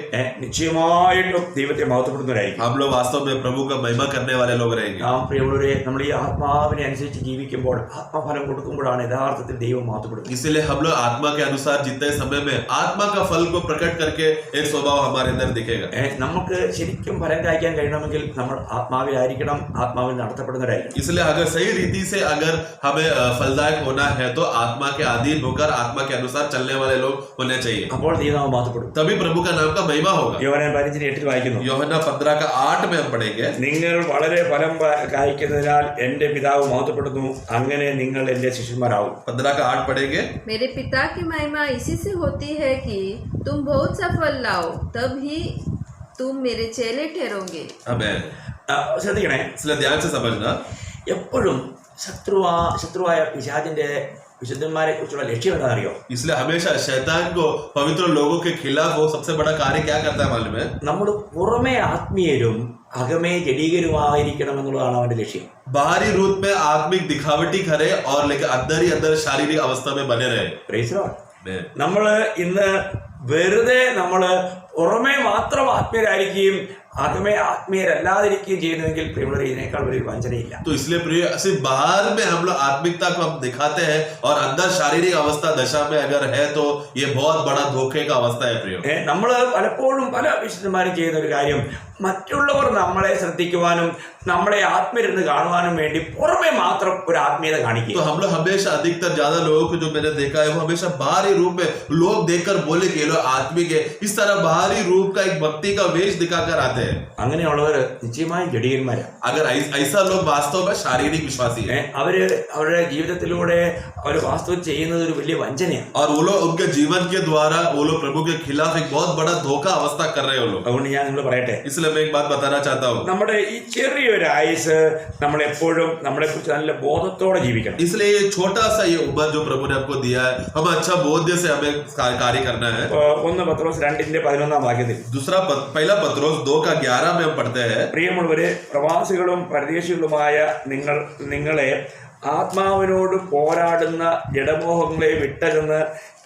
നിശ്ചയമായിട്ടും ദൈവത്തെ മഹത്വപ്പെടുന്നവരായിരിക്കും. हम लोग वास्तव में प्रभु का महिमा करने वाले लोग रहेंगे। പ്രിയമുള്ളവരെ, നമ്മൾ ഈ ആത്മാവിനെ അനുസരിച്ച് ജീവിക്കുമ്പോൾ, ആത്മഫലം കൊടുക്കുമ്പോഴാണ് യഥാർത്ഥത്തിൽ ദൈവം മഹത്വപ്പെടുന്നത്. इसलिए हम लोग आत्मा के अनुसार जितने समय में आत्मा का फल को प्रकट करके एक स्वभाव हमारे अंदर दिखेगा। നമുക്ക് ശരിക്കും ഫലം കായ്ക്കാൻ കഴിയണമെങ്കിൽ നമ്മൾ ആത്മാവിലായിരിക്കണം, ആത്മാവിൽ നടത്തപ്പെടുന്നവരായിരിക്കണം. इसलिए अगर सही रीति से अगर हमें फलदायक होना है तो आत्मा के अधीन होकर आत्मा के अनुसार चलने वाले लोग होने चाहिए, അപ്പോൾ ദൈവം മഹത്വപ്പെടും. तभी प्रभु का नाम का महिमा होगा। യോഹന്നാൻ 15:8 വായിക്കുന്നു, യോഹന്നാൻ 15:8 में हम पढ़ेंगे, നിങ്ങൾ വളരെ ഫലം കായ്ക്കുന്നതിനാൽ എന്റെ പിതാവ് മഹത്വപ്പെടുന്നു, അങ്ങനെ നിങ്ങൾ എന്റെ ശിഷ്യന്മാരാവും. 15:8 पढ़ेंगे। मेरे पिता की महिमा इसी से होती है कि तुम बहुत सा फल लाओ, तब ही तुम मेरे चेले ठहरोगे। आमीन। ശ്രദ്ധിക്കണേ, इसलिए ध्यान से समझना, എപ്പോഴും ശത്രുവായ പിശാചിന്റെ വിശുദ്ധന്മാരെ കുറിച്ചുള്ള ലക്ഷ്യം എന്താണെന്നറിയോ? इसलिए हमेशा शैतान को पवित्र लोगों के खिलाफ वो सबसे बड़ा कार्य क्या करता है मालूम है? നമ്മൾ പുറമേ ആത്മീയരും അകമേ ജഡീകരുമായിരിക്കണം എന്നുള്ളതാണ് അവന്റെ ലക്ഷ്യം. बाहरी रूप में आत्मिक दिखावटी करे और लेकिन अंदर ही अंदर शारीरिक अवस्था में बने रहे। Praise lord. നമ്മള് ഇന്ന് വെറുതെ പുറമേ മാത്രം ആത്മീയരായിരിക്കുകയും അകമേ ആത്മീയരല്ലാതിരിക്കുകയും ചെയ്യുന്നുവെങ്കിൽ പ്രിയമുള്ളവരെ, ഇതിനേക്കാൾ വലിയൊരു വഞ്ചനയില്ല. तो इसलिए प्रिय, सिर्फ बाहर में हम लोग आत्मिकता को हम दिखाते हैं और अंदर शारीरिक अवस्था दशा में अगर है तो ये बहुत बड़ा धोखे का अवस्था है प्रिय। നമ്മള് പലപ്പോഴും പല വിശുദ്ധന്മാരും ചെയ്യുന്ന ഒരു കാര്യം, മറ്റുള്ളവർ നമ്മളെ ശ്രദ്ധിക്കുവാനും നമ്മളെ ആത്മീയരെന്ന് കാണുവാനും വേണ്ടി പുറമെ മാത്രം ഒരു ആത്മീയത കാണിക്കുക. तो हम लोग हमेशा अधिकतर ज्यादा लोगों को जो मैंने देखा है वो हमेशा बाहरी रूप में लोग देखकर बोले कि ये लोग आत्मिक है, इस तरह बाहरी रूप का एक भक्ति का वेश दिखाकर आते हैं। അങ്ങനെയുള്ളവർ നിശ്ചയമായും ജഡീകന്മാരാണ്. अगर ऐसा लोग वास्तव में शारीरिक विश्वासी है, അവരുടെ ജീവിതത്തിലൂടെ അവർ വാസ്തവം ചെയ്യുന്നത് ഒരു വലിയ വഞ്ചനയാണ്. और वो लोग उनके जीवन के द्वारा वो लोग प्रभु के खिलाफ एक बहुत बड़ा धोखा अवस्था कर रहे हो लोग। അതുകൊണ്ട് ഞാൻ നിങ്ങൾ പറയട്ടെ, इसलिए मैं एक बात बताना चाहता हूँ, നമ്മുടെ ഈ ചെറിയൊരു ആയുസ് നമ്മളെപ്പോഴും നമ്മളെ കുറിച്ച് നല്ല ബോധത്തോടെ ജീവിക്കണം. इसलिए ये छोटा सा ये उम्र जो प्रभु ने आपको दिया है, हम अच्छा बोध्य से हमें कार्य करना है। 1 പത്രോസ് 2:11 വാക്യത്തിൽ, पहला पत्रोस 2:11 में हम पढ़ते हैं, പ്രിയമുള്ളവരെ, പ്രവാസികളും പരദേശികളുമായ നിങ്ങളെ ആത്മാവിനോട് പോരാടുന്ന ജഡമോഹങ്ങളെ വിട്ടകന്ന്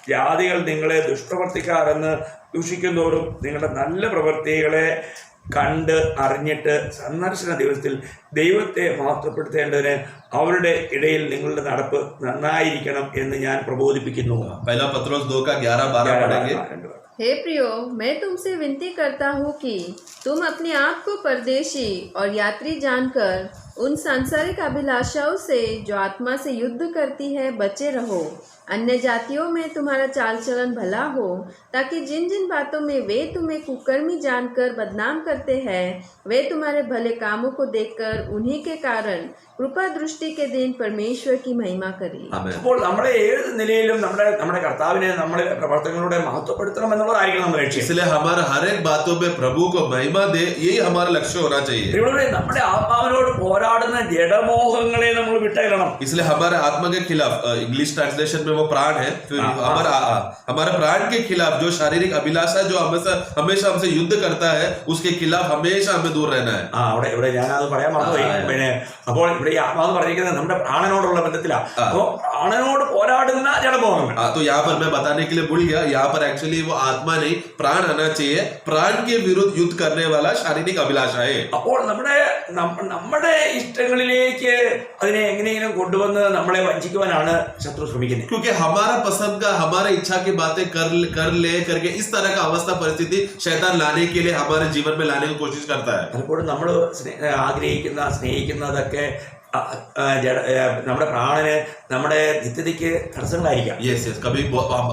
ജാതികൾ നിങ്ങളെ ദുഷ്പ്രവർത്തിക്കാരെന്ന് ദൂഷിക്കുന്നവരും നിങ്ങളുടെ നല്ല പ്രവൃത്തികളെ കണ്ട് അറിഞ്ഞിട്ട് സന്ദർശന ദിവസത്തിൽ ദൈവത്തെ മഹത്വപ്പെടുത്തേണ്ടതിന് അവരുടെ ഇടയിൽ നിങ്ങളുടെ നടപ്പ് നന്നായിരിക്കണം എന്ന് ഞാൻ പ്രബോധിപ്പിക്കുന്നു. पहला पत्रोस 2:11-12 पढ़ेंगे। हे प्रियो, मैं तुमसे विनती करता हूँ कि तुम अपने आप को परदेशी और यात्री जानकर उन सांसारिक अभिलाषाओं से जो आत्मा से युद्ध करती है बचे रहो। अन्य जातियों में तुम्हारा चाल चलन भला हो, ताकि जिन जिन बातों में वे तुम्हें कुकर्मी जानकर बदनाम करते हैं, वे तुम्हारे भले कामों को देखकर उन्हीं के कारण कृपा दृष्टि के दिन परमेश्वर की महिमा करें। അപ്പോൾ നമ്മളെ ഏത് നിലയിലും നമ്മുടെ കർത്താവിനെ നമ്മുടെ പ്രവർത്തനങ്ങളുടെ മഹത്വപ്പെടുത്തണം എന്നുള്ളതായിരിക്കണം നമ്മുടെ ലക്ഷ്യം. इसलिए हमारा हर एक बातों में प्रभु को महिमा दे, यही हमारा लक्ष्य होना चाहिए। നമ്മുടെ ആത്മാവിനോട് പോരാടുന്ന ജഡമോഹങ്ങളെ നമ്മൾ വിട്ടകലണം. इसलिए हमारे आत्मा के खिलाफ, इंग्लिश ट्रांसलेशन में वो प्राण है, फिर हमारे प्राण के खिलाफ जो शारीरिक अभिलाषा जो हमेशा हमसे युद्ध करता है, उसके खिलाफ हमेशा हमें दूर रहना है। ഇവിടെ ഞാനത് പറയാൻ മറന്നുപോയി. അപ്പോൾ ഇവിടെ ഈ ആത്മാവ് പറഞ്ഞിരിക്കുന്നത് നമ്മുടെ പ്രാണനോടുള്ള ബന്ധത്തിലാണ്. അപ്പോൾ പ്രാണനോട് പോരാടുന്ന ജഡമോഹങ്ങൾ. तो यहाँ पर मैं बताने के लिए भूल गया, यहाँ पर एक्चुअली वो आत्मा नहीं प्राण आना चाहिए, प्राण के विरुद्ध युद्ध करने वाला शारीरिक अभिलाषा है। അപ്പോൾ നമ്മുടെ ഇഷ്ടങ്ങളിലേക്ക് അതിനെ എങ്ങനെയെങ്കിലും കൊണ്ടുവന്ന് നമ്മളെ വഞ്ചിക്കുവാനാണ് ശത്രു ശ്രമിക്കുന്നത്. क्योंकि हमारा पसंद का, हमारे इच्छा की बातें कर ले करके इस तरह का अवस्था परिस्थिति शैतान लाने के लिए हमारे जीवन में लाने की कोशिश करता है। പലപ്പോഴും നമ്മൾ ആഗ്രഹിക്കുന്ന സ്നേഹിക്കുന്നതൊക്കെ നമ്മുടെ പ്രാണന് നമ്മുടെ നിത്യതയ്ക്ക് തടസ്സങ്ങളായിരിക്കാം. यस यस कभी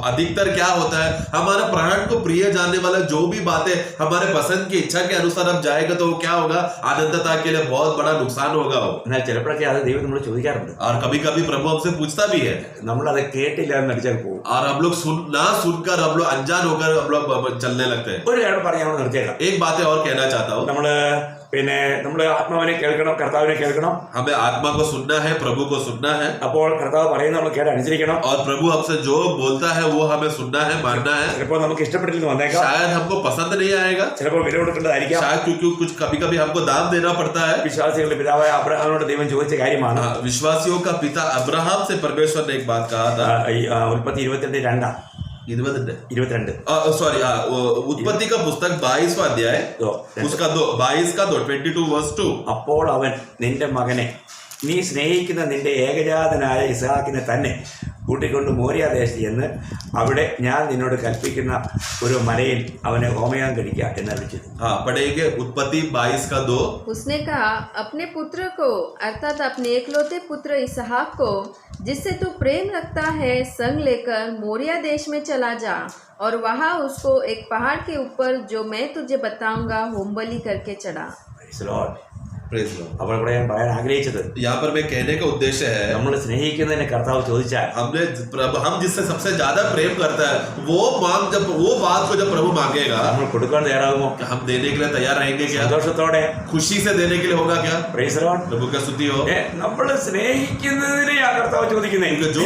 अधिकतर क्या होता है, हमारे प्राण को प्रिय जानने वाला जो भी बातें हमारे पसंद की इच्छा के अनुसार अब जाएगा तो वो क्या होगा, अनंतता के लिए बहुत बड़ा नुकसान होगा वो. എന്നാൽ ചിലപ്പോഴൊക്കെ അത് ദൈവം നമ്മൾ ചോദിക്കാറുണ്ട്. और कभी कभी प्रभु हमसे पूछता भी है, നമ്മളത് കേട്ടില്ല എന്ന് നടിച്ചാൽ പോകും. और हम लोग ना सुनकर हम लोग अनजान होकर हम लोग चलने लगते हैं. ഒരു കാര്യം പറഞ്ഞ് നമ്മൾ നിർത്തിയേക്കാം. एक बात और कहना चाहता हूँ, നമ്മള് ആത്മാവിനെ കേൾക്കണം, കർത്താവിനെ കേൾക്കണം. हमें आत्मा को सुनना है, प्रभु को सुनना है. അപ്പോൾ കർത്താവ് പറയുന്ന നമ്മൾ കേട്ട് അനുസരിക്കണം. और प्रभु हमसे जो बोलता है वो हमें सुनना है, मानना है. ചിലപ്പോൾ നമുക്ക് ഇഷ്ടപ്പെട്ടില്ലെന്ന് വന്നേക്കാം. शायद हमको पसंद नहीं आएगा, ചിലപ്പോൾ വില കൊടുക്കേണ്ടതായിരിക്കാം. शायद क्योंकि कुछ कभी कभी हमको दाम देना पड़ता है. വിശ്വാസികളുടെ പിതാവായ അബ്രഹാമിനോട് ദൈവം ചോദിച്ച കാര്യമാണ്. विश्वासियों का पिता अब्राहम से परमेश्वर ने एक बात कहा था. ഉൽപ്പത്തി 22:2 सॉरी, उत्पत्ति का पुस्तक 22वां अध्याय उसका 22:2. അപ്പോൾ അവൻ നിന്റെ മകനെ, നീ സ്നേഹിക്കുന്ന നിന്റെ ഏകജാതനായ ഇസ്ഹാക്കിനെ തന്നെ കൂട്ടിക്കൊണ്ട് മോര്യാദേശത്ത് ചെന്ന് അവിടെ ഞാൻ നിന്നോട് കൽപ്പിക്കുന്ന ഒരു മലയിൽ അവനെ ഹോമയാഗം കഴിക്കുക എന്നറിയിച്ചത്. हाँ पढ़ेंगे उत्पत्ति 22:2. उसने कहा, अपने पुत्र को अर्थात अपने एकलौते पुत्र इसहाक को जिससे तू प्रेम रखता है संग लेकर मोरिया देश में चला जा और वहाँ उसको एक पहाड़ के ऊपर जो मैं तुझे बताऊंगा होमबलि करके चढ़ा. Praise the Lord. Praise the Lord. അപ്പോൾ ഇവിടെ ഞാൻ പറയാൻ ആഗ്രഹിച്ചത്, यहाँ पर मैं कहने का उद्देश्य है, നമ്മൾ സ്നേഹിക്കുന്നതിനെ കർത്താവ് ചോദിച്ചാൽ हम जिससे सबसे ज्यादा प्रेम करता है वो बात को जब प्रभु मांगेगा, നമ്മൾ കൊടുക്കാൻ തയ്യാറാകുമോ? हम देने के लिए तैयार रहेंगे क्या? സന്തോഷത്തോടെ, खुशी से देने के लिए होगा क्या? Praise the Lord. प्रभु का स्तुति हो. നമ്മൾ സ്നേഹിക്കുന്നതിനെ ആ കർത്താവ് ചോദിക്കുന്നത്.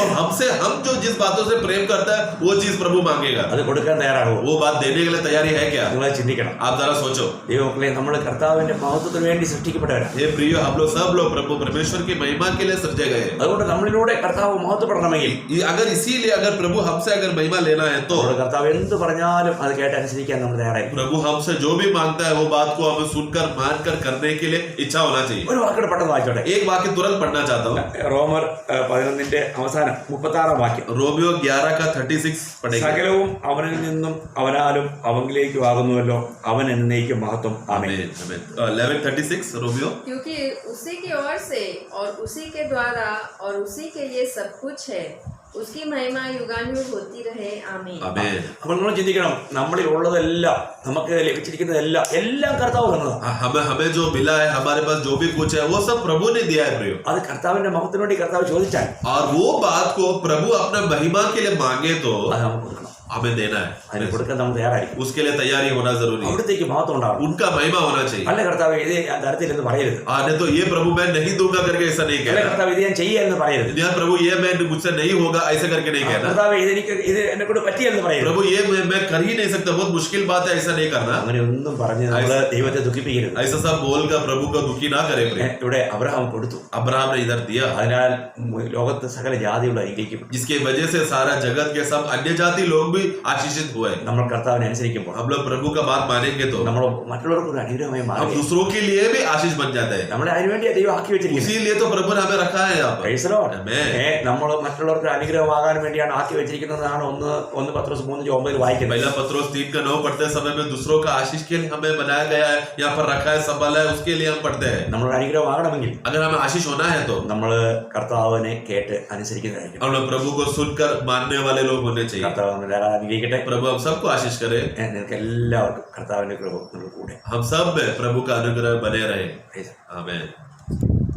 हम जो जिस बातों से प्रेम करता है वो चीज प्रभु मांगेगा, അത് കൊടുക്കാൻ തയ്യാറാകുമോ? वो बात देने के लिए तैयारी है क्या? നിങ്ങൾ ചിന്തിക്കണം. आप जरा सोचो. ദൈവമക്കളെ, നമ്മൾ കർത്താവിന്റെ മഹത്വത്തിന് വേണ്ടി സൃഷ്ടിക്കപ്പെട്ടവരാണ്. हे प्रियो, हम लोग सब लोग प्रभु परमेश्वर की महिमा के लिए सृजे गए हैं. അതുകൊണ്ട് നമ്മളിലൂടെ കർത്താവ് മഹത്വപ്പെടണമെങ്കിൽ अगर प्रभु हमसे अगर महिमा लेना है तो നമ്മുടെ കർത്താവ് എന്ത് പറഞ്ഞാലും അത് കേട്ട് അനുസരിക്കാൻ നമ്മൾ തയ്യാറായിരിക്കും. प्रभु हमसे जो भी मांगता है वो बात को हमें सुनकर मानकर करने के लिए इच्छा होना चाहिए. ഒരു വാക്കിയുടെ പെട്ടെന്ന് വായിച്ചോട്ടെ. एक वाक्य तुरंत पढ़ना चाहता हूँ. റോമർ 11 അവസാനം 36 വാക്യം. रोमियो 11:36 पढ़ेंगे. സകലവും അവനിൽ നിന്നും അവനാലും അവങ്കിലേക്കും ആകുന്നുവല്ലോ, അവൻ എന്നേക്കും മഹത്വം. ആമേൻ. 11:36 रोमियो. क्योंकि उसी की ओर से और उसी के द्वारा और उसी के लिए सब कुछ है, उसकी महिमा युगानुयुग होती रहे. आमीन. आमीन. അപ്പോൾ നമ്മൾ ചിന്തിക്കണം, നമ്മളിൽ ഉള്ളതെല്ലാം, നമുക്ക് ലഭിച്ചിരിക്കുന്നതെല്ലാം കർത്താവ് തന്നതാണ്. हमें जो मिला है, हमारे पास जो भी कुछ है वो सब प्रभु ने दिया है प्रियो. അത് കർത്താവിന്റെ മഹത്വത്തിന് വേണ്ടി കർത്താവ് ചോദിച്ചാൽ और वो बात को प्रभु अपने महिमा के लिए मांगे तो അത് നമുക്ക് കൊടുക്കണം. हमें देना है. അതിന് കൊടുക്കാൻ നമ്മൾ തയ്യാറായിരിക്കും. उसके लिए तैयारी होना जरूरी है. അവിടത്തേക്ക് മഹത്വം ഉണ്ടാവും. उनका महिमा होना चाहिए. അല്ല കർത്താവ് ഇത് ഞാൻ തരത്തില്ലെന്ന് പറയരുത്. नहीं तो ये प्रभु मैं नहीं दूंगा करके ऐसा नहीं അല്ല कहना. കർത്താവ് ഇത് ഞാൻ ചെയ്യാന്ന് പറയരുത്. या प्रभु ये मैं मुझसे नहीं होगा ऐसे करके नहीं कहना. കർത്താവ് ഇത് എന്നെ കൊണ്ട് പറ്റിയെന്ന് പറയരുത്. प्रभु ये मैं कर ही नहीं सकता, बहुत मुश्किल बात है, ऐसा नहीं करना. അങ്ങനെ ഒന്നും പറഞ്ഞ് നമ്മൾ ദൈവത്തെ ദുഃഖിപ്പിക്കരുത്. ऐसा सब बोलकर प्रभु को दुखी ना करे. ഇവിടെ അബ്രഹാം കൊടുത്തു, अब्राहम ने इधर दिया, അതിനാൽ ലോകത്ത് സകല ജാതികളും അനുഗ്രഹിക്കപ്പെട്ടു. जिसकी वजह से सारा जगत के सब अन्य जाति लोग भी आशीषित हुए. നമ്മൾ കർത്താവിനെ അനുസരിക്കുമ്പോൾ, हम लोग प्रभु का बात मानेंगे तो നമ്മൾ മറ്റുള്ളവർക്ക് ഒരു അനുഗ്രഹമായി हम മാറും. दूसरों के लिए भी आशीष बन जाते हैं. നമ്മളെ അതിനുവേണ്ടി ദൈവം ആക്കി വെച്ചിരിക്കുന്നത്. इसीलिए तो प्रभु ने हमें रखा है यहाँ पर. Praise the Lord. Amen. നമ്മൾ മറ്റുള്ളവർക്ക് അനുഗ്രഹമാകാൻ വേണ്ടിയാണ് ആക്കി വെച്ചിരിക്കുന്നതാണ് 1 പത്രോസ് 3:9 വായിക്കുന്നത്. पहला पत्रोस 3:9 पढ़ते समय में दूसरों का आशीष के लिए हमें बनाया गया है, यहाँ पर रखा है, संभाला है, उसके लिए हम पढ़ते हैं. നമ്മൾ അനുഗ്രഹമാകണമെങ്കിൽ अगर हमें आशीष होना है तो നമ്മൾ കർത്താവിനെ കേട്ട് അനുസരിക്കുന്നതായിരിക്കും. हम लोग प्रभु को सुनकर मानने वाले लोग होने चाहिए. കർത്താവ് നമ്മളെ അനുഗ്രഹിക്കട്ടെ. प्रभु हम सबको आशीष करे. നിങ്ങൾക്ക് എല്ലാവർക്കും കർത്താവിന്റെ കൃപ കൂടെ. हम सब में प्रभु का अनुग्रह बने रहे. आमीन.